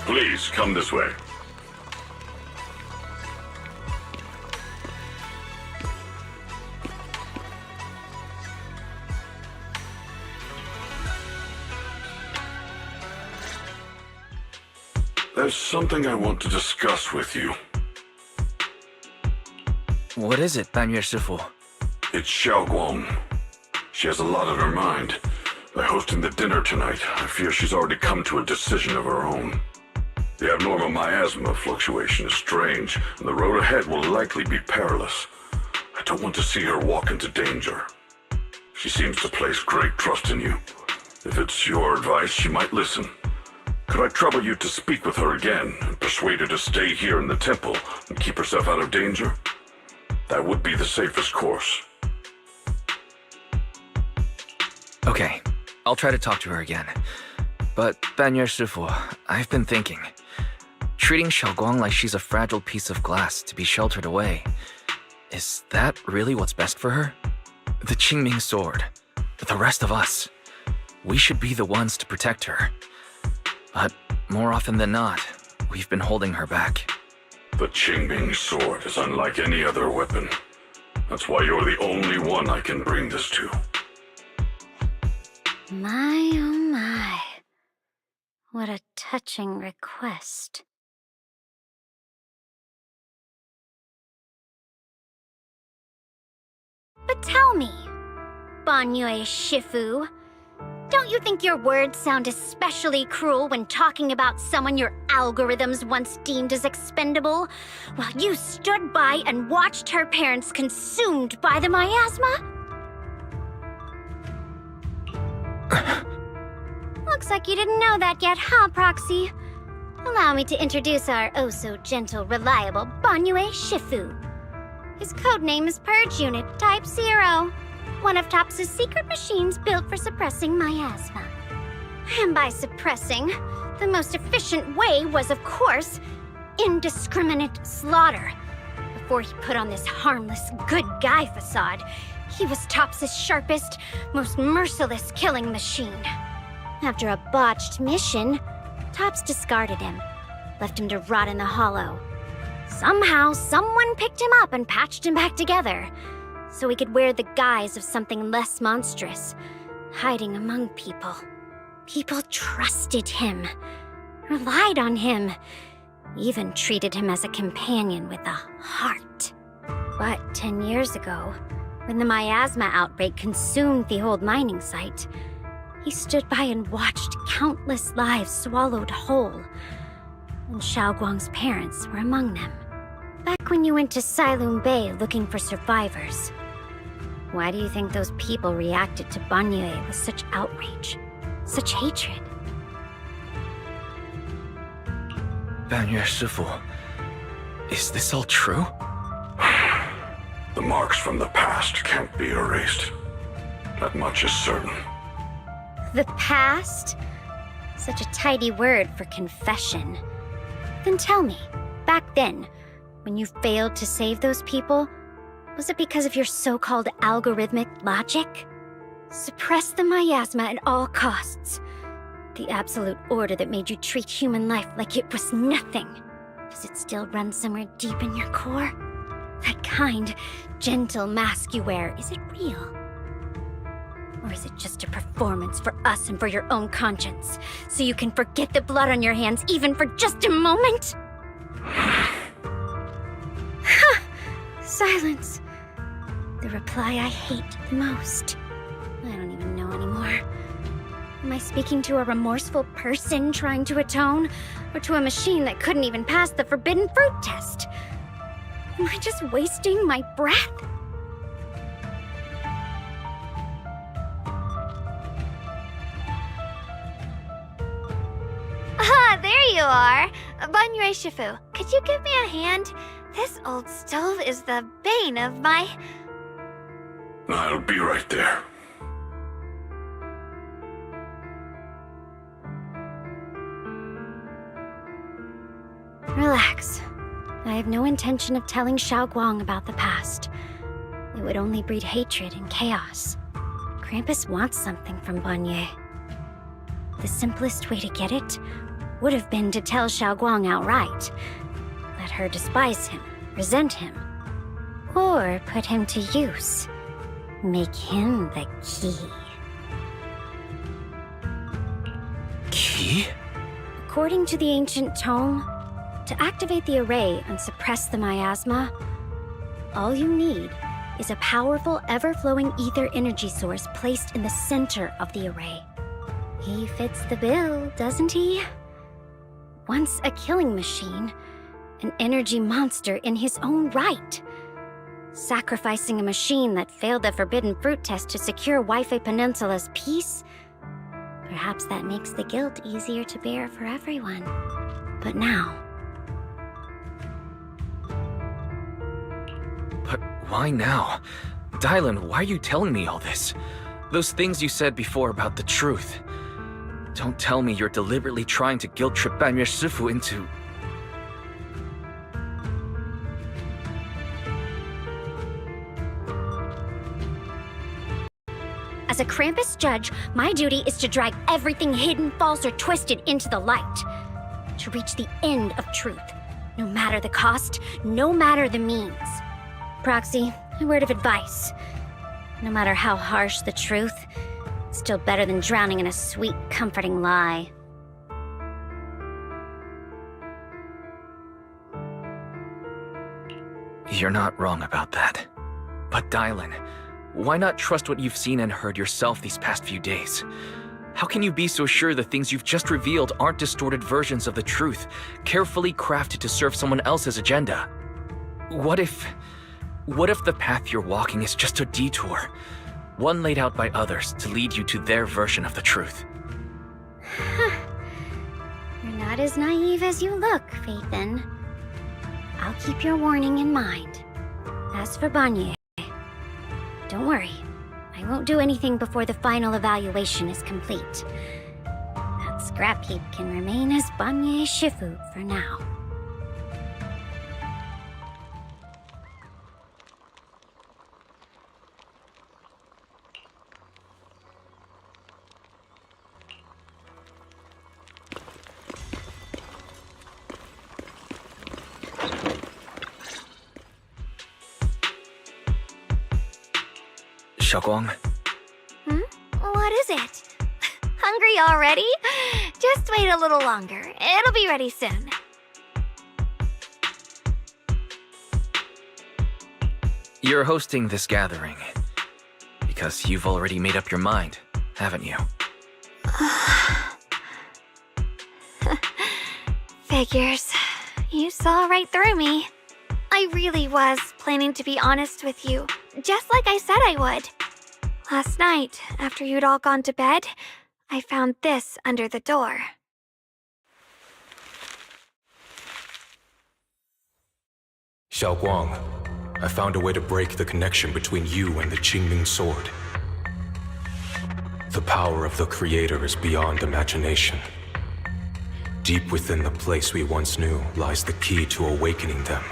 Please, come this way. There's something I want to discuss with you. What is it, Banyue Shifu? It's Xiaoguang. She has a lot on her mind. By hosting the dinner tonight, I fear she's already come to a decision of her own. The abnormal miasma fluctuation is strange, and the road ahead will likely be perilous. I don't want to see her walk into danger. She seems to place great trust in you. If it's your advice, she might listen. Could I trouble you to speak with her again and persuade her to stay here in the temple and keep herself out of danger? That would be the safest course. Okay, I'll try to talk to her again. But, Banyue Shifu, I've been thinking. Treating Xiaoguang like she's a fragile piece of glass to be sheltered away. Is that really what's best for her? The Qingming sword, the rest of us, we should be the ones to protect her. But more often than not, we've been holding her back. The Qingming sword is unlike any other weapon. That's why you're the only one I can bring this to. My, oh my. What a touching request. But tell me, Banyue Shifu, don't you think your words sound especially cruel when talking about someone your algorithms once deemed as expendable, while you stood by and watched her parents consumed by the miasma? Looks like you didn't know that yet, huh, Proxy? Allow me to introduce our oh-so-gentle, reliable Banyue Shifu. His codename is Purge Unit Type 0, one of TOPS' secret machines built for suppressing miasma. And by suppressing, the most efficient way was, of course, indiscriminate slaughter. Before he put on this harmless, good guy facade, he was TOPS' sharpest, most merciless killing machine. After a botched mission, TOPS discarded him, left him to rot in the hollow. Somehow, someone picked him up and patched him back together, so he could wear the guise of something less monstrous, hiding among people. People trusted him, relied on him, even treated him as a companion with a heart. But 10 years ago, when the miasma outbreak consumed the old mining site, he stood by and watched countless lives swallowed whole, and Xiaoguang's parents were among them. Back when you went to Silum Bay looking for survivors, why do you think those people reacted to Banyue with such outrage, such hatred? Banyue Shifu, is this all true? The marks from the past can't be erased. That much is certain. The past? Such a tidy word for confession. Then tell me, back then, when you failed to save those people, was it because of your so-called algorithmic logic? Suppress the miasma at all costs. The absolute order that made you treat human life like it was nothing. Does it still run somewhere deep in your core? That kind, gentle mask you wear, is it real? Or is it just a performance for us and for your own conscience, so you can forget the blood on your hands even for just a moment? Silence. The reply I hate the most. I don't even know anymore. Am I speaking to a remorseful person trying to atone, or to a machine that couldn't even pass the forbidden fruit test? Am I just wasting my breath? Ah, there you are! Banyue Shifu, could you give me a hand? This old stove is the bane of my... I'll be right there. Relax. I have no intention of telling Xiaoguang about the past. It would only breed hatred and chaos. Krampus wants something from Banyue. The simplest way to get it would have been to tell Xiaoguang outright. Let her despise him, resent him, or put him to use. Make him the key. Key? According to the ancient tome, to activate the array and suppress the miasma, all you need is a powerful, ever-flowing ether energy source placed in the center of the array. He fits the bill, doesn't he? Once a killing machine, an energy monster in his own right. Sacrificing a machine that failed the forbidden fruit test to secure Waifei Peninsula's peace? Perhaps that makes the guilt easier to bear for everyone. But now... But why now? Dylan, why are you telling me all this? Those things you said before about the truth. Don't tell me you're deliberately trying to guilt-trip Banyue Shifu into... As a Krampus judge, my duty is to drag everything hidden, false, or twisted into the light. To reach the end of truth. No matter the cost, no matter the means. Proxy, a word of advice. No matter how harsh the truth, it's still better than drowning in a sweet, comforting lie. You're not wrong about that. But Dylan, Why not trust what you've seen and heard yourself these past few days? How can you be so sure the things you've just revealed aren't distorted versions of the truth, carefully crafted to serve someone else's agenda? What if the path you're walking is just a detour, one laid out by others to lead you to their version of the truth? You're not as naive as you look, Phaethon. I'll keep your warning in mind. As for Banye, don't worry. I won't do anything before the final evaluation is complete. That scrap heap can remain as Banye Shifu for now. Xiaoguang? What is it? Hungry already? Just wait a little longer. It'll be ready soon. You're hosting this gathering because you've already made up your mind, haven't you? Figures. You saw right through me. I really was planning to be honest with you, just like I said I would. Last night, after you'd all gone to bed, I found this under the door. Xiaoguang, I found a way to break the connection between you and the Qingming sword. The power of the Creator is beyond imagination. Deep within the place we once knew lies the key to awakening them.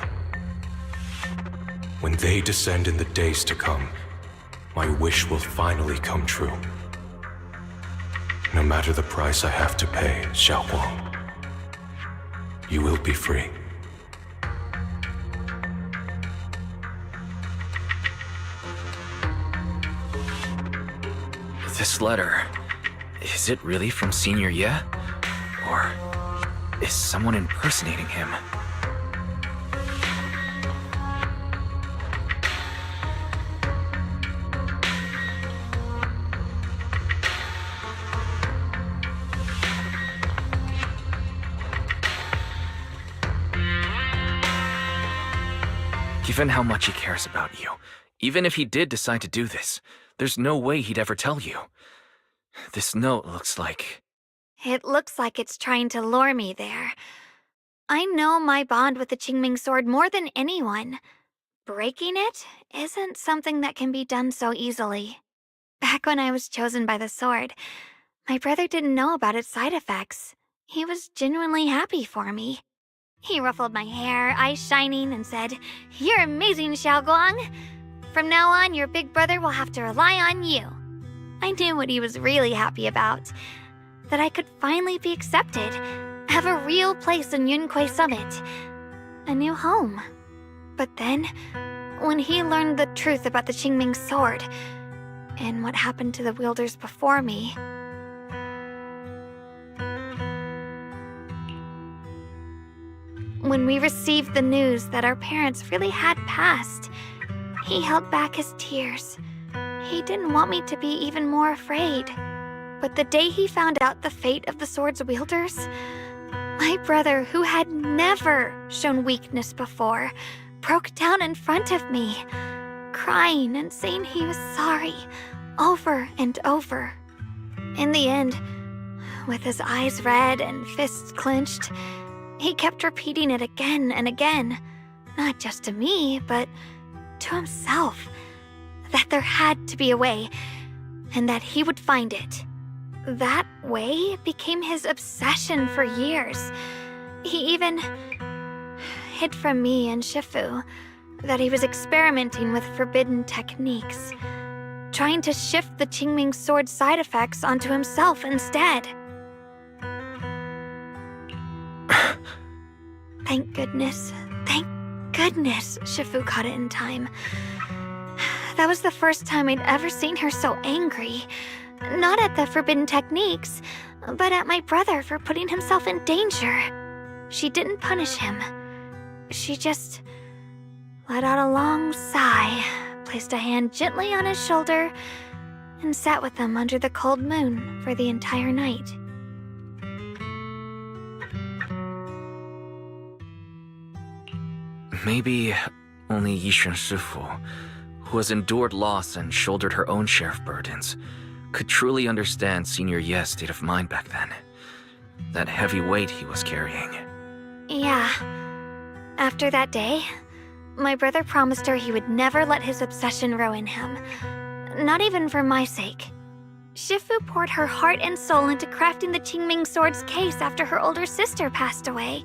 When they descend in the days to come, my wish will finally come true. No matter the price I have to pay, Xiaoguang, you will be free. This letter, is it really from Senior Ye? Or is someone impersonating him? Given how much he cares about you, even if he did decide to do this, there's no way he'd ever tell you. This note looks like... It looks like it's trying to lure me there. I know my bond with the Qingming sword more than anyone. Breaking it isn't something that can be done so easily. Back when I was chosen by the sword, my brother didn't know about its side effects. He was genuinely happy for me. He ruffled my hair, eyes shining, and said, "You're amazing, Xiaoguang. From now on, your big brother will have to rely on you." I knew what he was really happy about. That I could finally be accepted, have a real place in Yunquay Summit. A new home. But then, when he learned the truth about the Qingming sword, and what happened to the wielders before me... When we received the news that our parents really had passed, he held back his tears. He didn't want me to be even more afraid. But the day he found out the fate of the sword's wielders, my brother, who had never shown weakness before, broke down in front of me, crying and saying he was sorry, over and over. In the end, with his eyes red and fists clenched, he kept repeating it again and again, not just to me, but to himself, that there had to be a way, and that he would find it. That way became his obsession for years. He even hid from me and Shifu that he was experimenting with forbidden techniques, trying to shift the Qingming sword's side effects onto himself instead. Thank goodness Shifu caught it in time. That was the first time I'd ever seen her so angry. Not at the forbidden techniques, but at my brother for putting himself in danger. She didn't punish him. She just let out a long sigh, placed a hand gently on his shoulder and sat with him under the cold moon for the entire night. Maybe only Yishun Shifu, who has endured loss and shouldered her own share of burdens, could truly understand Senior Ye's state of mind back then. That heavy weight he was carrying. Yeah. After that day, my brother promised her he would never let his obsession ruin him. Not even for my sake. Shifu poured her heart and soul into crafting the Qingming Sword's case after her older sister passed away.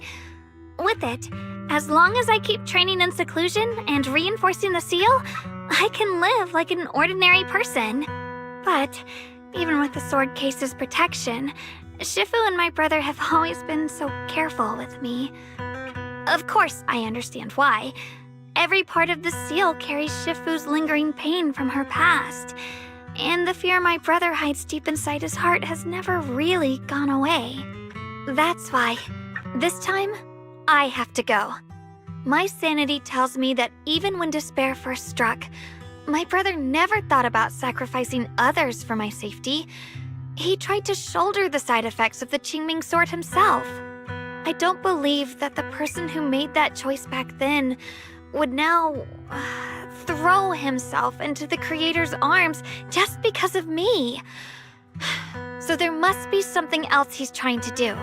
With it, as long as I keep training in seclusion and reinforcing the seal, I can live like an ordinary person. But even with the sword case's protection, Shifu and my brother have always been so careful with me. Of course, I understand why. Every part of the seal carries Shifu's lingering pain from her past, and the fear my brother hides deep inside his heart has never really gone away. That's why, this time, I have to go. My sanity tells me that even when despair first struck, my brother never thought about sacrificing others for my safety. He tried to shoulder the side effects of the Qingming Sword himself. I don't believe that the person who made that choice back then would now throw himself into the Creator's arms just because of me. So there must be something else he's trying to do.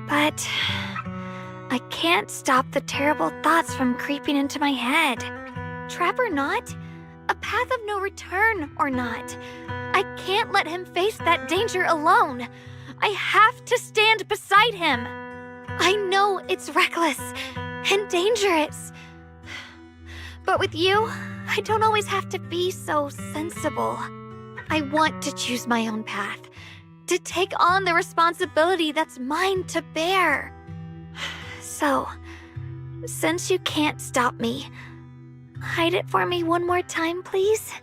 But I can't stop the terrible thoughts from creeping into my head. Trap or not, a path of no return or not, I can't let him face that danger alone. I have to stand beside him. I know it's reckless and dangerous. But with you, I don't always have to be so sensible. I want to choose my own path, to take on the responsibility that's mine to bear. So, since you can't stop me, hide it for me one more time, please?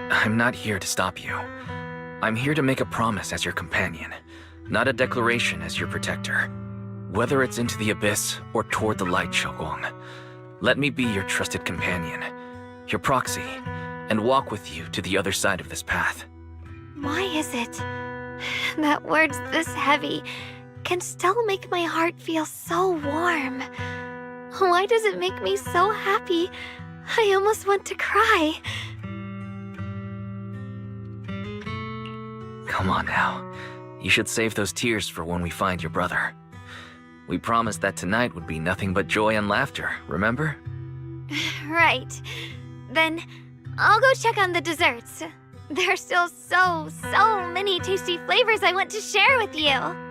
I'm not here to stop you. I'm here to make a promise as your companion, not a declaration as your protector. Whether it's into the abyss or toward the light, Xiaoguang, let me be your trusted companion, your proxy, and walk with you to the other side of this path. Why is it that words this heavy can still make my heart feel so warm? Why does it make me so happy I almost want to cry? Come on now. You should save those tears for when we find your brother. We promised that tonight would be nothing but joy and laughter, remember? Right. Then I'll go check on the desserts. There are still so many tasty flavors I want to share with you.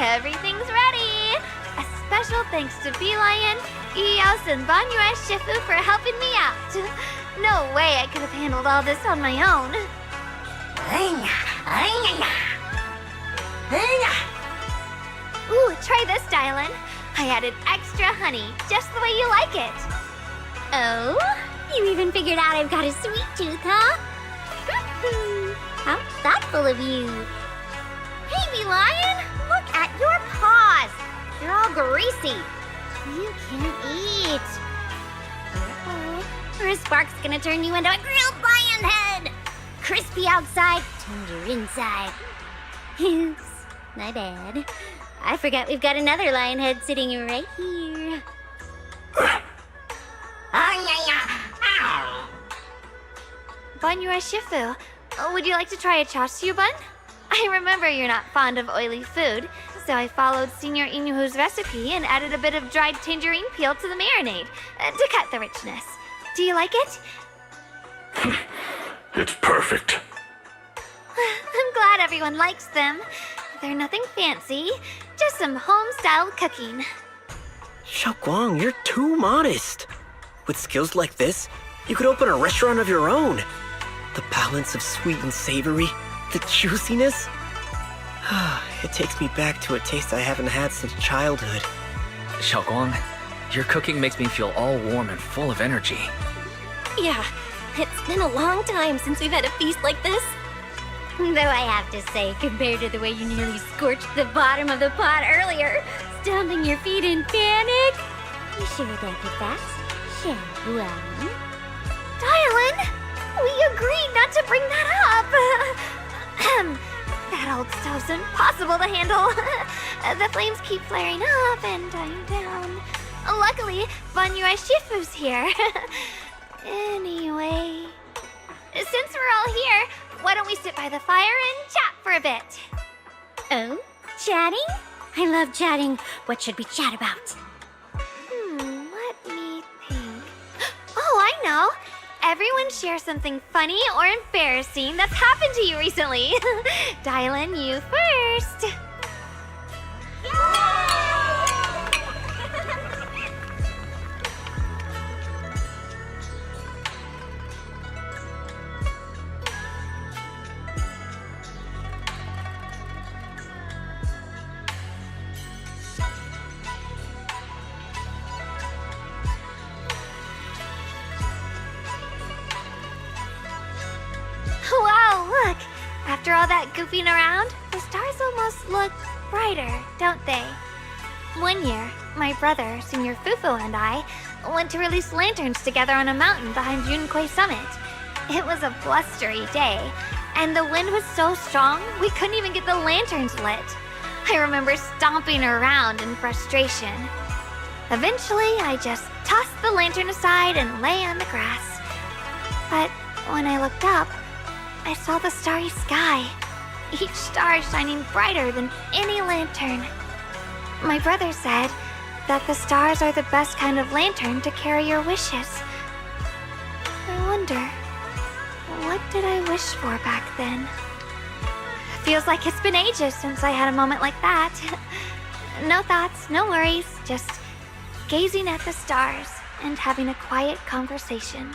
Everything's ready! A special thanks to Beelion, Eos, and Banyue Shifu for helping me out. No way I could have handled all this on my own. Ooh, try this, Dylan. I added extra honey, just the way you like it. Oh? You even figured out I've got a sweet tooth, huh? How thoughtful of you. Hey, Beelion! Look at your paws! They're all greasy. You can eat. Or is Spark's gonna turn you into a grilled lion head? Crispy outside, tender inside. Oops, my bad. I forgot we've got another lion head sitting right here. Banyue Shifu, would you like to try a chaosu bun? I remember you're not fond of oily food, so I followed Senior Inuhu's recipe and added a bit of dried tangerine peel to the marinade to cut the richness. Do you like it? It's perfect. I'm glad everyone likes them. They're nothing fancy, just some home-style cooking. Xiaoguang, you're too modest. With skills like this, you could open a restaurant of your own. The balance of sweet and savory, the juiciness. It takes me back to a taste I haven't had since childhood. Xiaoguang, your cooking makes me feel all warm and full of energy. Yeah, it's been a long time since we've had a feast like this. Though I have to say, compared to the way you nearly scorched the bottom of the pot earlier, stomping your feet in panic. You sure adapted fast, Xiaoguang? Dylan, we agreed not to bring that up. That old stove's impossible to handle. The flames keep flaring up and dying down. Luckily, Banyue Shifu's here. Anyway, since we're all here, why don't we sit by the fire and chat for a bit? Oh? Chatting? I love chatting. What should we chat about? Let me think. Oh, I know. Everyone share something funny or embarrassing that's happened to you recently. Dylan, you first. Wow, look! After all that goofing around, the stars almost look brighter, don't they? One year, my brother, Senior Fufu, and I went to release lanterns together on a mountain behind Yunquay Summit. It was a blustery day, and the wind was so strong we couldn't even get the lanterns lit. I remember stomping around in frustration. Eventually, I just tossed the lantern aside and lay on the grass. But when I looked up, I saw the starry sky, each star shining brighter than any lantern. My brother said that the stars are the best kind of lantern to carry your wishes. I wonder, what did I wish for back then? Feels like it's been ages since I had a moment like that. No thoughts, no worries, just gazing at the stars and having a quiet conversation.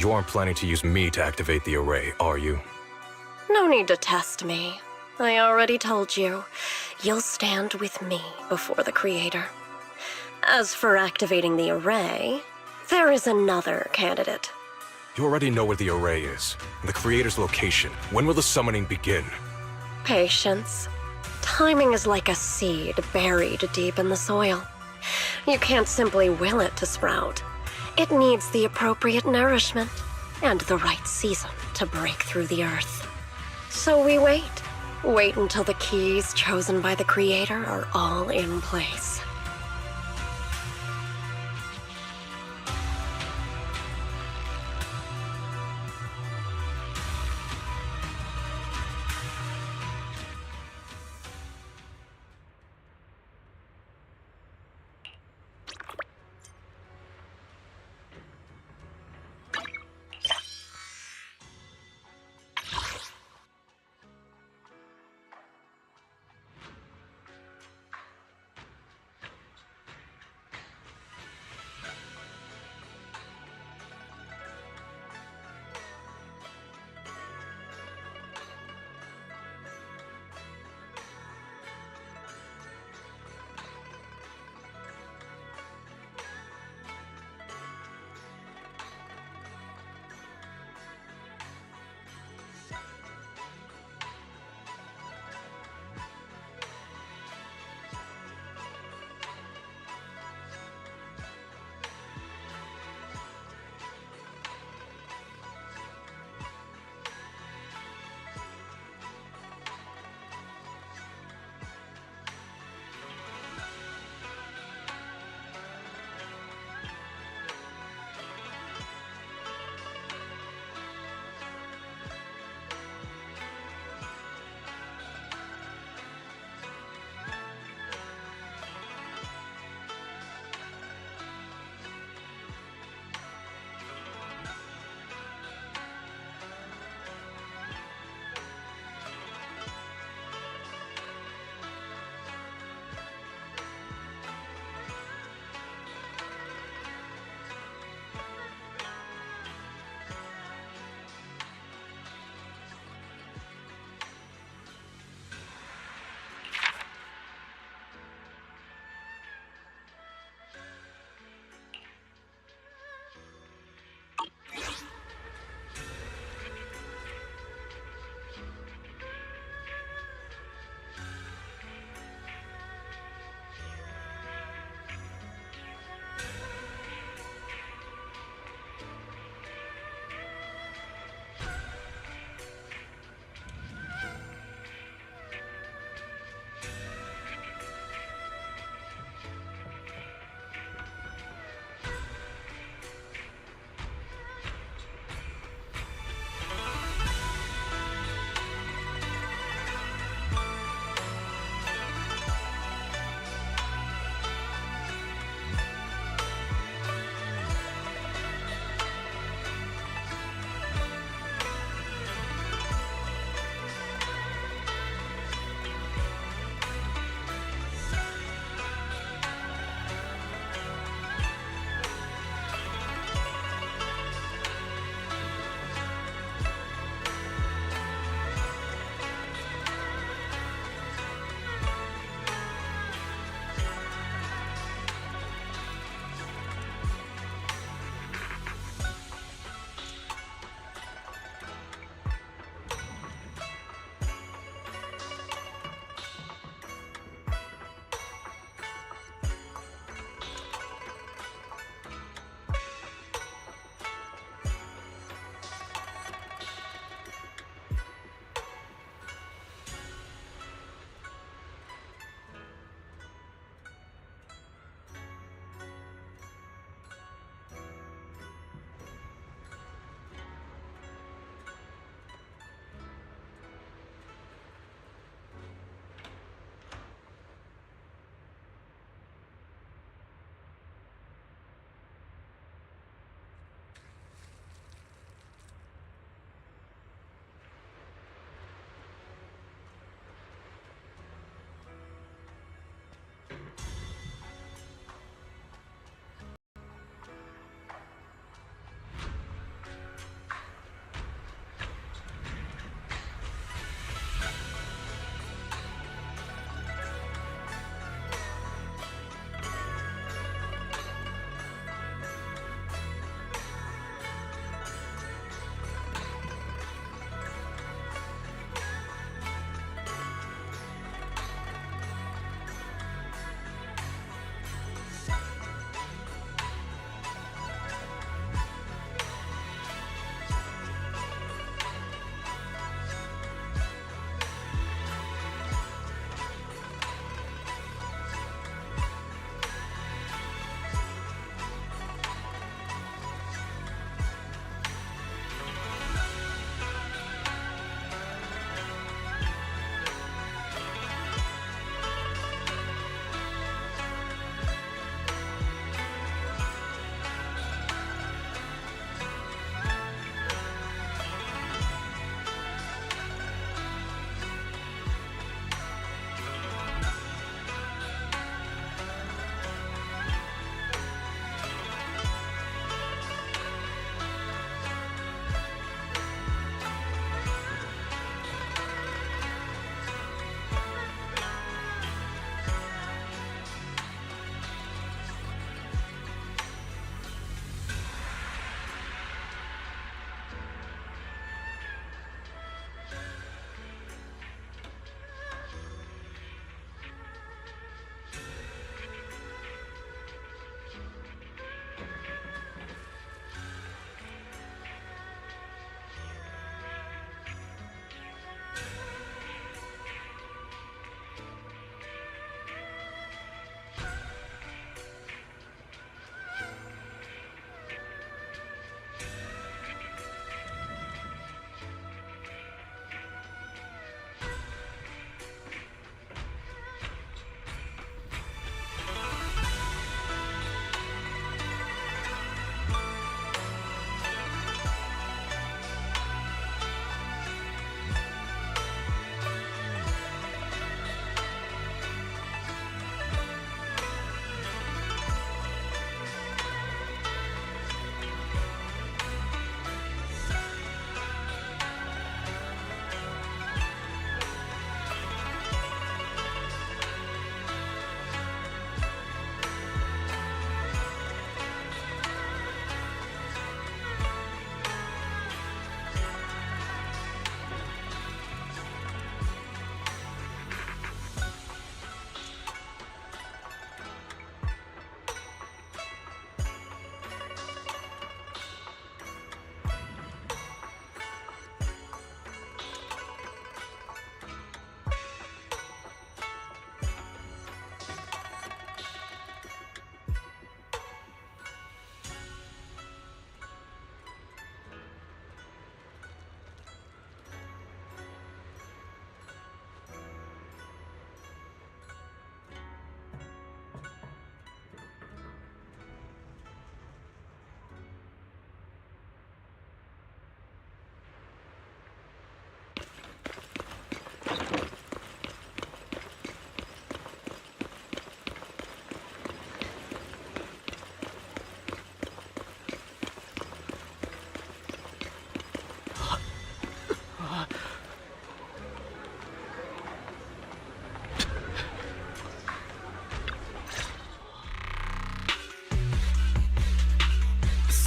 You aren't planning to use me to activate the array, are you? No need to test me. I already told you. You'll stand with me before the Creator. As for activating the array, there is another candidate. You already know where the array is, and the Creator's location. When will the summoning begin? Patience. Timing is like a seed buried deep in the soil. You can't simply will it to sprout. It needs the appropriate nourishment and the right season to break through the earth. So we wait. Wait until the keys chosen by the Creator are all in place.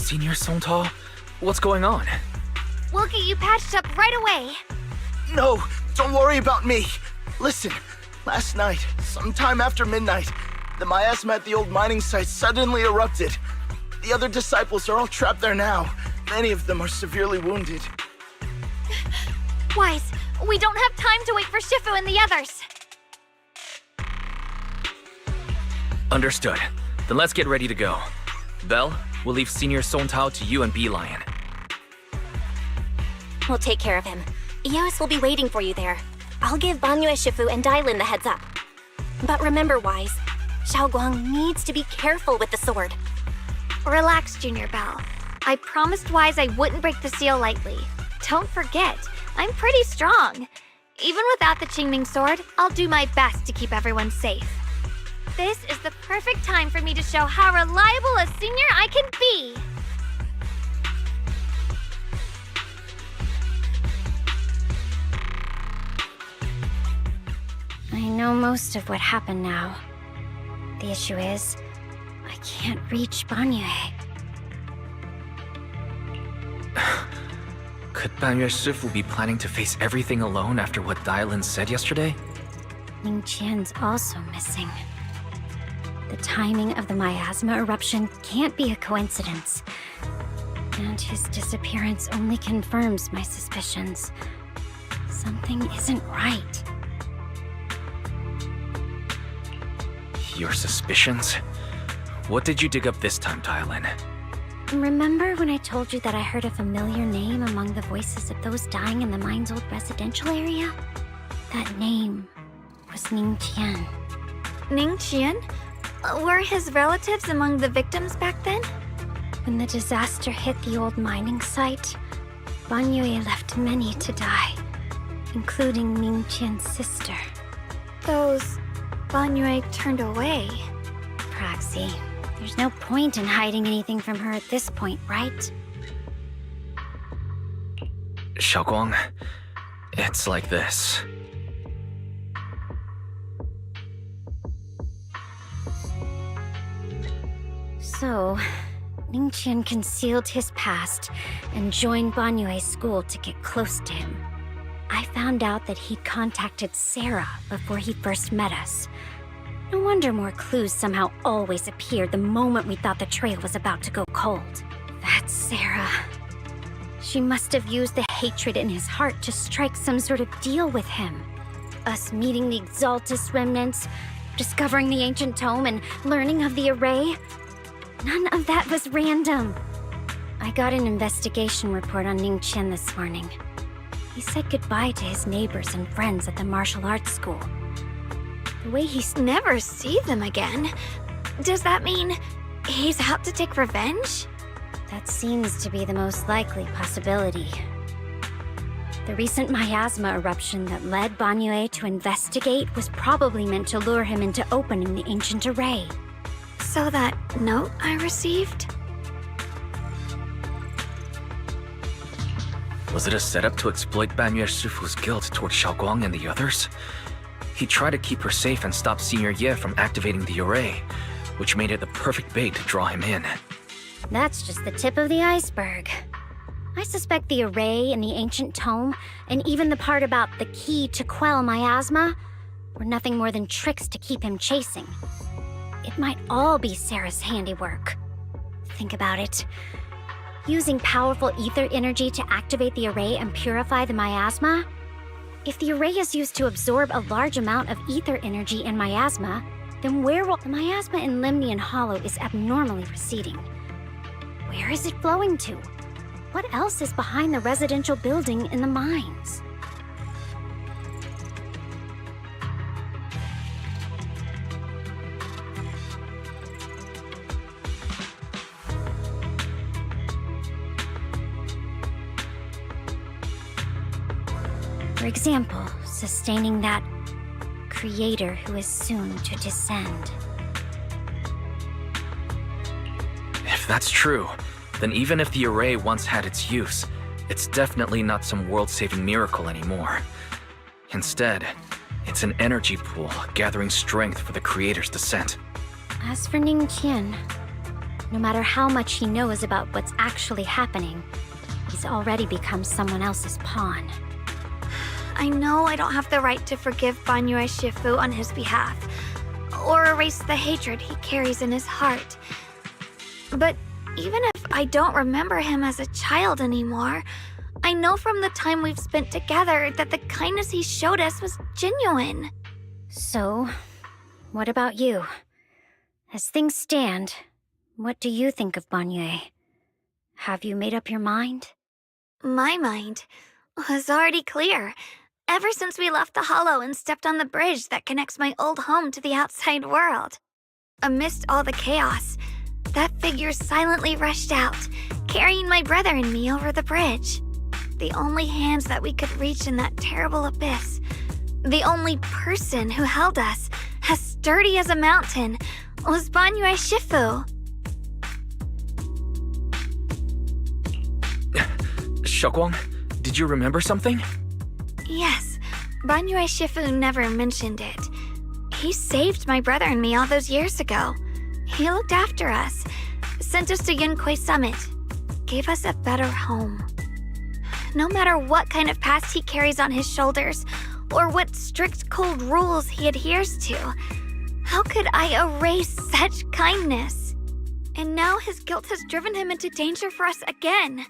Senior Songtao? What's going on? We'll get you patched up right away. No, don't worry about me. Listen, last night, sometime after midnight, the miasma at the old mining site suddenly erupted. The other disciples are all trapped there now. Many of them are severely wounded. Wise, we don't have time to wait for Shifu and the others. Understood. Then let's get ready to go. Belle, we'll leave Senior Songtao to you and Bee-Lion. We'll take care of him. Eos will be waiting for you there. I'll give Banyue, Shifu, and Dailin the heads up. But remember, Wise, Xiaoguang needs to be careful with the sword. Relax, Junior Belle. I promised Wise I wouldn't break the seal lightly. Don't forget, I'm pretty strong. Even without the Qingming sword, I'll do my best to keep everyone safe. This is the perfect time for me to show how reliable a senior I can be. I know most of what happened now. The issue is, I can't reach Banyue. Could Banyue Shifu be planning to face everything alone after what Dailin said yesterday? Ning Qian's also missing. The timing of the miasma eruption can't be a coincidence. And his disappearance only confirms my suspicions. Something isn't right. Your suspicions? What did you dig up this time, Dailin? Remember when I told you that I heard a familiar name among the voices of those dying in the mine's old residential area? That name was Ning Qian. Ning Qian? Were his relatives among the victims back then? When the disaster hit the old mining site, Banyue left many to die, including Ning Qian's sister. Those Banyue turned away. Praxi, there's no point in hiding anything from her at this point, right? Xiaoguang, it's like this. So, Ning Qian concealed his past and joined Banyue's school to get close to him. I found out that he'd contacted Sarah before he first met us. No wonder more clues somehow always appeared the moment we thought the trail was about to go cold. That's Sarah. She must have used the hatred in his heart to strike some sort of deal with him. Us meeting the Exaltus remnants, discovering the ancient tome, and learning of the array. None of that was random. I got an investigation report on Ning Qian this morning. He said goodbye to his neighbors and friends at the martial arts school. The way he's never see them again. Does that mean he's out to take revenge? That seems to be the most likely possibility. The recent miasma eruption that led Banyue to investigate was probably meant to lure him into opening the ancient array. So that note I received? Was it a setup to exploit Banyue Shifu's guilt toward Xiaoguang and the others? He tried to keep her safe and stop Senior Ye from activating the array, which made it the perfect bait to draw him in. That's just the tip of the iceberg. I suspect the array and the ancient tome, and even the part about the key to quell miasma, were nothing more than tricks to keep him chasing. It might all be Sarah's handiwork. Think about it. Using powerful ether energy to activate the array and purify the miasma? If the array is used to absorb a large amount of ether energy in miasma, then where will the miasma in Limnian Hollow is abnormally receding? Where is it flowing to? What else is behind the residential building in the mines? For example, sustaining that creator who is soon to descend. If that's true, then even if the array once had its use, it's definitely not some world-saving miracle anymore. Instead, it's an energy pool gathering strength for the creator's descent. As for Ning Qian, No matter how much he knows about what's actually happening, he's already become someone else's pawn. I know I don't have the right to forgive Banyue Shifu on his behalf, or erase the hatred he carries in his heart. But even if I don't remember him as a child anymore, I know from the time we've spent together that the kindness he showed us was genuine. So, what about you? As things stand, what do you think of Banyue? Have you made up your mind? My mind was already clear. Ever since we left the Hollow and stepped on the bridge that connects my old home to the outside world. Amidst all the chaos, that figure silently rushed out, carrying my brother and me over the bridge. The only hands that we could reach in that terrible abyss. The only person who held us, as sturdy as a mountain, was Banyue Shifu. Xiaoguang, did you remember something? Yes, Banyue Shifu never mentioned it. He saved my brother and me all those years ago. He looked after us, sent us to Yunquay Summit, gave us a better home. No matter what kind of past he carries on his shoulders, or what strict cold rules he adheres to, how could I erase such kindness? And now his guilt has driven him into danger for us again.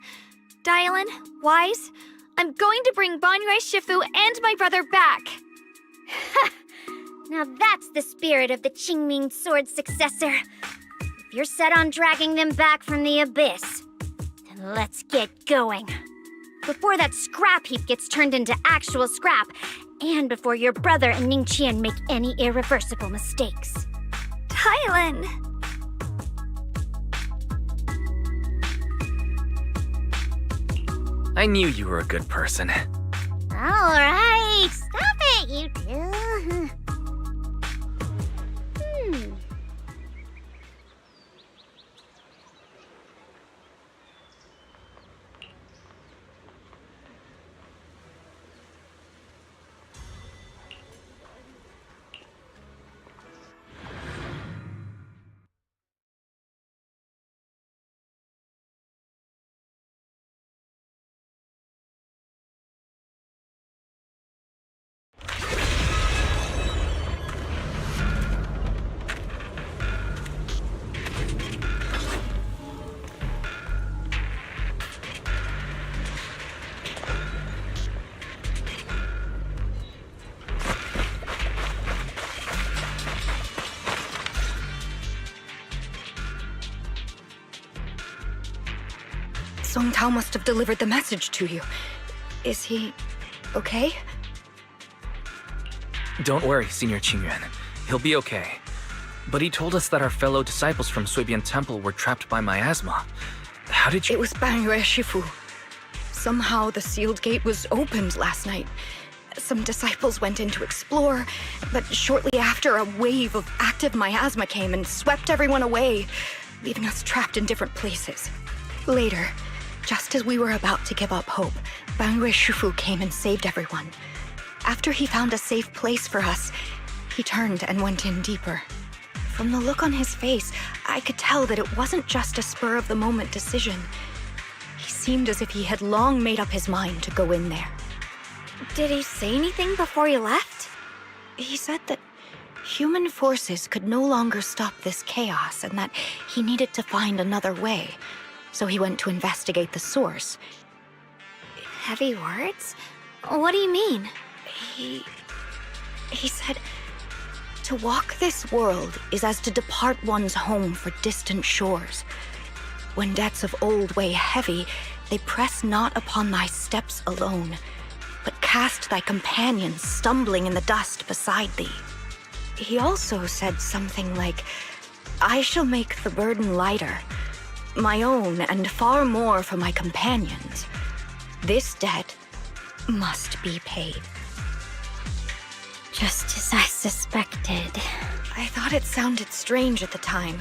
Dylan, Wise, I'm going to bring Banyue Shifu and my brother back. Now that's the spirit of the Qingming Sword's successor. If you're set on dragging them back from the abyss, then let's get going. Before that scrap heap gets turned into actual scrap, and before your brother and Ningqian make any irreversible mistakes. Dylan! I knew you were a good person. All right, stop it, you two. Song Tao must have delivered the message to you. Is he okay? Don't worry, Senior Qingyuan. He'll be okay. But he told us that our fellow disciples from Suibian Temple were trapped by miasma. How did you— It was Banyue Shifu. Somehow the sealed gate was opened last night. Some disciples went in to explore, but shortly after, a wave of active miasma came and swept everyone away, leaving us trapped in different places. Later, just as we were about to give up hope, Banyue Shifu came and saved everyone. After he found a safe place for us, he turned and went in deeper. From the look on his face, I could tell that it wasn't just a spur-of-the-moment decision. He seemed as if he had long made up his mind to go in there. Did he say anything before he left? He said that human forces could no longer stop this chaos and that he needed to find another way. So he went to investigate the source. Heavy words? What do you mean? He said, to walk this world is as to depart one's home for distant shores. When debts of old weigh heavy, they press not upon thy steps alone, but cast thy companions stumbling in the dust beside thee. He also said something like, I shall make the burden lighter, my own and far more for my companions. This debt must be paid. Just as I suspected. I thought it sounded strange at the time.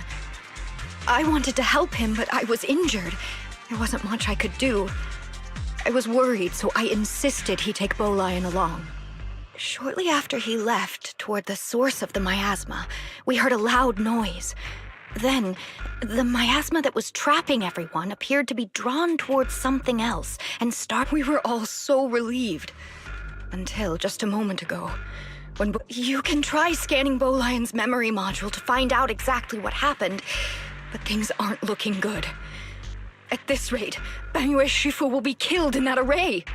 I wanted to help him, but I was injured. There wasn't much I could do. I was worried, so I insisted he take Bolion along. Shortly after he left, toward the source of the miasma, we heard a loud noise. Then, the miasma that was trapping everyone appeared to be drawn towards something else, and we were all so relieved. Until just a moment ago, when you can try scanning Bolion's memory module to find out exactly what happened, but things aren't looking good. At this rate, Banyue Shifu will be killed in that array.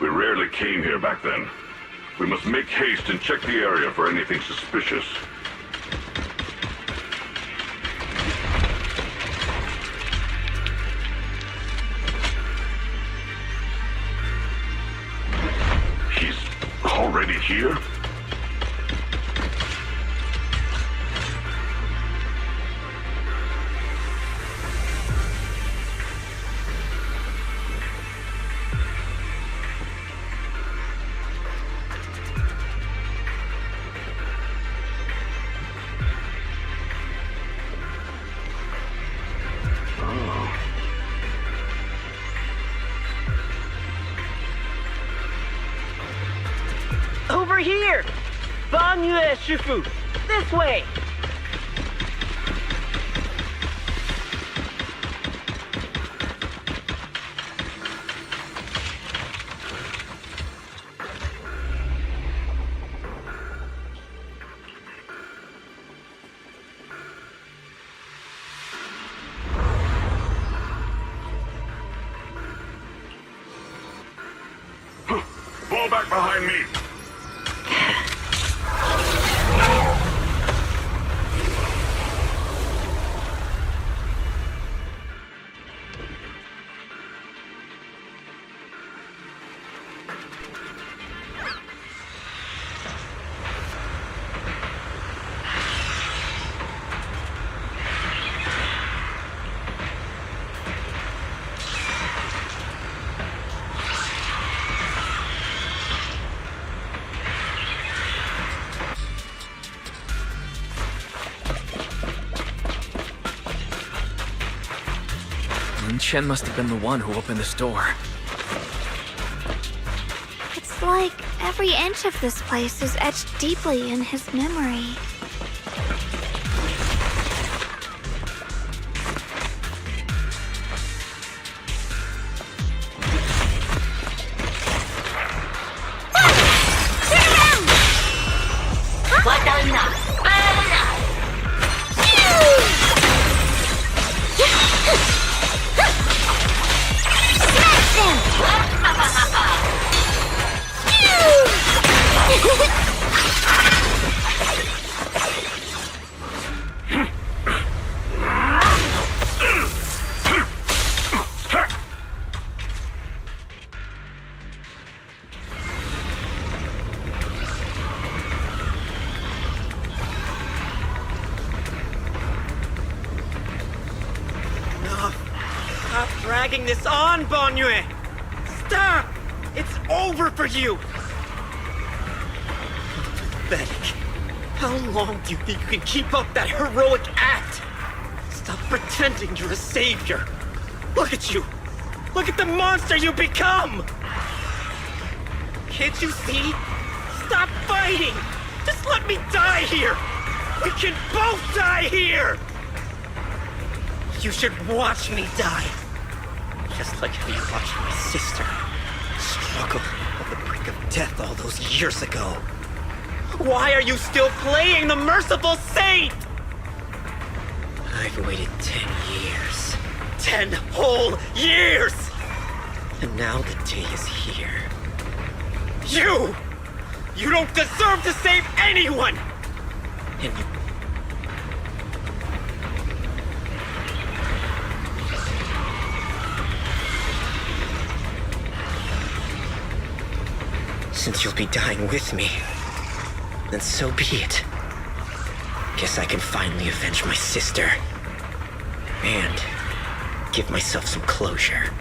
We rarely came here back then. We must make haste and check the area for anything suspicious. He's already here? Over here! Banyue Shifu! This way! Fall back behind me! Chen must have been the one who opened this door. It's like every inch of this place is etched deeply in his memory. Stop dragging this on, Banyue! Stop! It's over for you! Pathetic. How long do you think you can keep up that heroic act? Stop pretending you're a savior. Look at you. Look at the monster you become. Can't you see? Stop fighting. Just let me die here. We can both die here. You should watch me die. Just like how you watched my sister struggle on the brink of death all those years ago. Why are you still playing the merciful saint? I've waited 10 years. 10 whole years! And now the day is here. You don't deserve to save anyone! And you... Since you'll be dying with me, then so be it. Guess I can finally avenge my sister. And give myself some closure.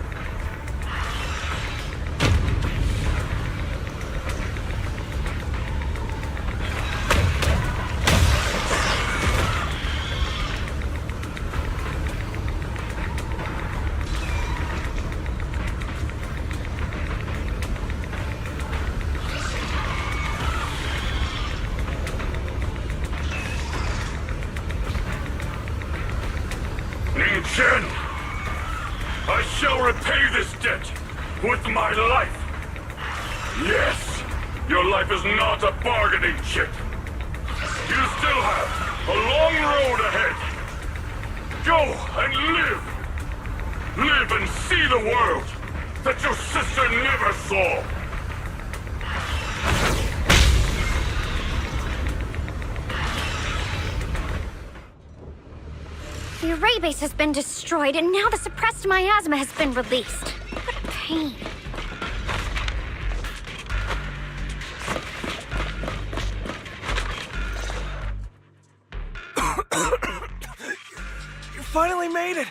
I shall repay this debt with my life. Yes, your life is not a bargaining chip. You still have a long road ahead. Go and live. Live and see the world that your sister never saw. The array base has been destroyed, and now the suppressed miasma has been released. What a pain. You finally made it!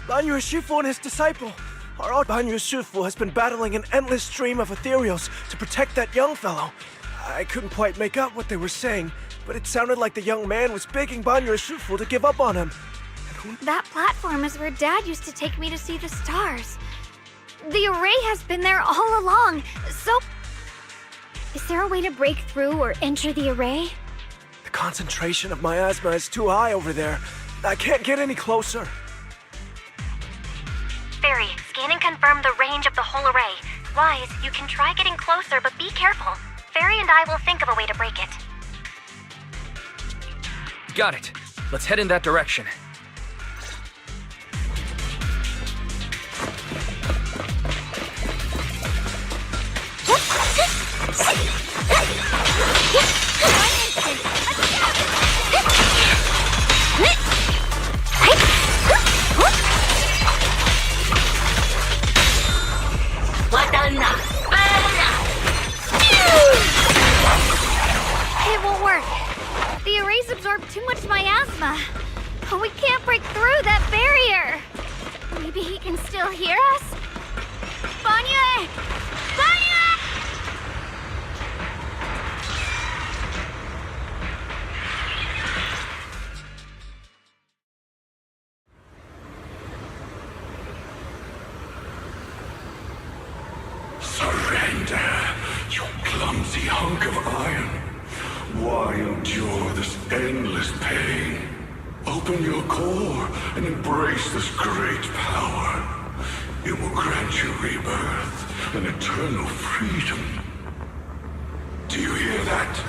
Banyu Shifu and his disciple. Our old Banyu Shifu has been battling an endless stream of ethereals to protect that young fellow. I couldn't quite make out what they were saying, but it sounded like the young man was begging Banyu Shifu to give up on him. That platform is where Dad used to take me to see the stars. The array has been there all along, so... Is there a way to break through or enter the array? The concentration of miasma is too high over there. I can't get any closer. Fairy, scan and confirm the range of the whole array. Wise, you can try getting closer, but be careful. Fairy and I will think of a way to break it. Got it. Let's head in that direction. It won't work. The arrays absorb too much miasma. We can't break through that barrier. Maybe he can still hear us? Banyu! Banyu! Surrender, you clumsy hunk of iron. Why endure this endless pain? Open your core and embrace this great power. It will grant you rebirth and eternal freedom. Do you hear that?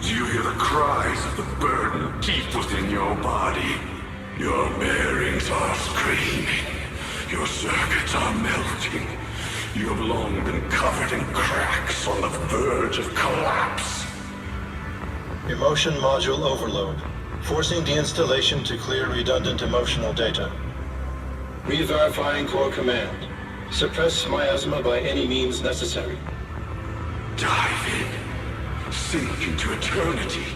Do you hear the cries of the burden deep within your body? Your bearings are screaming. Your circuits are melting. You have long been covered in cracks on the verge of collapse. Emotion module overload. Forcing deinstallation to clear redundant emotional data. Re-verifying core command. Suppress miasma by any means necessary. Dive in. Sink into eternity.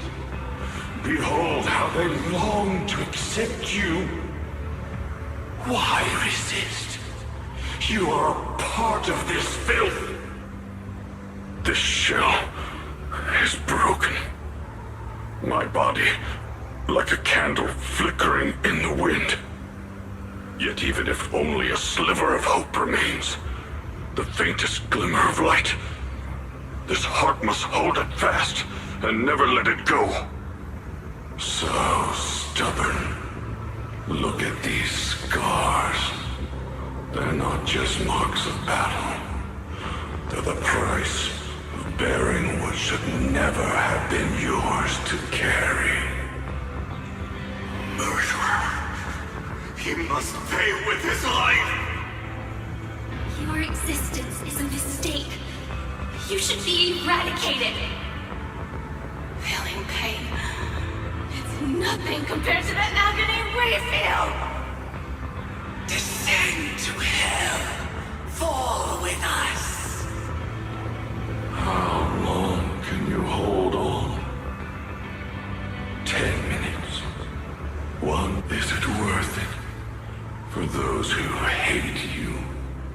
Behold how they long to accept you. Why resist? You are a part of this filth. This shell is broken. My body, like a candle flickering in the wind. Yet even if only a sliver of hope remains, the faintest glimmer of light, this heart must hold it fast and never let it go. So stubborn. Look at these scars. They're not just marks of battle. They're the price of bearing what should never have been yours to carry. Murderer. He must pay with his life! Your existence is a mistake. You should be eradicated. Feeling pain. It's nothing compared to the agony we feel. Descend to hell. Fall with us. How long can you hold on? 10 minutes. Is it worth it? For those who hate you,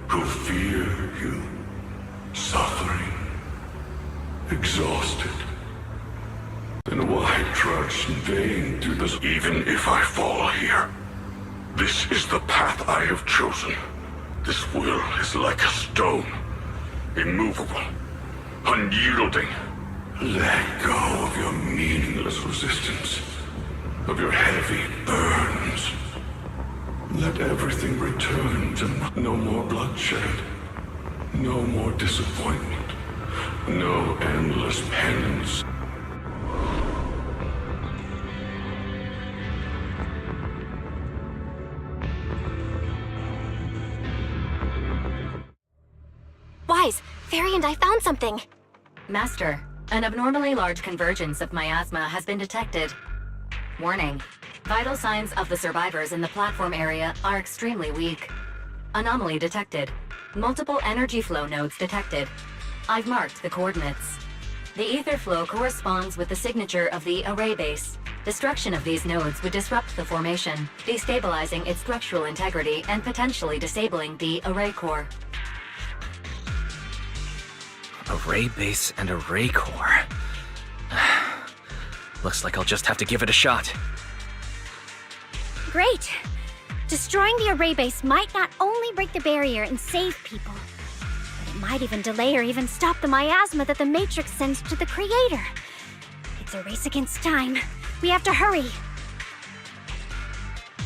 who fear you, suffering, exhausted. Then why trudge in vain through this? Even if I fall here, this is the path I have chosen. This will is like a stone, immovable, unyielding. Let go of your meaningless resistance, of your heavy burdens. Let everything return to no more bloodshed, no more disappointment, no endless penance. Wise, Fairy and I found something. Master, an abnormally large convergence of miasma has been detected. Warning. Vital signs of the survivors in the platform area are extremely weak. Anomaly detected. Multiple energy flow nodes detected. I've marked the coordinates. The ether flow corresponds with the signature of the array base. Destruction of these nodes would disrupt the formation, destabilizing its structural integrity and potentially disabling the array core. Array base and array core. Looks like I'll just have to give it a shot. Great! Destroying the array base might not only break the barrier and save people, but it might even delay or even stop the miasma that the Matrix sends to the Creator. It's a race against time. We have to hurry.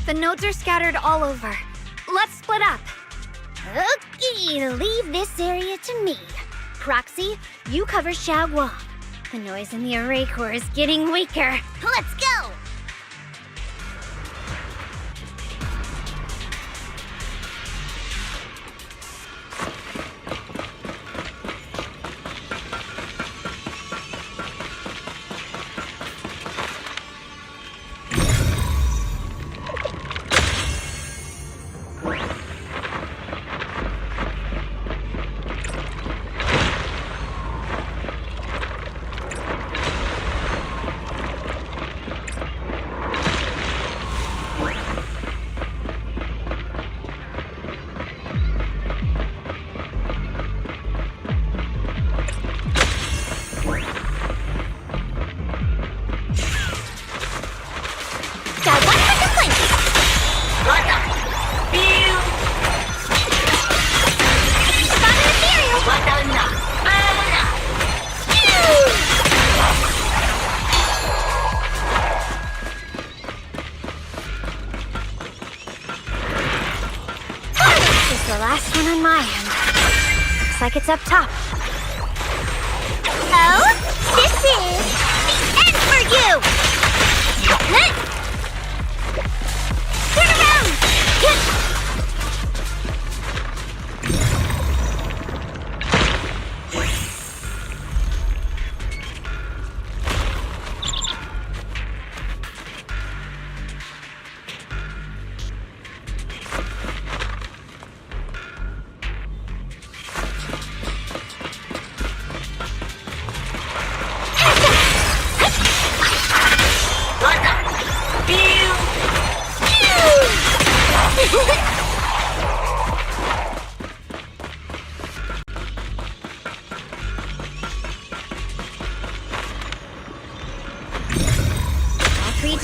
The nodes are scattered all over. Let's split up. Okay, leave this area to me. Proxy, you cover Xiaoguang. The noise in the array core is getting weaker. Let's go! The last one on my end. Looks like it's up top. Oh, this is the end for you! Turn around!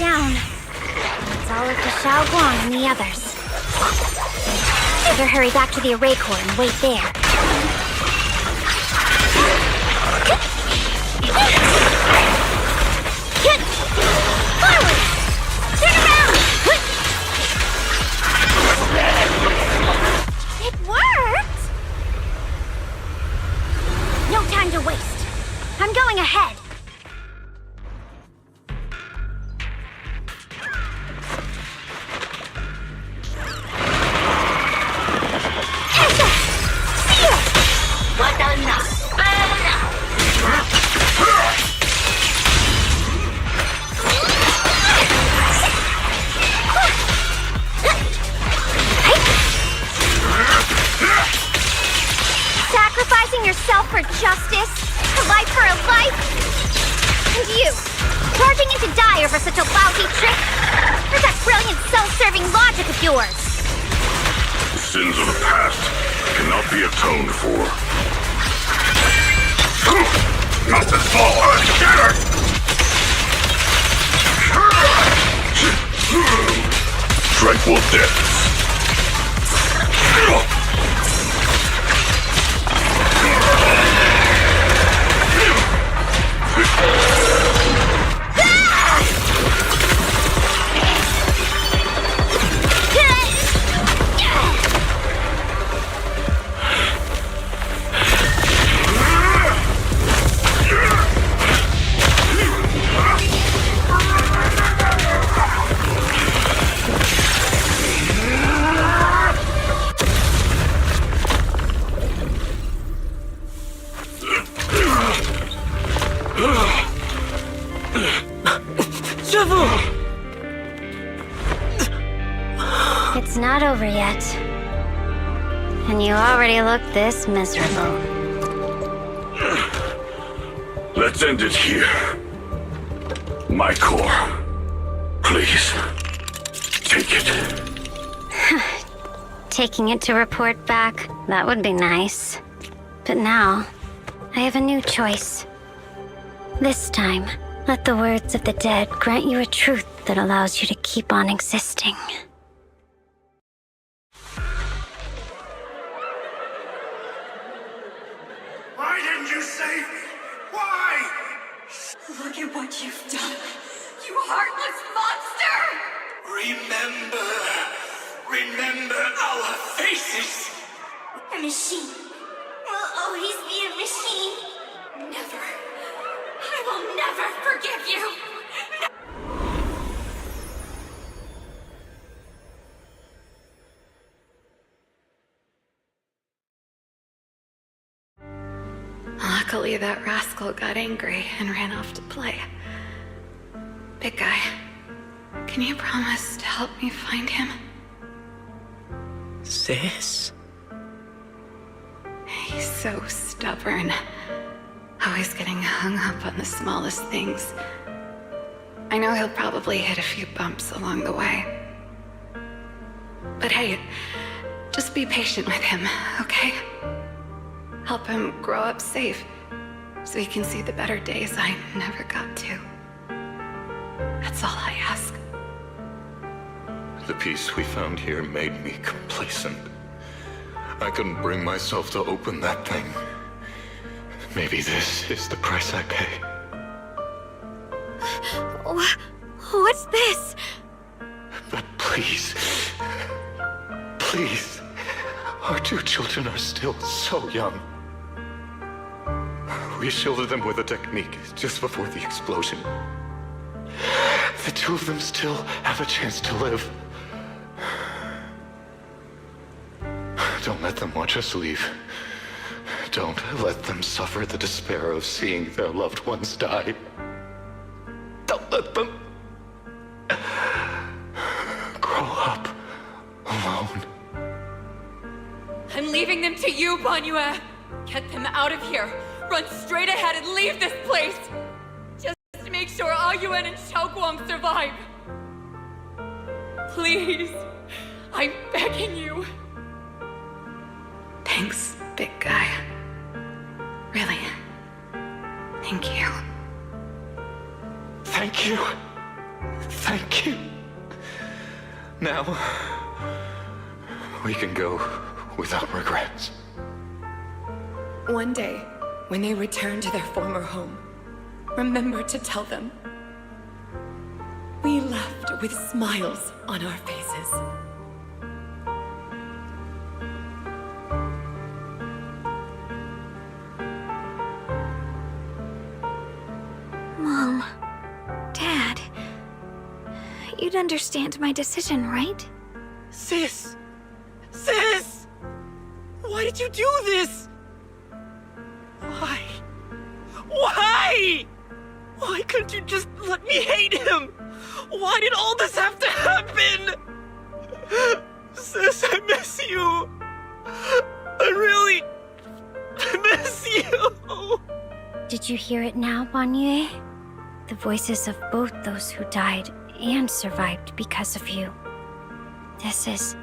down. It's all up to Xiaoguang and the others. Better hurry back to the array core and wait there. Forward! Turn around! It worked! No time to waste. I'm going ahead. Sacrificing yourself for justice? A life for a life? And you, charging into die over such a lousy trick? Or that brilliant self-serving logic of yours? The sins of the past cannot be atoned for. Not as far together! Tranquil depths. It's not over yet. And you already look this miserable. Let's end it here. My core. Please. Take it. Taking it to report back, that would be nice. But now, I have a new choice. This time, let the words of the dead grant you a truth that allows you to keep on existing. Why didn't you save me? Why? Look at what you've done, you heartless monster! Remember our faces! A machine will always be a machine. Never. I will never forgive you! Luckily, that rascal got angry and ran off to play. Big guy, can you promise to help me find him? Sis? He's so stubborn. Always getting hung up on the smallest things. I know he'll probably hit a few bumps along the way. But hey, just be patient with him, okay? Help him grow up safe, so he can see the better days I never got to. That's all I ask. The peace we found here made me complacent. I couldn't bring myself to open that thing. Maybe this is the price I pay. What's this? But please, please, our two children are still so young. We shielded them with a technique just before the explosion. The two of them still have a chance to live. Don't let them watch us leave. Don't let them suffer the despair of seeing their loved ones die. Don't let them grow up alone. I'm leaving them to you, Banyue. Get them out of here. Run straight ahead and leave this place. Just to make sure Ayuan and Xiaoguang survive. Please. I'm begging you. Thanks, big guy. Really. Thank you. Thank you. Thank Now, we can go without regrets. One day, when they return to their former home, remember to tell them we left with smiles on our faces. Mom, Dad, you'd understand my decision, right? Sis! Sis! Why did you do this? Why? Why? Why couldn't you just let me hate him? Why did all this have to happen? Sis, I miss you. I miss you. Did you hear it now, Banyue? The voices of both those who died and survived because of you. This is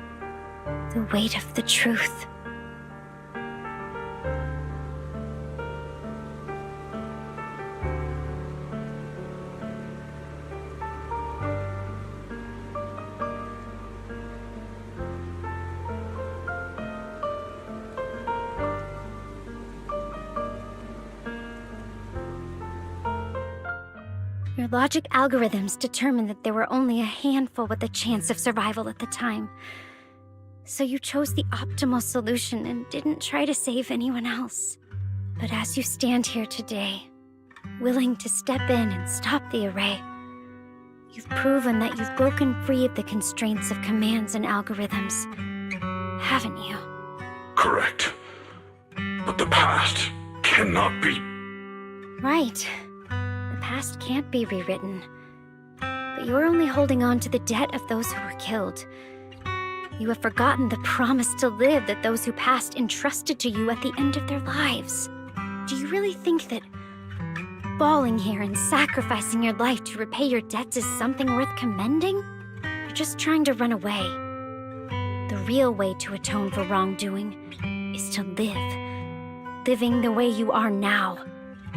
the weight of the truth. Your logic algorithms determined that there were only a handful with a chance of survival at the time. So you chose the optimal solution and didn't try to save anyone else. But as you stand here today, willing to step in and stop the array, you've proven that you've broken free of the constraints of commands and algorithms, haven't you? Correct. But the past cannot be... Right. The past can't be rewritten. But you're only holding on to the debt of those who were killed. You have forgotten the promise to live that those who passed entrusted to you at the end of their lives. Do you really think that falling here and sacrificing your life to repay your debts is something worth commending? You're just trying to run away. The real way to atone for wrongdoing is to live. Living the way you are now.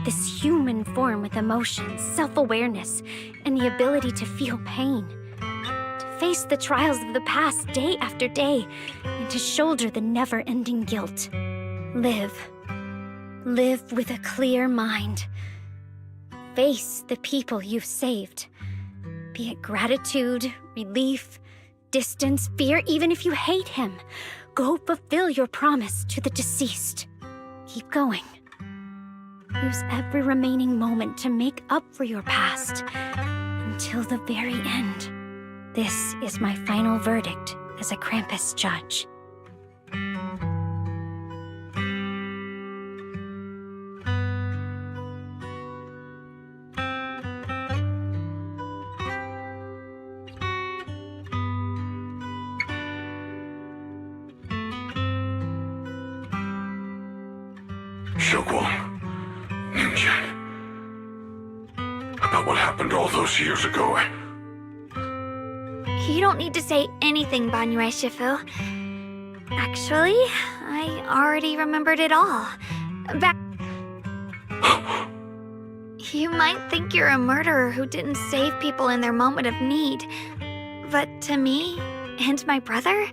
This human form with emotions, self-awareness, and the ability to feel pain. To face the trials of the past day after day, and to shoulder the never-ending guilt. Live. Live with a clear mind. Face the people you've saved. Be it gratitude, relief, distance, fear, even if you hate him. Go fulfill your promise to the deceased. Keep going. Use every remaining moment to make up for your past until the very end. This is my final verdict as a Krampus judge. Shokwon. Ninja. About what happened all those years ago. You don't need to say anything, Banyue Shifu. Actually, I already remembered it all. Back... You might think you're a murderer who didn't save people in their moment of need. But to me, and my brother,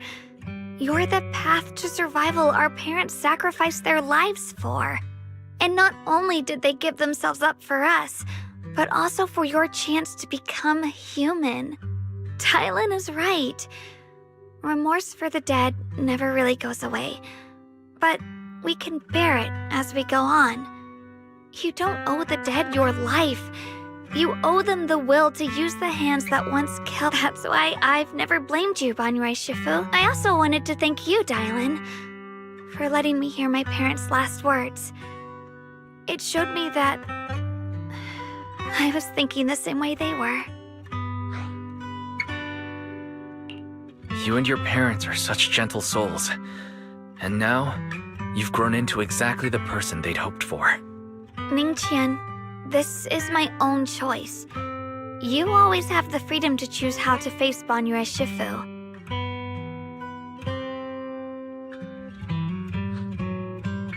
you're the path to survival our parents sacrificed their lives for. And not only did they give themselves up for us, but also for your chance to become human. Tylen is right. Remorse for the dead never really goes away. But we can bear it as we go on. You don't owe the dead your life. You owe them the will to use the hands that once killed. That's why I've never blamed you, Banyue Shifu. I also wanted to thank you, Dylan, for letting me hear my parents' last words. It showed me that I was thinking the same way they were. You and your parents are such gentle souls. And now, you've grown into exactly the person they'd hoped for. Ningqian, this is my own choice. You always have the freedom to choose how to face Banyue Shifu.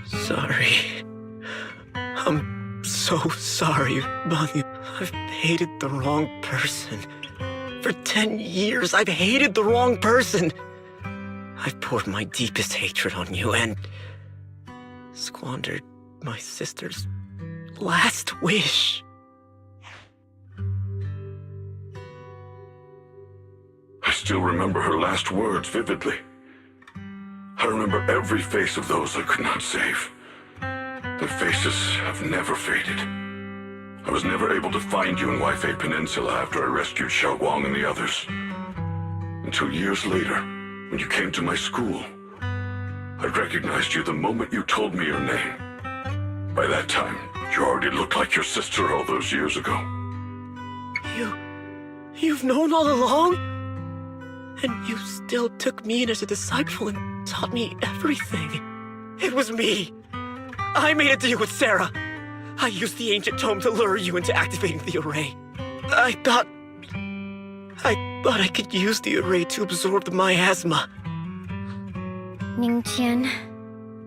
Sorry. I'm so sorry, Banyu. I've hated the wrong person. For 10 years, I've hated the wrong person. I've poured my deepest hatred on you and squandered my sister's last wish. I still remember her last words vividly. I remember every face of those I could not save. Their faces have never faded. I was never able to find you in Waifei Peninsula after I rescued Xiaoguang and the others. Until years later, when you came to my school, I recognized you the moment you told me your name. By that time, you already looked like your sister all those years ago. You've known all along? And you still took me in as a disciple and taught me everything. It was me. I made a deal with Sarah. I used the ancient tome to lure you into activating the array. I thought I could use the array to absorb the miasma. Ningqian,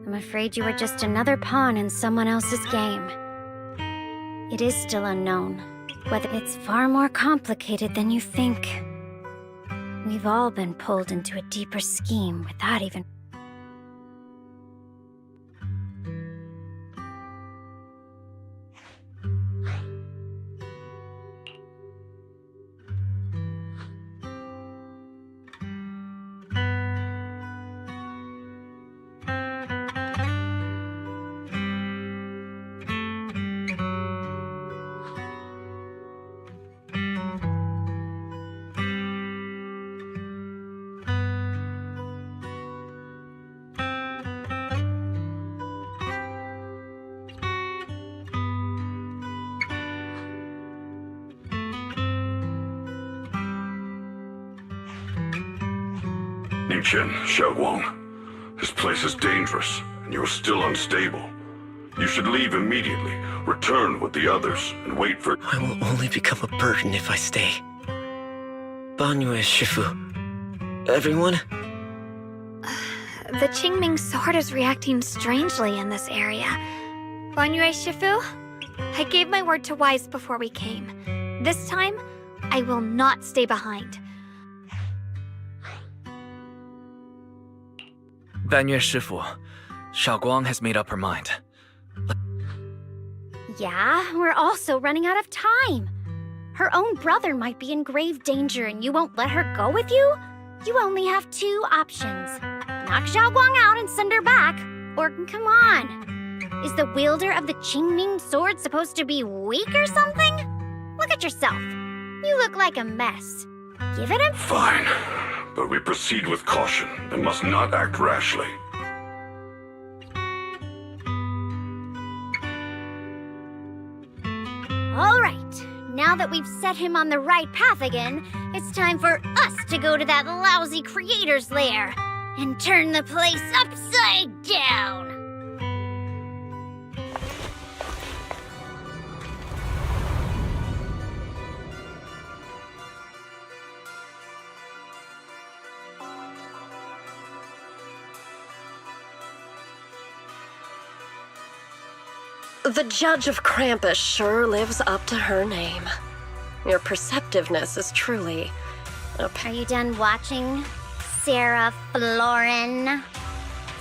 I'm afraid you are just another pawn in someone else's game. It is still unknown, whether it's far more complicated than you think. We've all been pulled into a deeper scheme without even... Ningqian, Xiaoguang, this place is dangerous, and you are still unstable. You should leave immediately, return with the others, and wait for— I will only become a burden if I stay. Banyue Shifu. Everyone? The Qingming sword is reacting strangely in this area. Banyue Shifu, I gave my word to Wise before we came. This time, I will not stay behind. Banyue Shifu, Xiaoguang has made up her mind. Yeah, we're also running out of time. Her own brother might be in grave danger and you won't let her go with you? You only have two options. Knock Xiaoguang out and send her back, or come on. Is the wielder of the Qingming sword supposed to be weak or something? Look at yourself. You look like a mess. Give it a— Fine, but we proceed with caution and must not act rashly. All right. Now that we've set him on the right path again, it's time for us to go to that lousy creator's lair and turn the place upside down. The Judge of Krampus sure lives up to her name. Your perceptiveness is truly... Are you done watching, Sarah Florin?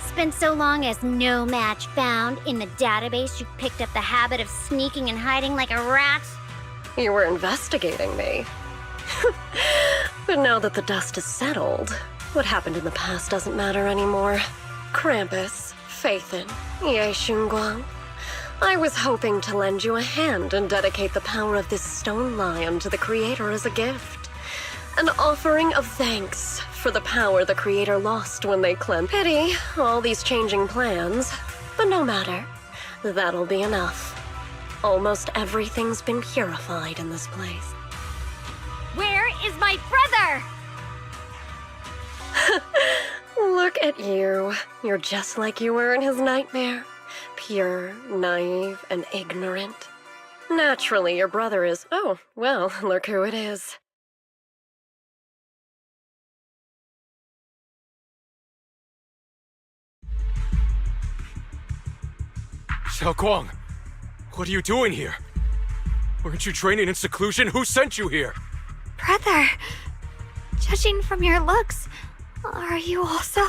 Spent so long as no match found in the database, you picked up the habit of sneaking and hiding like a rat? You were investigating me. But now that the dust is settled, what happened in the past doesn't matter anymore. Krampus, Phaethon, Ye Xunguang. I was hoping to lend you a hand and dedicate the power of this stone lion to the Creator as a gift. An offering of thanks for the power the Creator lost when they cleansed. Pity, all these changing plans. But no matter. That'll be enough. Almost everything's been purified in this place. Where is my brother? Look at you. You're just like you were in his nightmare. Pure, naive, and ignorant. Naturally, your brother is... Oh, well, look who it is. Xiaoguang, what are you doing here? Weren't you training in seclusion? Who sent you here? Brother, Judging from your looks, are you also?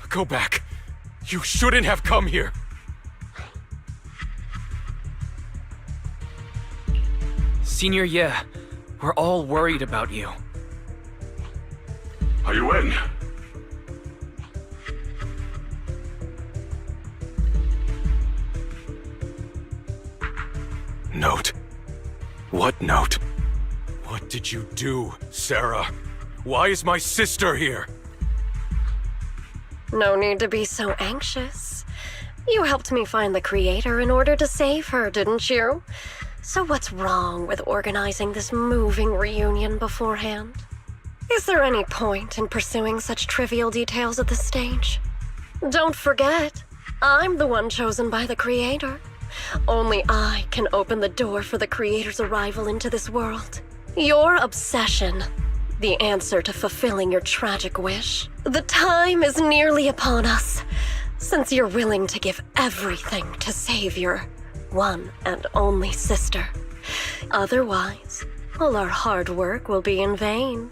Go back. You shouldn't have come here. Senior Ye, we're all worried about you. Are you in? Note? What note? What did you do, Sarah? Why is my sister here? No need to be so anxious. You helped me find the creator in order to save her, didn't you? So what's wrong with organizing this moving reunion beforehand? Is there any point in pursuing such trivial details at this stage? Don't forget, I'm the one chosen by the creator. Only I can open the door for the creator's arrival into this world. Your obsession, the answer to fulfilling your tragic wish. The time is nearly upon us, since you're willing to give everything to save your one and only sister. Otherwise, all our hard work will be in vain.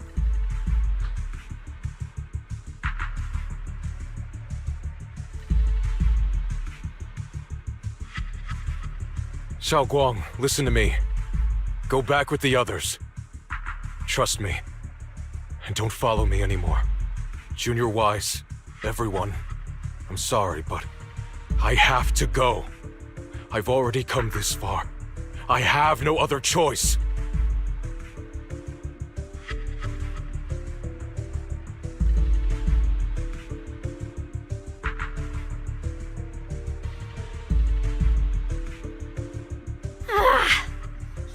Xiaoguang, listen to me. Go back with the others. Trust me. And don't follow me anymore. Junior Wise, everyone, I'm sorry, but I have to go. I've already come this far. I have no other choice.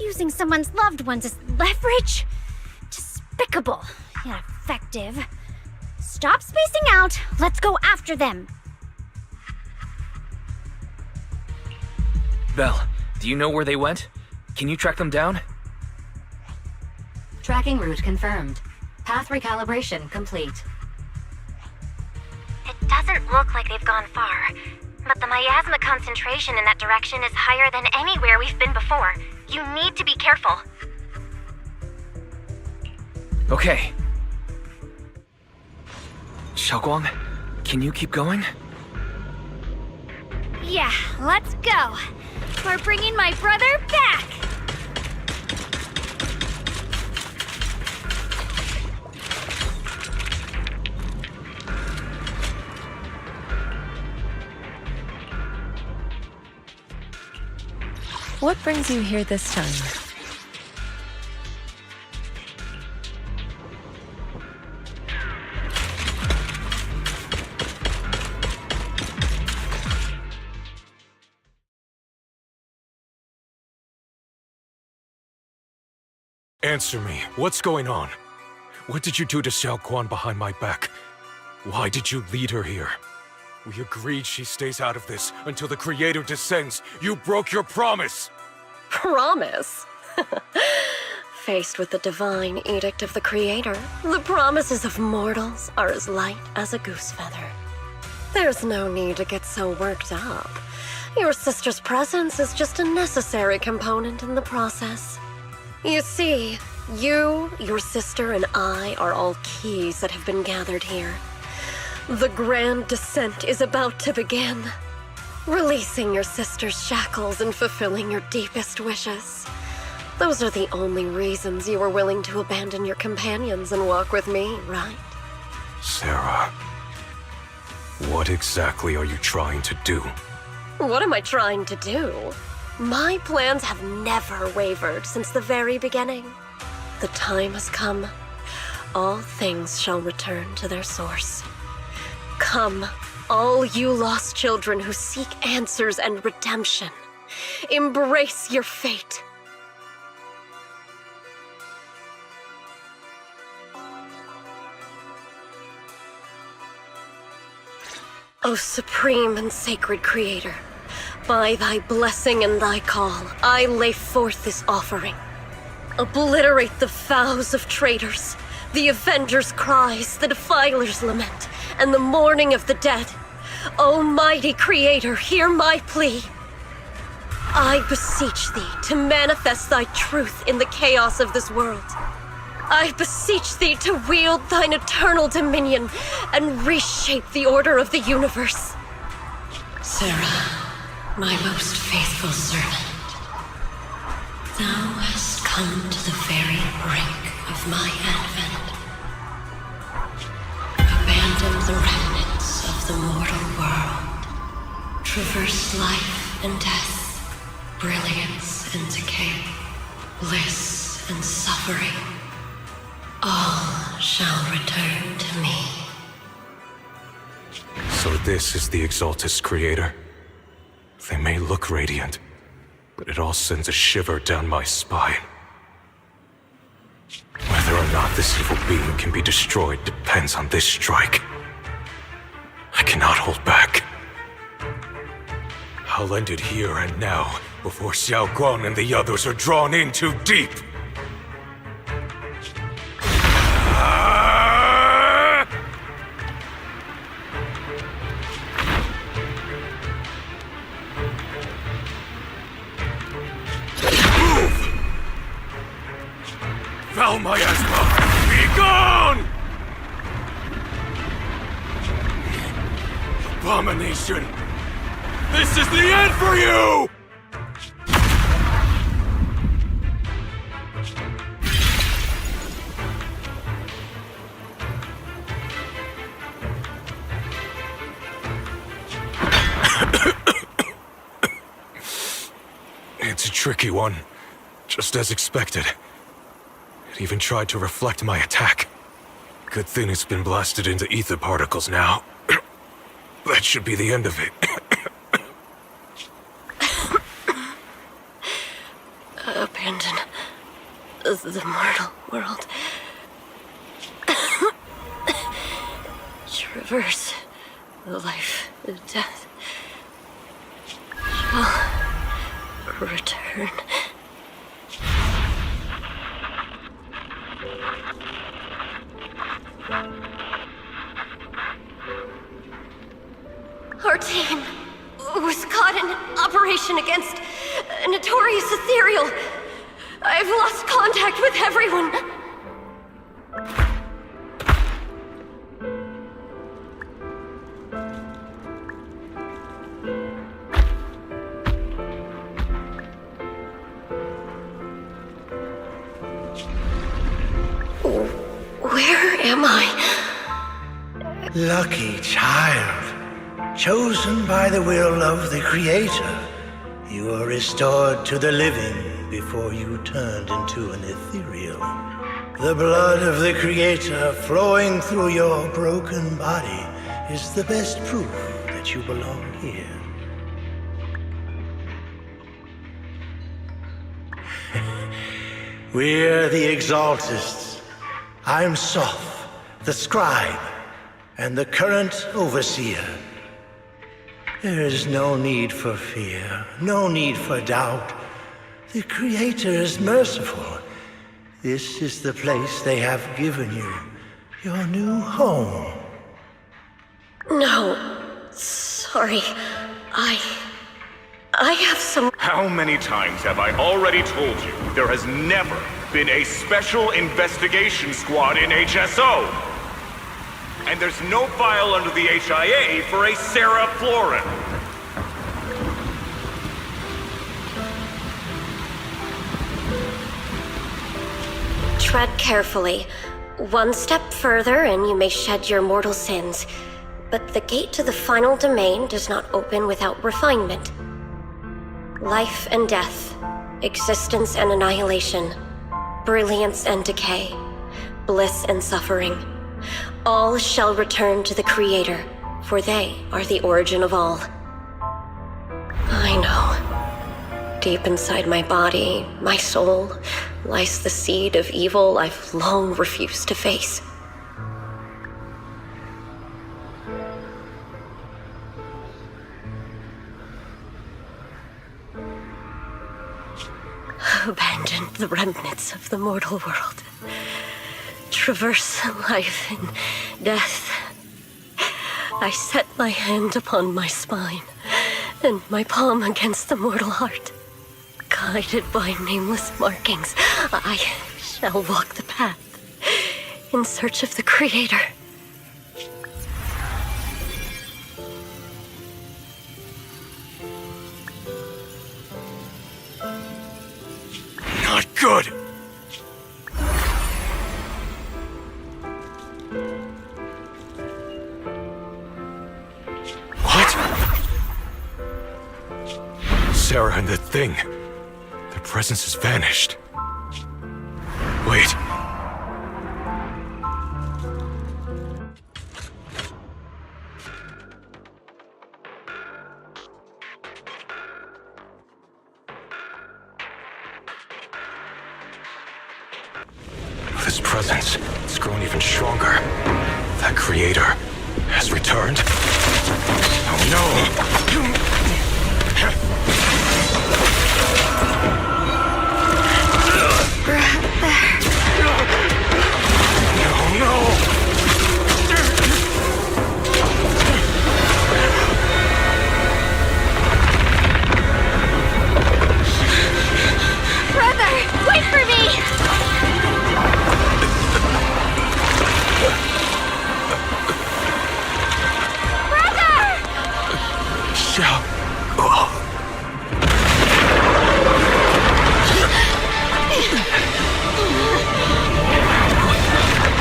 Using someone's loved ones as leverage? Despicable, yet effective. Stop spacing out. Let's go after them. Belle, do you know where they went? Can you track them down? Tracking route confirmed. Path recalibration complete. It doesn't look like they've gone far, but the miasma concentration in that direction is higher than anywhere we've been before. You need to be careful. Okay. Xiaoguang, can you keep going? Yeah, let's go. We're bringing my brother back. What brings you here this time? Answer me. What's going on? What did you do to Xiaoguang behind my back? Why did you lead her here? We agreed she stays out of this until the Creator descends. You broke your promise! Promise? Faced with the divine edict of the Creator, the promises of mortals are as light as a goose feather. There's no need to get so worked up. Your sister's presence is just a necessary component in the process. You see, you, your sister, and I are all keys that have been gathered here. The grand descent is about to begin. Releasing your sister's shackles and fulfilling your deepest wishes. Those are the only reasons you were willing to abandon your companions and walk with me, right? Sarah, what exactly are you trying to do? What am I trying to do? My plans have never wavered since the very beginning. The time has come. All things shall return to their source. Come, all you lost children who seek answers and redemption. Embrace your fate. O supreme and sacred Creator, by thy blessing and thy call, I lay forth this offering. Obliterate the vows of traitors, the avengers' cries, the defilers' lament, and the mourning of the dead. Almighty Creator, hear my plea. I beseech thee to manifest thy truth in the chaos of this world. I beseech thee to wield thine eternal dominion and reshape the order of the universe. Sarah, my most faithful servant, thou hast come to the very brink of my advent. Abandon the remnants of the mortal world. Traverse life and death, brilliance and decay, bliss and suffering. All shall return to me. So this is the Exaltus creator. They may look radiant, but it all sends a shiver down my spine. Whether or not this evil being can be destroyed depends on this strike. I cannot hold back. I'll end it here and now, before Xiao Guang and the others are drawn in too deep. Val Miasma, be gone! Abomination! This is the end for you! It's a tricky one, just as expected. It even tried to reflect my attack. Good thing it's been blasted into ether particles now. That should be the end of it. Abandon the mortal world. Traverse life and death. Shall return. Our team was caught in an operation against a notorious ethereal. I've lost contact with everyone. Where am I? Lucky child. Chosen by the will of the Creator, you were restored to the living before you turned into an ethereal. The blood of the Creator flowing through your broken body is the best proof that you belong here. We're the Exaltists. I'm Soph, the scribe, and the current overseer. There is no need for fear, no need for doubt. The Creator is merciful. This is the place they have given you, your new home. No, sorry. I have some... How many times have I already told you there has never been a special investigation squad in HSO? And there's no file under the HIA for a Sarah Florin. Tread carefully. One step further and you may shed your mortal sins. But the gate to the final domain does not open without refinement. Life and death, existence and annihilation, brilliance and decay, bliss and suffering. All shall return to the Creator, for they are the origin of all. I know. Deep inside my body, my soul, lies the seed of evil I've long refused to face. Abandon the remnants of the mortal world. Traverse life and death. I set my hand upon my spine, and my palm against the mortal heart. Guided by nameless markings, I shall walk the path. in search of the Creator. Not good! What? Sarah and the thing. Their presence has vanished. Wait. This presence, it's grown even stronger. That Creator has returned. Oh no! Brother, wait for me!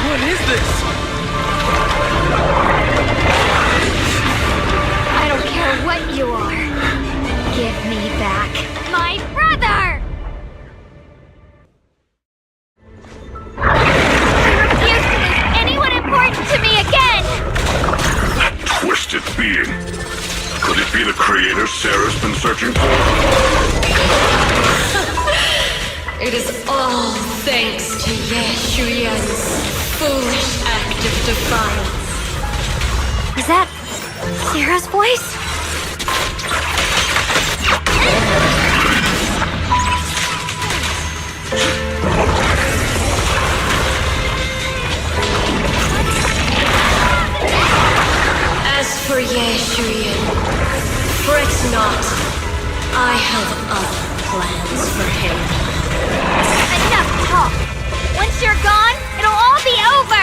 What is this? I don't care what you are. Give me back my brother! I refuse to lose anyone important to me again! That twisted being. Could it be the Creator Sarah's been searching for? It is all thanks to Yeshuyan's foolish act of defiance. Is that Sarah's voice? As for Yeshuyan, fret not. I have other plans for him. Enough talk! Once you're gone, it'll all be over!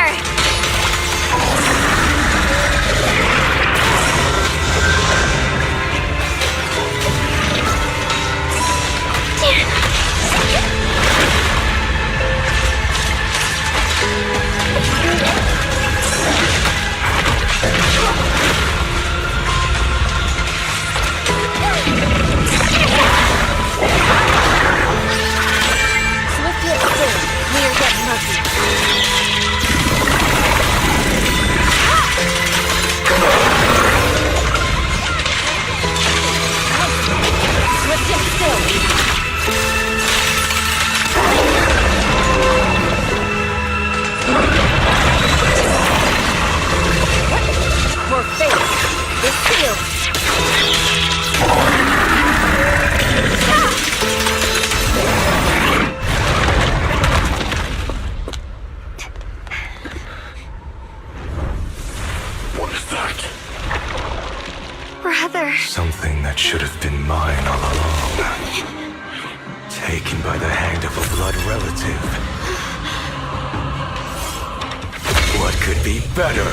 Something that should have been mine all along. Taken by the hand of a blood relative. What could be better?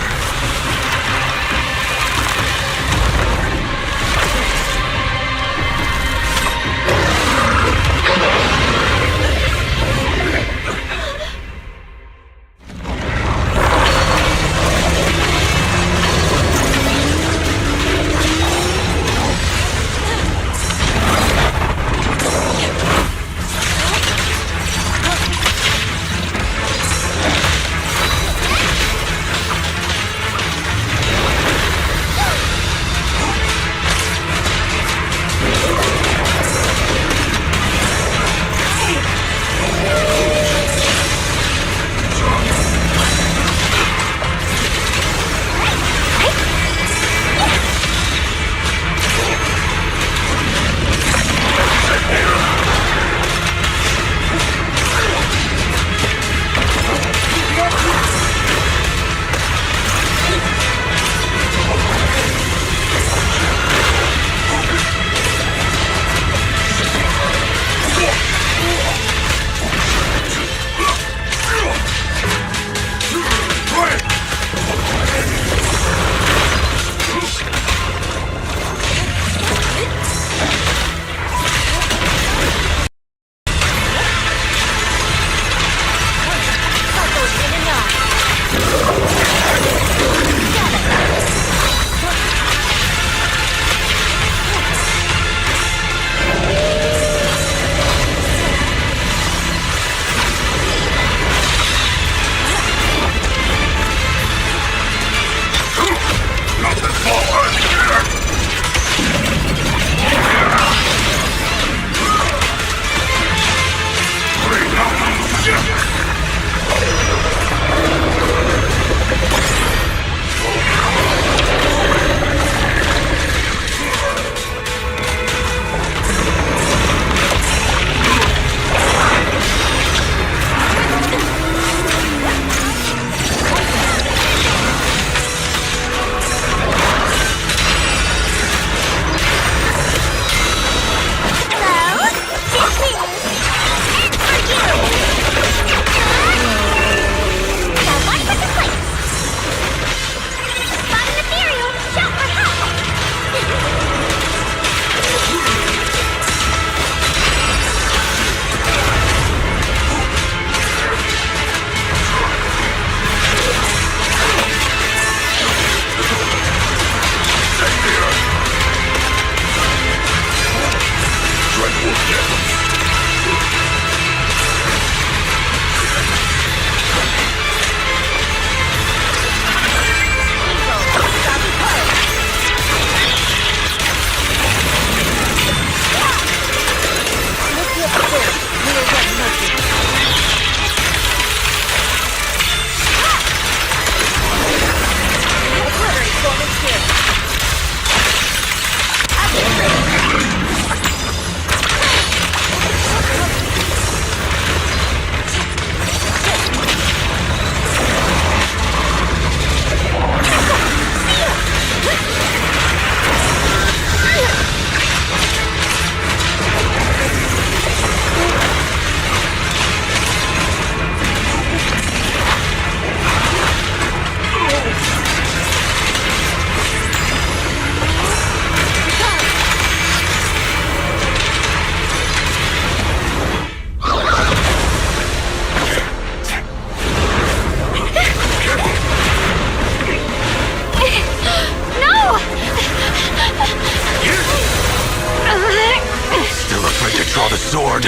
Draw the sword.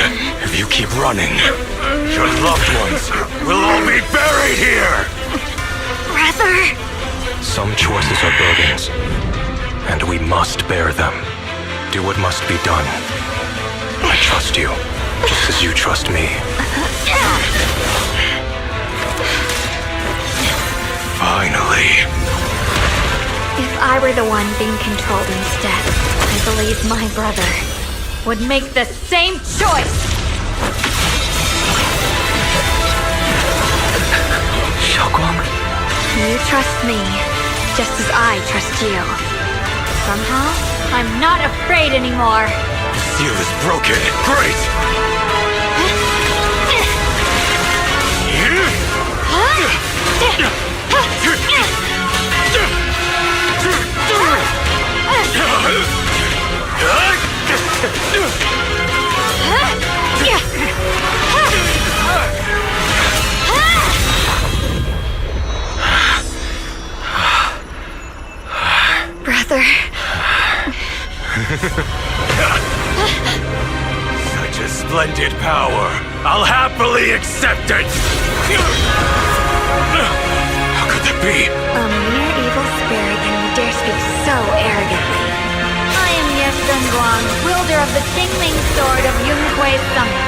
If you keep running, your loved ones will all be buried here! Brother! Some choices are burdens, and we must bear them. Do what must be done. I trust you, just as you trust me. Finally. If I were the one being controlled instead, I believe my brother would make the same choice! Xiaoguang? You trust me, just as I trust you. Somehow, I'm not afraid anymore. The seal is broken. Great! Brother. Such a splendid power. I'll happily accept it. How could that be? A mere evil spirit, and you dare speak so arrogantly. I am Zenless, wielder of the Qingming Sword of Yunkui's Summit.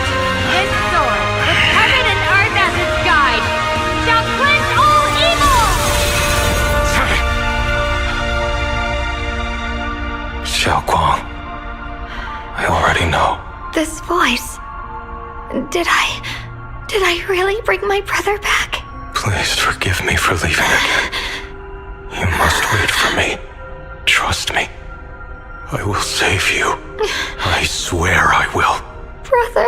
This sword, with heaven and earth as its guide, shall cleanse all evil! Xiaoguang, I already know. This voice... Did I really bring my brother back? Please forgive me for leaving again. You must wait for me. Trust me. I will save you. I swear I will. Brother...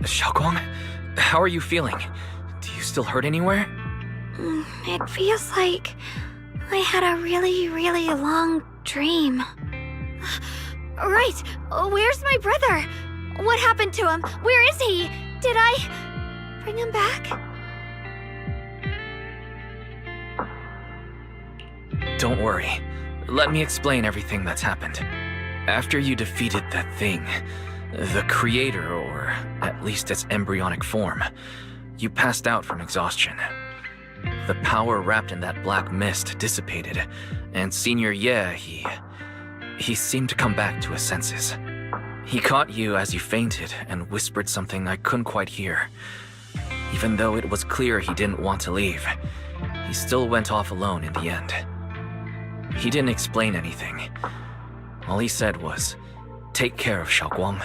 Xiaoguang, how are you feeling? Do you still hurt anywhere? It feels like I had a really, really long dream. Right! Where's my brother? What happened to him? Where is he? Did I bring him back? Don't worry. Let me explain everything that's happened. After you defeated that thing, the creator, or at least its embryonic form, you passed out from exhaustion. The power wrapped in that black mist dissipated, and Senior Ye, he seemed to come back to his senses. He caught you as you fainted and whispered something I couldn't quite hear. Even though it was clear he didn't want to leave, he still went off alone in the end. He didn't explain anything. All he said was, "Take care of Xiaoguang."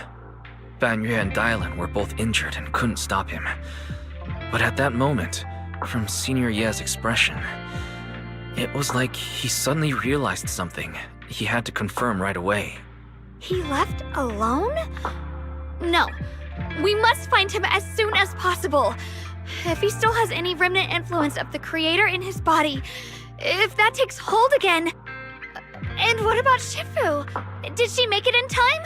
Banyue and Dylan were both injured and couldn't stop him. But at that moment, from Senior Ye's expression, it was like he suddenly realized something he had to confirm right away. He left alone? No. We must find him as soon as possible. If he still has any remnant influence of the creator in his body, if that takes hold again... And what about Shifu? Did she make it in time?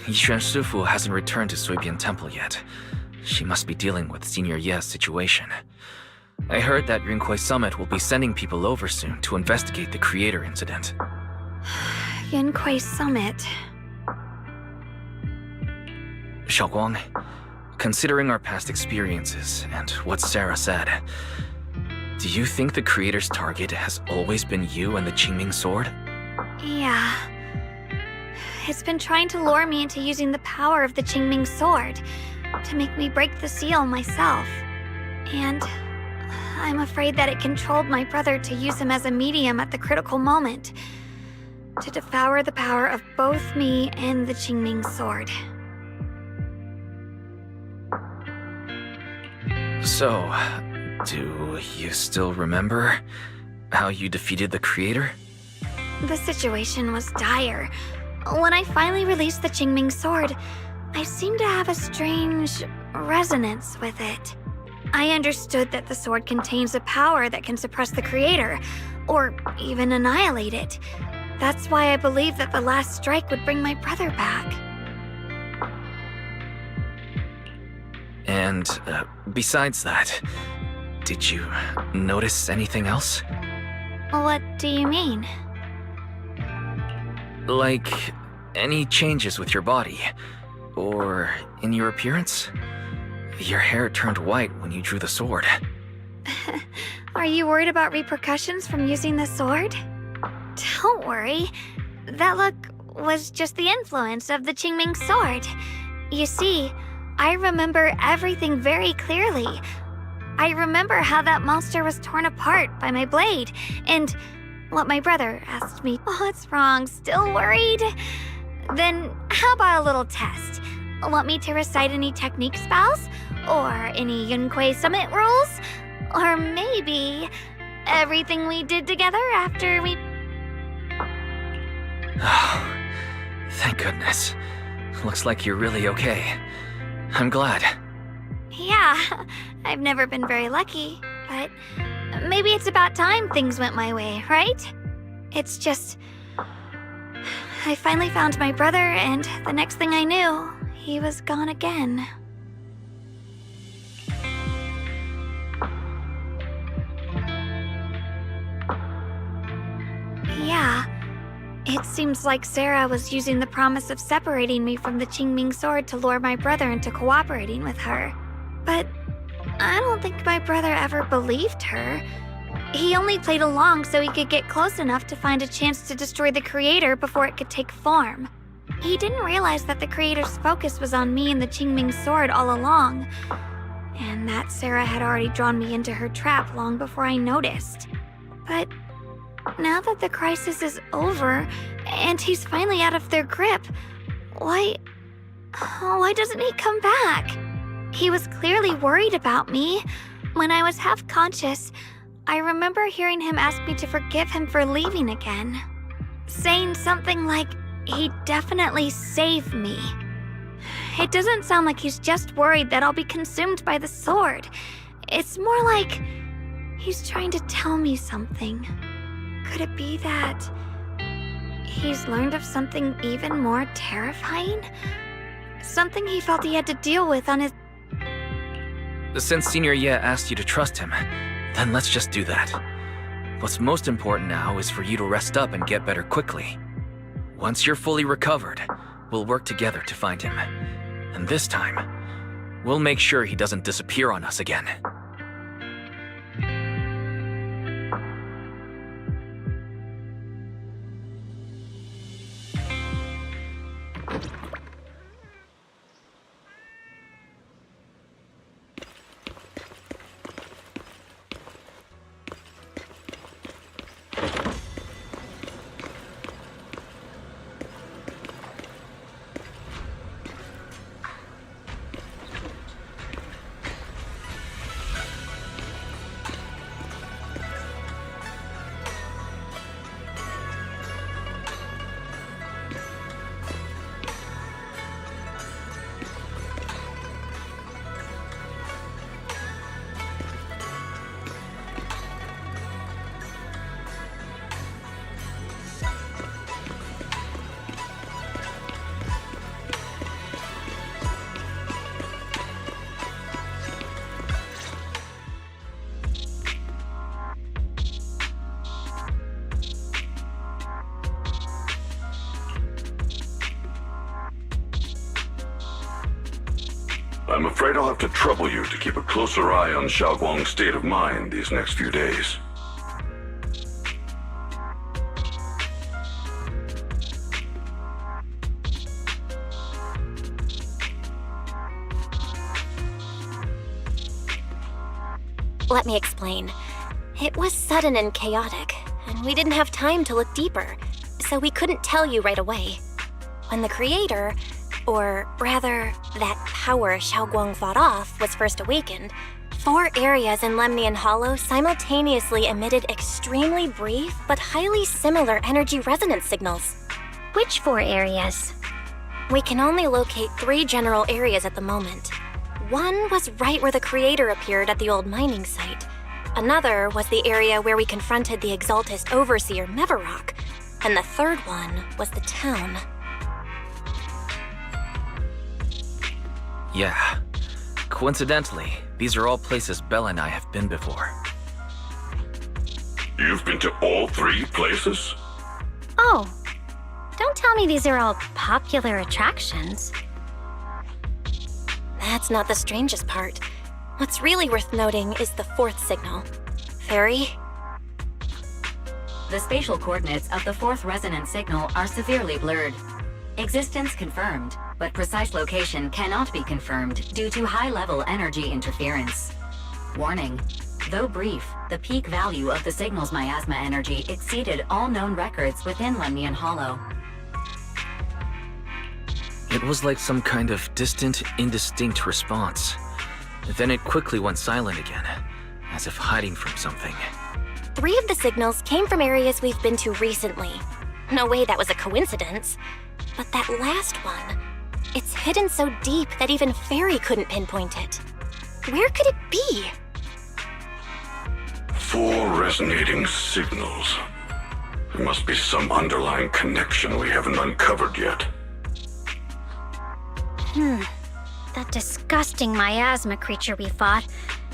Yixuan Shifu hasn't returned to Suibian Temple yet. She must be dealing with Senior Ye's situation. I heard that Yunkuei Summit will be sending people over soon to investigate the creator incident. Yunkuei Summit. Xiaoguang, considering our past experiences and what Sarah said, do you think the creator's target has always been you and the Qingming Sword? Yeah. It's been trying to lure me into using the power of the Qingming Sword. to make me break the seal myself. And I'm afraid that it controlled my brother to use him as a medium at the critical moment, to devour the power of both me and the Qingming sword. So, do you still remember how you defeated the creator? The situation was dire. When I finally released the Qingming sword, I seemed to have a strange resonance with it. I understood that the sword contains a power that can suppress the creator, or even annihilate it. That's why I believed that the last strike would bring my brother back. And besides that, did you notice anything else? What do you mean? Like, any changes with your body? Or in your appearance? Your hair turned white when you drew the sword. Are you worried about repercussions from using the sword? Don't worry. That look was just the influence of the Qingming sword. You see, I remember everything very clearly. I remember how that monster was torn apart by my blade, and what my brother asked me. What's wrong? Still worried? Then how about a little test? Want me to recite any technique spells? Or any Yunquei Summit rules? Or maybe everything we did together after we... Oh, thank goodness. Looks like you're really okay. I'm glad. Yeah, I've never been very lucky, but maybe it's about time things went my way, right? It's just... I finally found my brother, and the next thing I knew, he was gone again. Yeah, it seems like Sarah was using the promise of separating me from the Qingming sword to lure my brother into cooperating with her. But I don't think my brother ever believed her. He only played along so he could get close enough to find a chance to destroy the creator before it could take form. He didn't realize that the creator's focus was on me and the Qingming sword all along, and that Sarah had already drawn me into her trap long before I noticed. But now that the crisis is over, and he's finally out of their grip, why doesn't he come back? He was clearly worried about me. When I was half conscious, I remember hearing him ask me to forgive him for leaving again, saying something like, he'd definitely save me. It doesn't sound like he's just worried that I'll be consumed by the sword. It's more like he's trying to tell me something. Could it be that he's learned of something even more terrifying? Something he felt he had to deal with on his... Since Senior Ye asked you to trust him, then let's just do that. What's most important now is for you to rest up and get better quickly. Once you're fully recovered, we'll work together to find him. And this time, we'll make sure he doesn't disappear on us again. I'm afraid I'll have to trouble you to keep a closer eye on Xiaoguang's state of mind these next few days. Let me explain. It was sudden and chaotic, and we didn't have time to look deeper, so we couldn't tell you right away. When the creator, or rather, that power Xiaoguang fought off, was first awakened, 4 areas in Lemnian Hollow simultaneously emitted extremely brief but highly similar energy resonance signals. Which 4 areas? We can only locate 3 general areas at the moment. One was right where the creator appeared at the old mining site. Another was the area where we confronted the Exaltist Overseer Mevarok. And the third one was the town. Yeah. Coincidentally, these are all places Bella and I have been before. You've been to all 3 places? Oh, don't tell me these are all popular attractions. That's not the strangest part. What's really worth noting is the 4th signal. Fairy? The spatial coordinates of the 4th resonance signal are severely blurred. Existence confirmed, but precise location cannot be confirmed due to high-level energy interference. Warning. Though brief, the peak value of the signal's miasma energy exceeded all known records within Lemnian Hollow. It was like some kind of distant, indistinct response. Then it quickly went silent again, as if hiding from something. 3 of the signals came from areas we've been to recently. No way that was a coincidence. But that last one, it's hidden so deep that even Fairy couldn't pinpoint it. Where could it be? 4 resonating signals. There must be some underlying connection we haven't uncovered yet. That disgusting miasma creature we fought,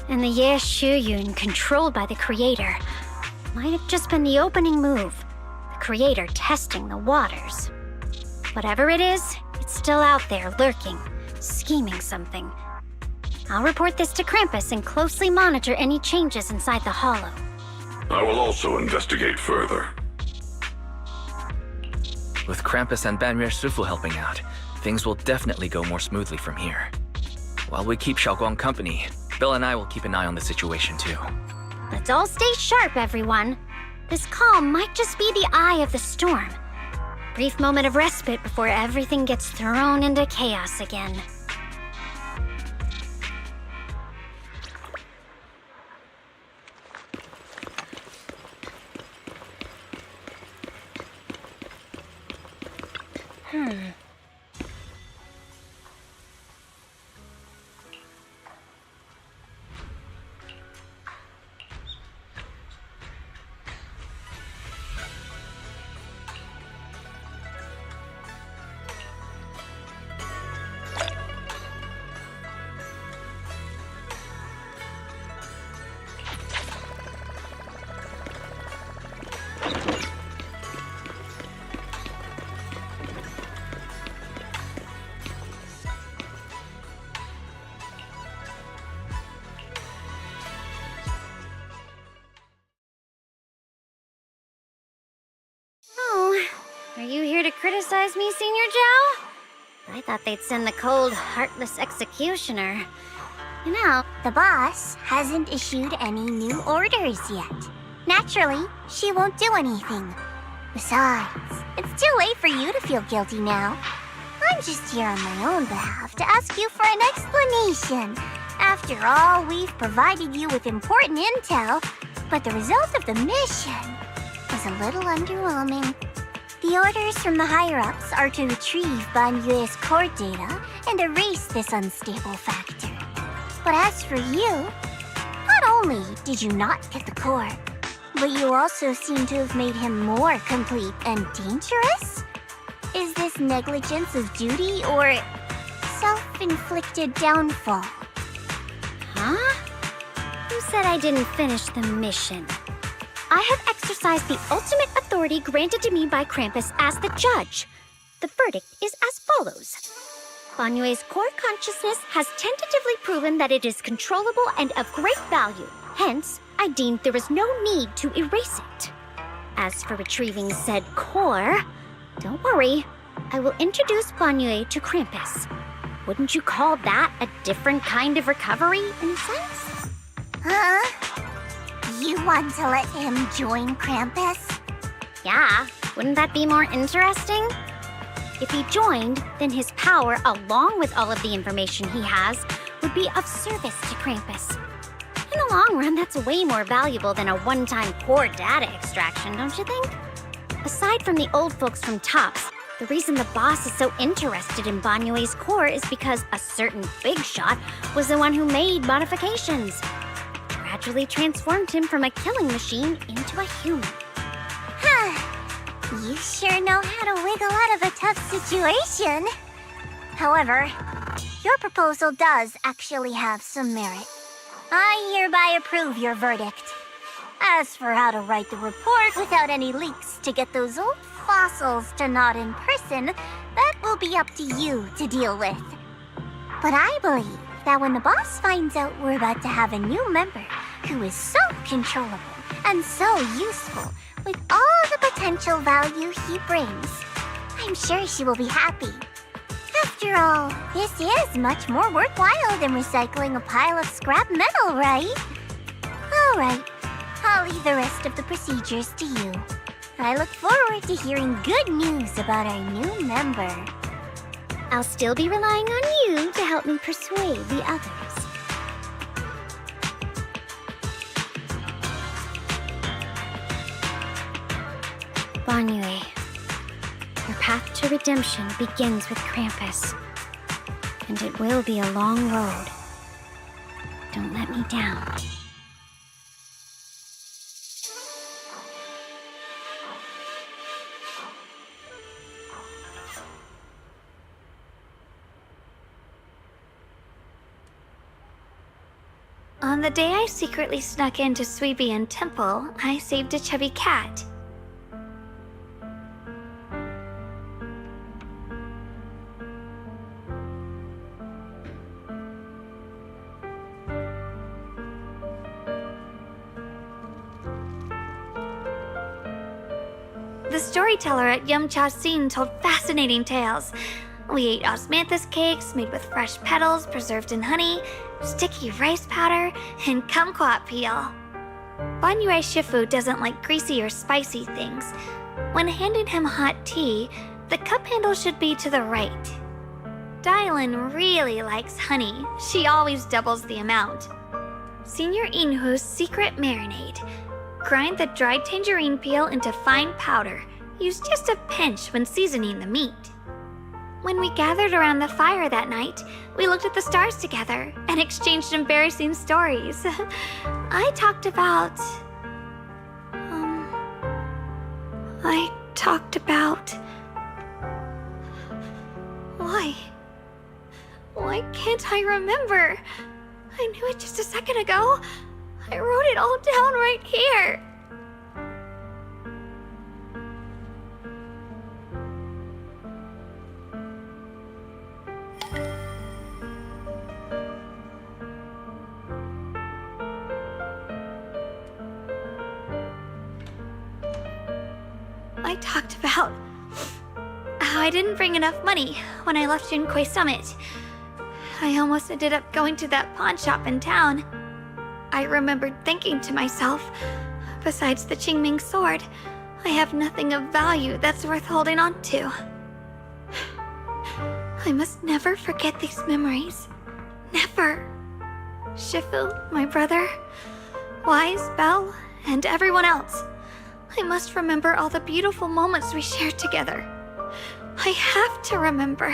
and the Ye Shuyun controlled by the creator, might have just been the opening move. The creator testing the waters. Whatever it is, it's still out there lurking, scheming something. I'll report this to Krampus and closely monitor any changes inside the hollow. I will also investigate further. With Krampus and Banrier Shifu helping out, things will definitely go more smoothly from here. While we keep Xiaoguang company, Bill and I will keep an eye on the situation too. Let's all stay sharp, everyone. This calm might just be the eye of the storm. Brief moment of respite before everything gets thrown into chaos again. Are you here to criticize me, Senior Zhao? I thought they'd send the cold, heartless executioner. You know, the boss hasn't issued any new orders yet. Naturally, she won't do anything. Besides, it's too late for you to feel guilty now. I'm just here on my own behalf to ask you for an explanation. After all, we've provided you with important intel, but the result of the mission was a little underwhelming. The orders from the higher-ups are to retrieve Ban Yue's core data and erase this unstable factor. But as for you, not only did you not get the core, but you also seem to have made him more complete and dangerous? Is this negligence of duty or self-inflicted downfall? Huh? Who said I didn't finish the mission? I have exercised the ultimate authority granted to me by Krampus as the judge. The verdict is as follows. Ban Yue's core consciousness has tentatively proven that it is controllable and of great value. Hence, I deemed there is no need to erase it. As for retrieving said core, don't worry. I will introduce Ban Yue to Krampus. Wouldn't you call that a different kind of recovery, in a sense? Huh? You want to let him join Krampus? Yeah, wouldn't that be more interesting? If he joined, then his power, along with all of the information he has, would be of service to Krampus. In the long run, that's way more valuable than a one-time core data extraction, don't you think? Aside from the old folks from TOPS, the reason the boss is so interested in Banyue's core is because a certain big shot was the one who made modifications. Gradually transformed him from a killing machine into a human. You sure know how to wiggle out of a tough situation. However, your proposal does actually have some merit. I hereby approve your verdict. As for how to write the report without any leaks to get those old fossils to nod in person, that will be up to you to deal with. But I believe that when the boss finds out we're about to have a new member who is so controllable and so useful with all the potential value he brings, I'm sure she will be happy. After all, this is much more worthwhile than recycling a pile of scrap metal, right? Alright, I'll leave the rest of the procedures to you. I look forward to hearing good news about our new member. I'll still be relying on you to help me persuade the others. Banyue, your path to redemption begins with Krampus. And it will be a long road. Don't let me down. On the day I secretly snuck into Suibian Temple, I saved a chubby cat. The storyteller at Yumcha Scene told fascinating tales. We ate osmanthus cakes made with fresh petals preserved in honey, sticky rice powder, and kumquat peel. Banyue Shifu doesn't like greasy or spicy things. When handing him hot tea, the cup handle should be to the right. Dylan really likes honey. She always doubles the amount. Senior Inhu's secret marinade. Grind the dried tangerine peel into fine powder. Use just a pinch when seasoning the meat. When we gathered around the fire that night, we looked at the stars together and exchanged embarrassing stories. I talked about... Why can't I remember? I knew it just a second ago. I wrote it all down right here. I talked about how I didn't bring enough money when I left Junkoi Summit. I almost ended up going to that pawn shop in town. I remembered thinking to myself, besides the Qingming sword, I have nothing of value that's worth holding on to. I must never forget these memories. Never. Shifu, my brother, Wise, Belle, and everyone else. I must remember all the beautiful moments we shared together. I have to remember.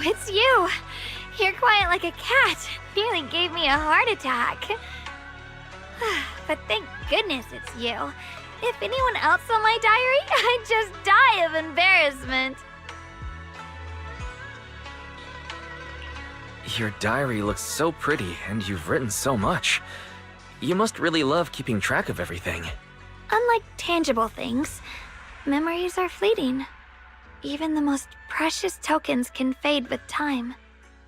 Oh, it's you. You're quiet like a cat. Nearly gave me a heart attack. But thank goodness it's you. If anyone else saw my diary, I'd just die of embarrassment. Your diary looks so pretty, and you've written so much. You must really love keeping track of everything. Unlike tangible things, memories are fleeting. Even the most precious tokens can fade with time.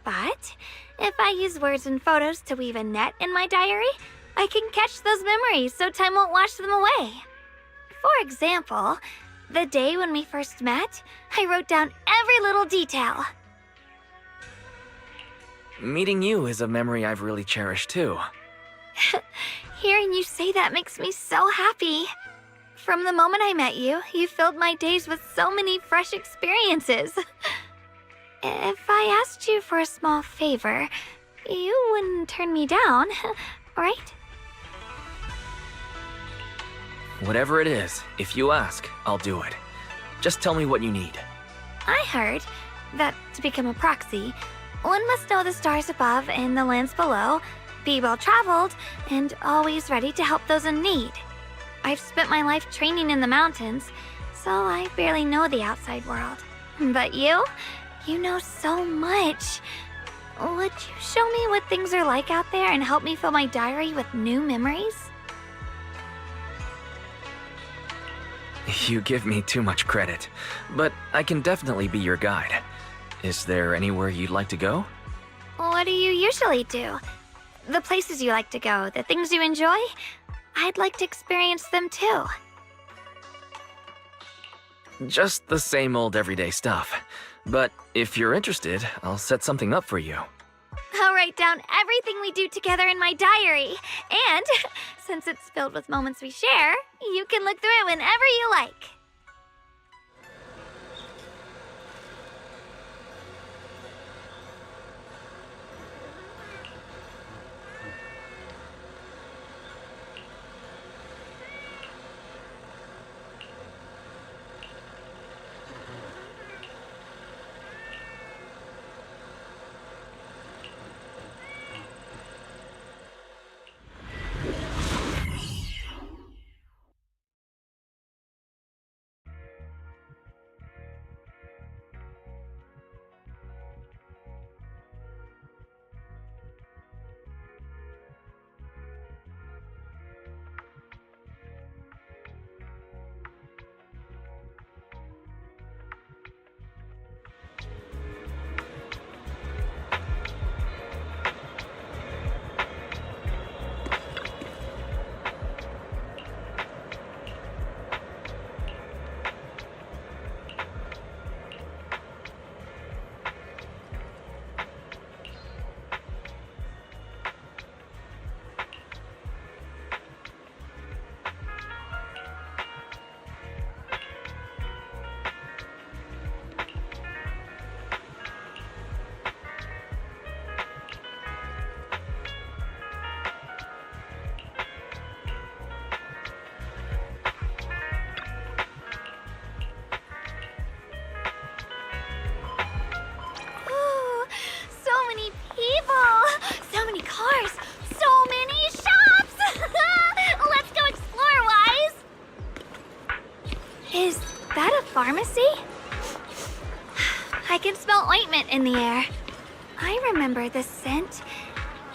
But if I use words and photos to weave a net in my diary, I can catch those memories so time won't wash them away. For example, the day when we first met, I wrote down every little detail. Meeting you is a memory I've really cherished too. Hearing you say that makes me so happy. From the moment I met you, you filled my days with so many fresh experiences. If I asked you for a small favor, you wouldn't turn me down, right? Whatever it is, if you ask, I'll do it. Just tell me what you need. I heard that to become a proxy, one must know the stars above and the lands below, be well-traveled, and always ready to help those in need. I've spent my life training in the mountains, so I barely know the outside world. But you know so much. Would you show me what things are like out there and help me fill my diary with new memories? You give me too much credit, but I can definitely be your guide. Is there anywhere you'd like to go? What do you usually do? The places you like to go, the things you enjoy? I'd like to experience them too. Just the same old everyday stuff. But if you're interested, I'll set something up for you. I'll write down everything we do together in my diary. And since it's filled with moments we share, you can look through it whenever you like. Pharmacy? I can smell ointment in the air. I remember this scent.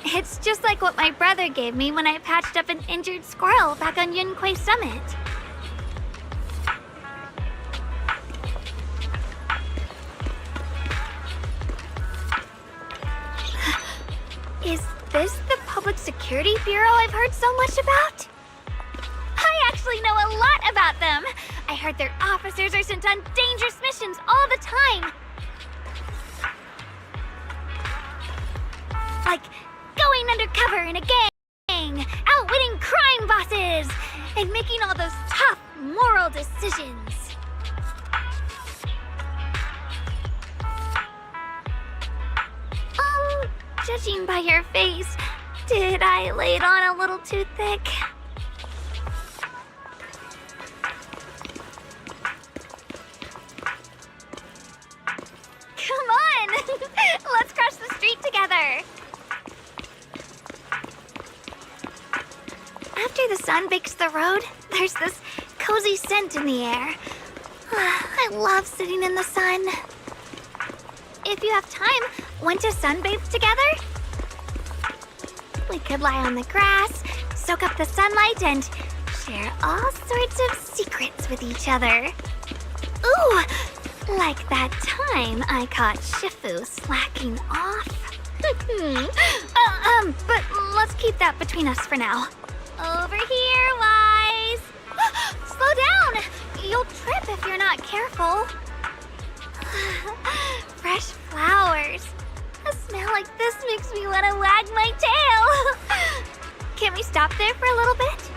It's just like what my brother gave me when I patched up an injured squirrel back on Yunquay Summit. Is this the Public Security Bureau I've heard so much about? I actually know a lot about them. I heard their officers are sent on dangerous missions all the time. Like going undercover in a gang, outwitting crime bosses, and making all those tough moral decisions. Judging by your face, did I lay it on a little too thick? Come on! together. After the sun bakes the road, there's this cozy scent in the air. I love sitting in the sun. If you have time, want to sunbathe together? We could lie on the grass, soak up the sunlight, and share all sorts of secrets with each other. Ooh, like that time I caught Shifu slacking off. But let's keep that between us for now. Over here, Wise. Slow down. You'll trip if you're not careful. Fresh flowers. A smell like this makes me want to wag my tail. Can we stop there for a little bit?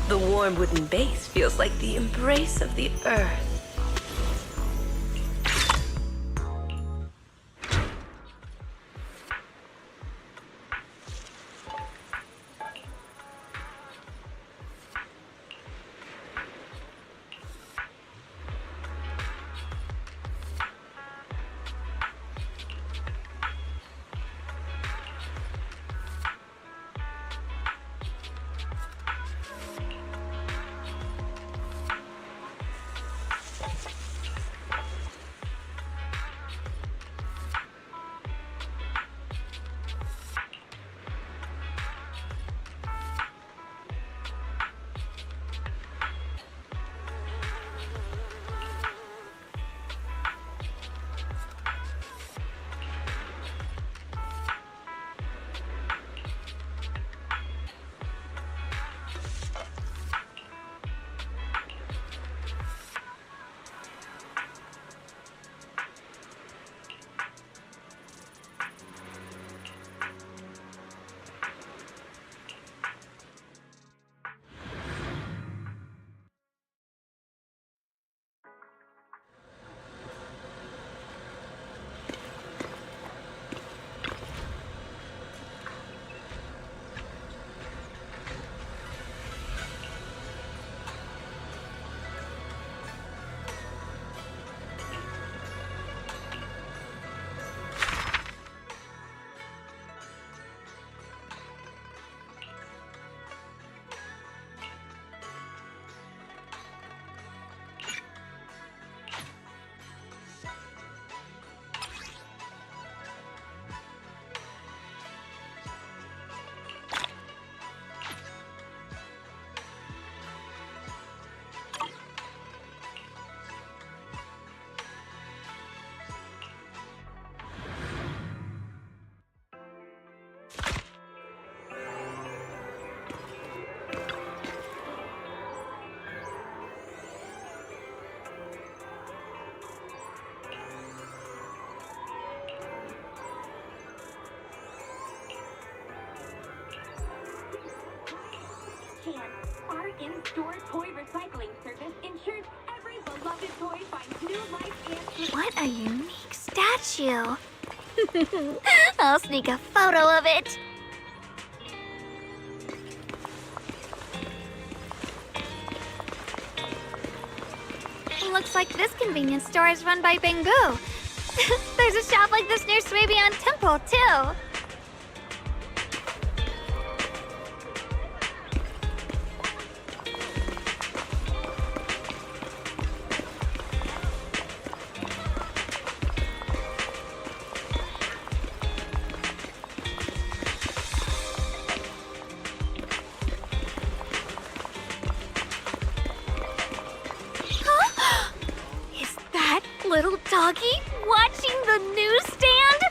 The warm wooden base feels like the embrace of the earth. can. Our in-store toy recycling service ensures every beloved toy finds new life and... What a unique statue. I'll sneak a photo of it. Looks like this convenience store is run by Bangu. There's a shop like this near Swabian Temple, too. Little doggy watching the newsstand?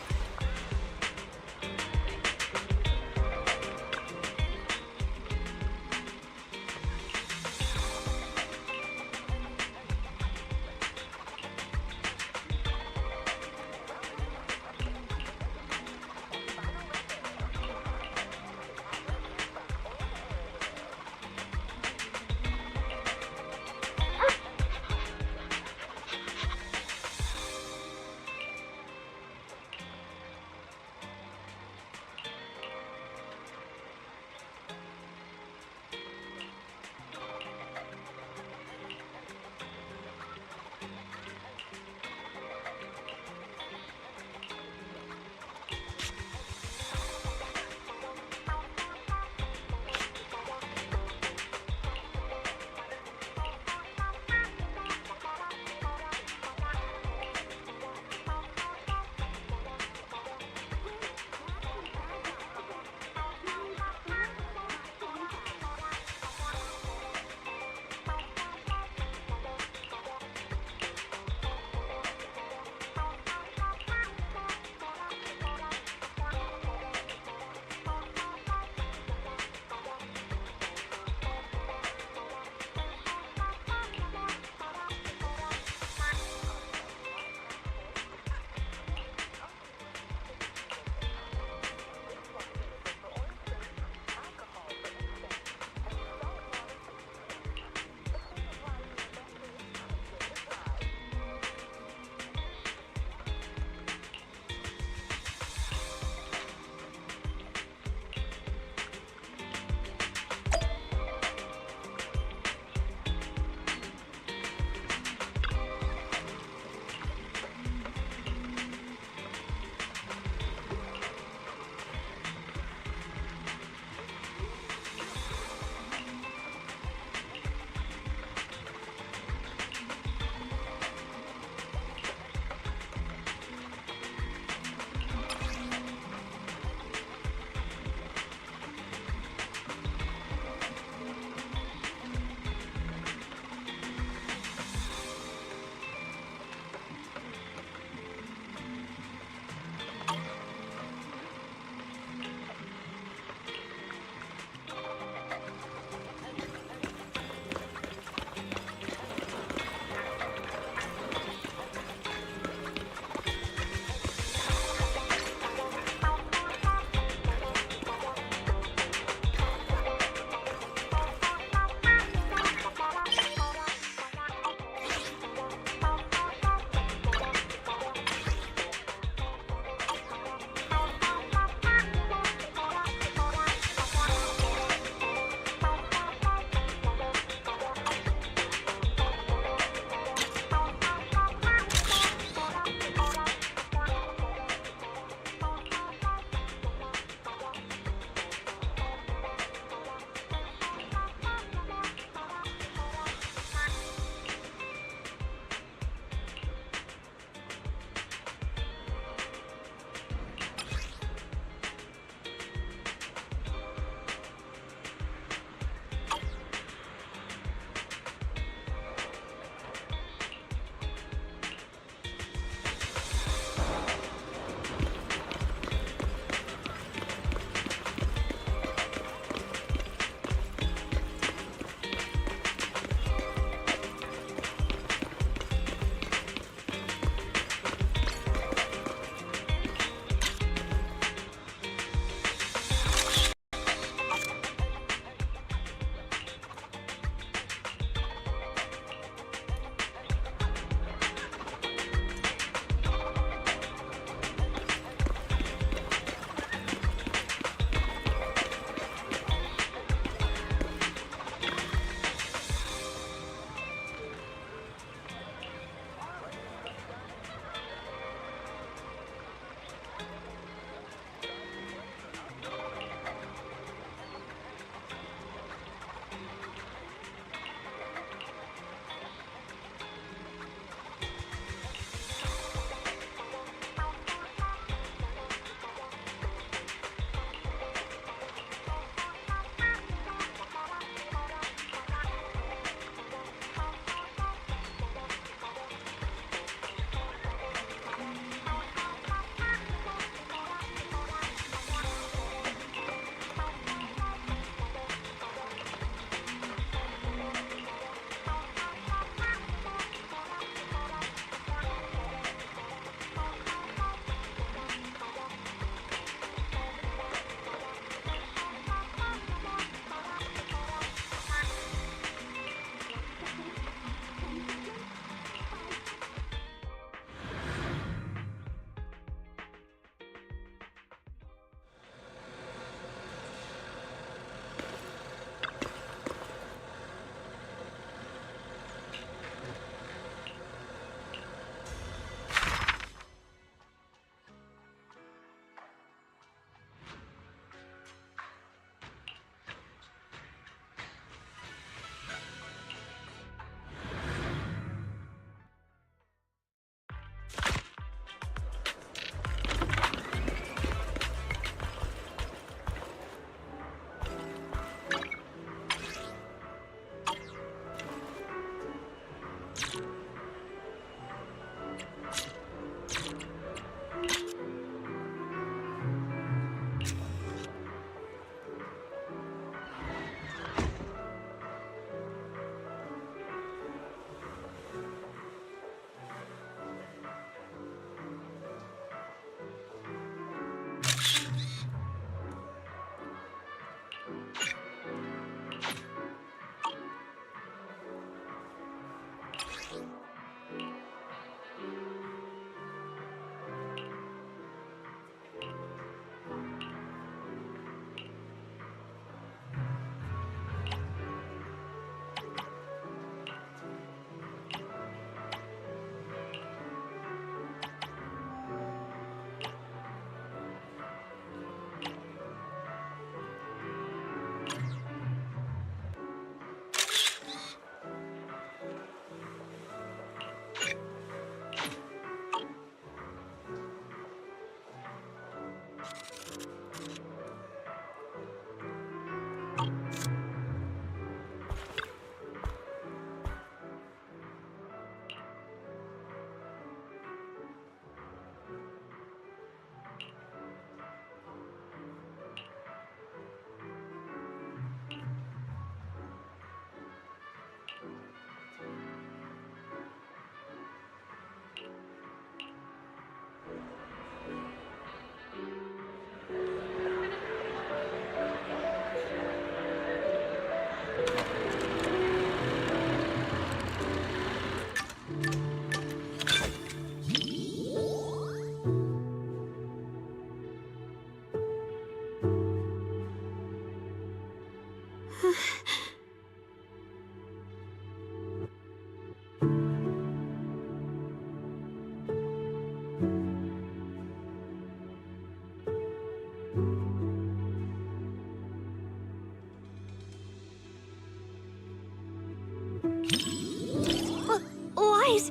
Wise,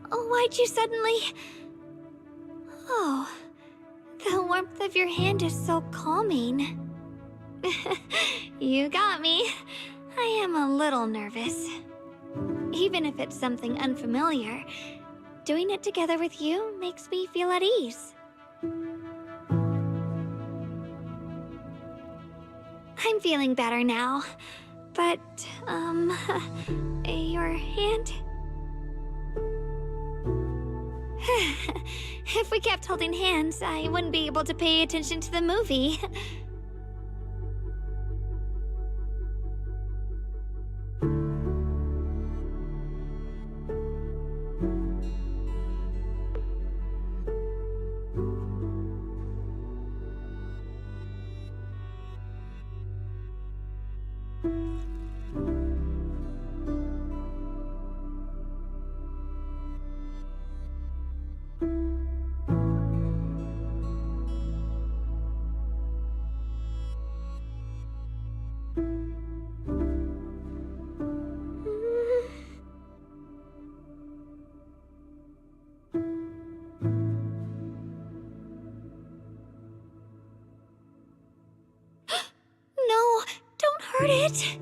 why'd you suddenly... Oh, the warmth of your hand is so calming. You got me. I am a little nervous. Even if it's something unfamiliar, doing it together with you makes me feel at ease. I'm feeling better now, but, your hand... If we kept holding hands, I wouldn't be able to pay attention to the movie. Hurt it.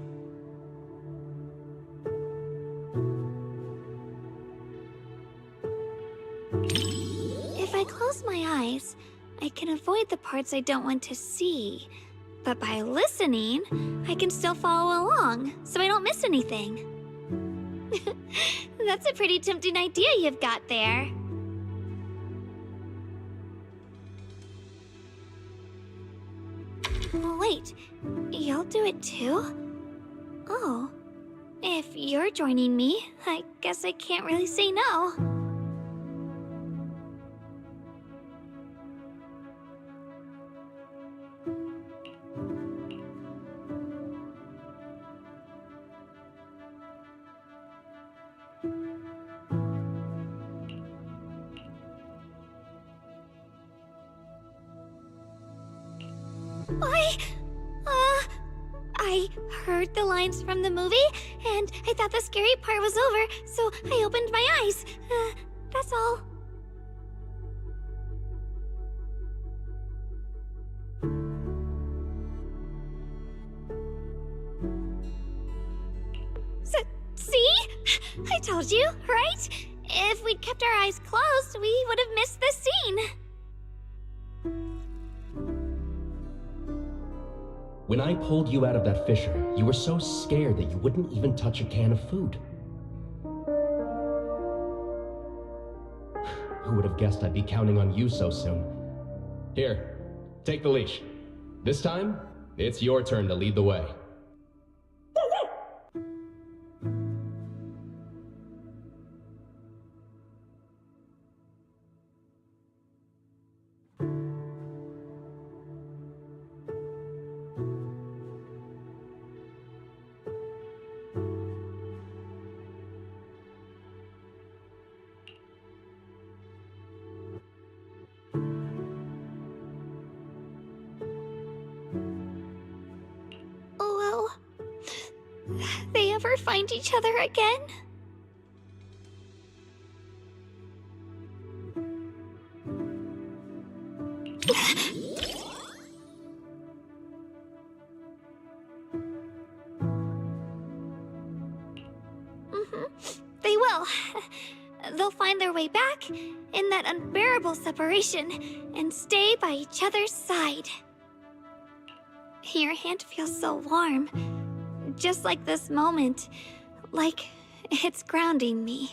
If I close my eyes, I can avoid the parts I don't want to see. But by listening, I can still follow along, so I don't miss anything. That's a pretty tempting idea you've got there. Wait, you'll do it too? Oh, if you're joining me, I guess I can't really say no. I heard the lines from the movie, and I thought the scary part was over, so I opened my eyes. That's all. See? I told you, right? If we'd kept our eyes closed, we would have missed the scene. When I pulled you out of that fissure, you were so scared that you wouldn't even touch a can of food. Who would have guessed I'd be counting on you so soon? Here, take the leash. This time, it's your turn to lead the way. They ever find each other again? They will. They'll find their way back in that unbearable separation and stay by each other's side. Your hand feels so warm. Just like this moment, like it's grounding me.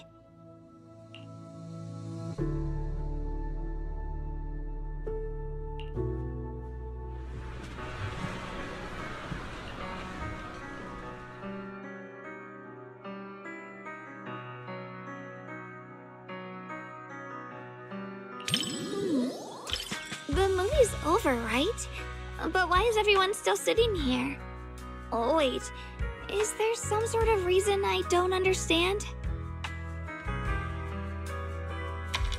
The movie's over, right? But why is everyone still sitting here? Oh, wait. Is there some sort of reason I don't understand?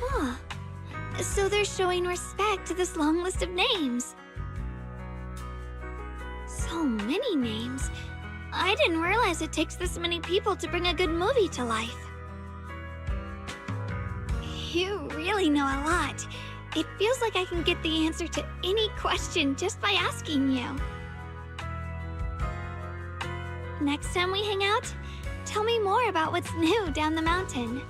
Huh. So they're showing respect to this long list of names. So many names. I didn't realize it takes this many people to bring a good movie to life. You really know a lot. It feels like I can get the answer to any question just by asking you. Next time we hang out, tell me more about what's new down the mountain.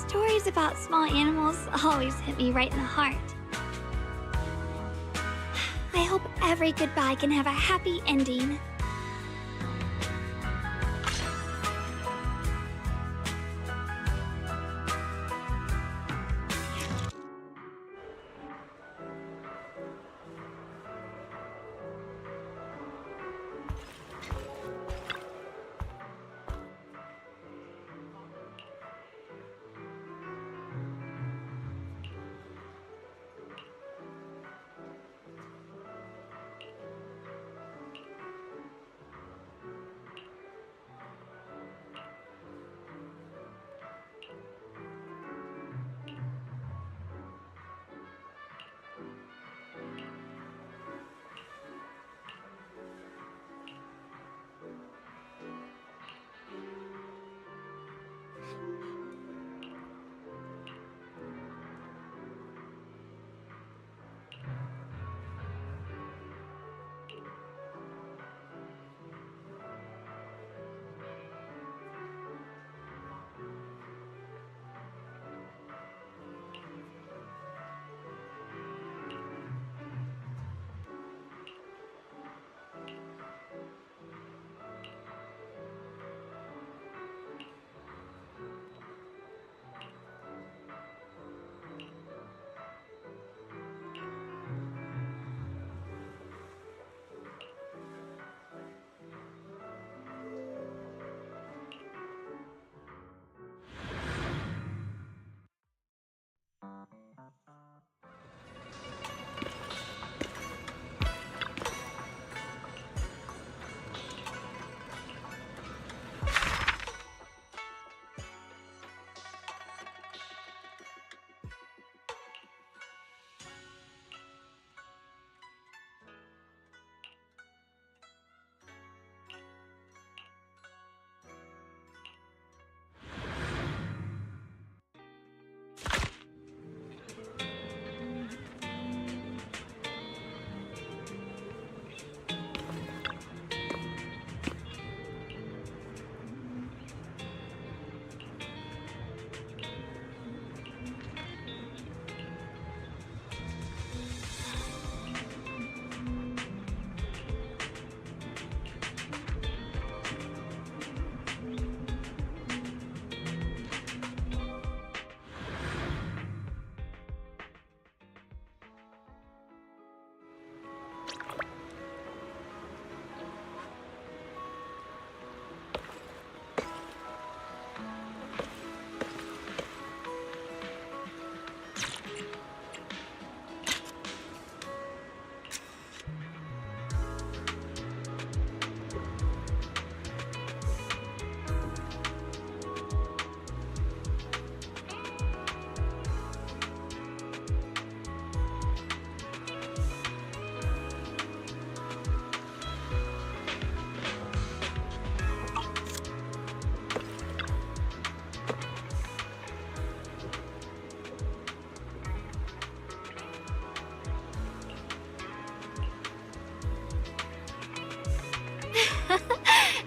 Stories about small animals always hit me right in the heart. I hope every goodbye can have a happy ending.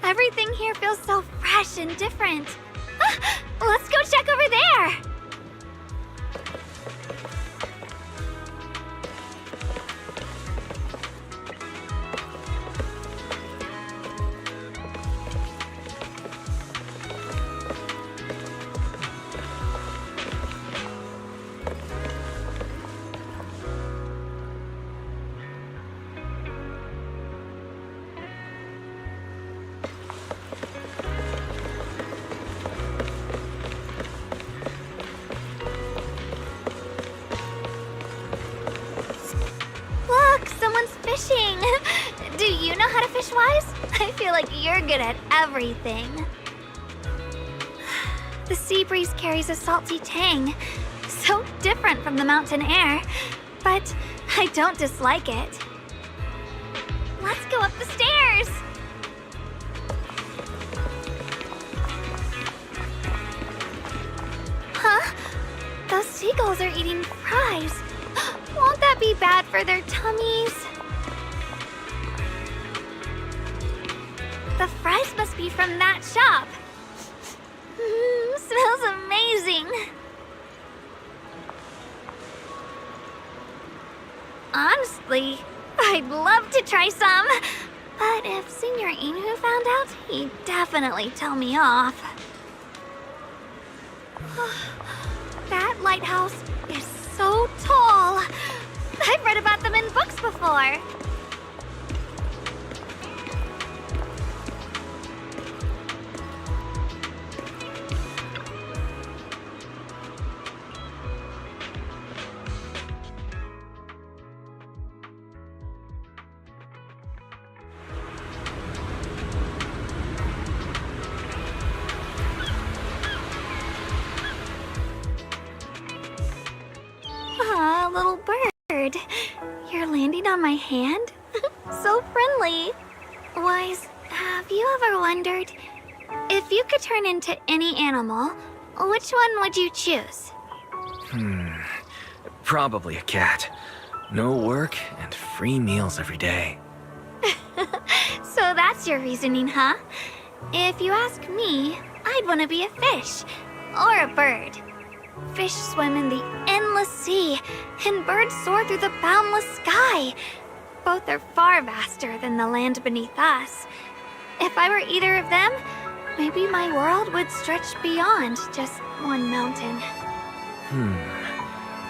Everything here feels so fresh and different. Let's go check over there! how to fish, Wise? I feel like you're good at everything. The sea breeze carries a salty tang, so different from the mountain air, but I don't dislike it. Let's go up the stairs! Huh? Those seagulls are eating fries. Won't that be bad for their tummies? The fries must be from that shop. Smells amazing. Honestly, I'd love to try some. But if Senior Inu found out, he'd definitely tell me off. That lighthouse is so tall. I've read about them in books before. Little bird. You're landing on my hand? So friendly. Wise, have you ever wondered, if you could turn into any animal, which one would you choose? Probably a cat. No work and free meals every day. So that's your reasoning, huh? If you ask me, I'd want to be a fish or a bird. Fish swim in the endless sea, and birds soar through the boundless sky. Both are far vaster than the land beneath us. If I were either of them, maybe my world would stretch beyond just one mountain.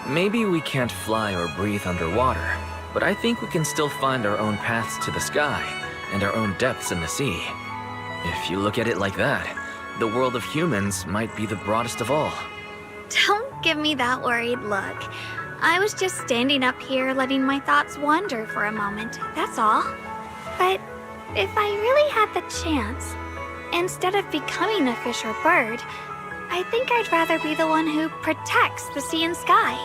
Maybe we can't fly or breathe underwater, but I think we can still find our own paths to the sky and our own depths in the sea. If you look at it like that, the world of humans might be the broadest of all. Don't give me that worried look. I was just standing up here letting my thoughts wander for a moment, that's all. But if I really had the chance, instead of becoming a fish or bird, I think I'd rather be the one who protects the sea and sky.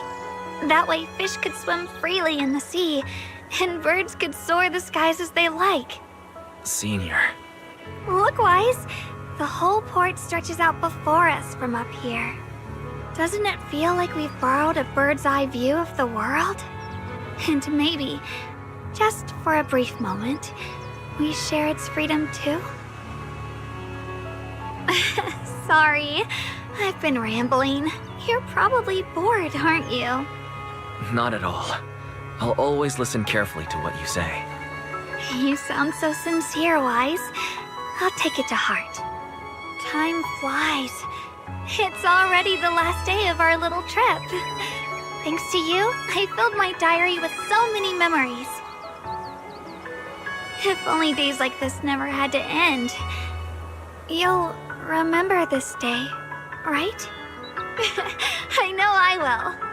That way fish could swim freely in the sea, and birds could soar the skies as they like. Senior. Look, Wise, the whole port stretches out before us from up here. Doesn't it feel like we've borrowed a bird's eye view of the world? And maybe, just for a brief moment, we share its freedom too? Sorry, I've been rambling. You're probably bored, aren't you? Not at all. I'll always listen carefully to what you say. You sound so sincere, Wise. I'll take it to heart. Time flies. It's already the last day of our little trip. Thanks to you, I filled my diary with so many memories. If only days like this never had to end. You'll remember this day, right? I know I will.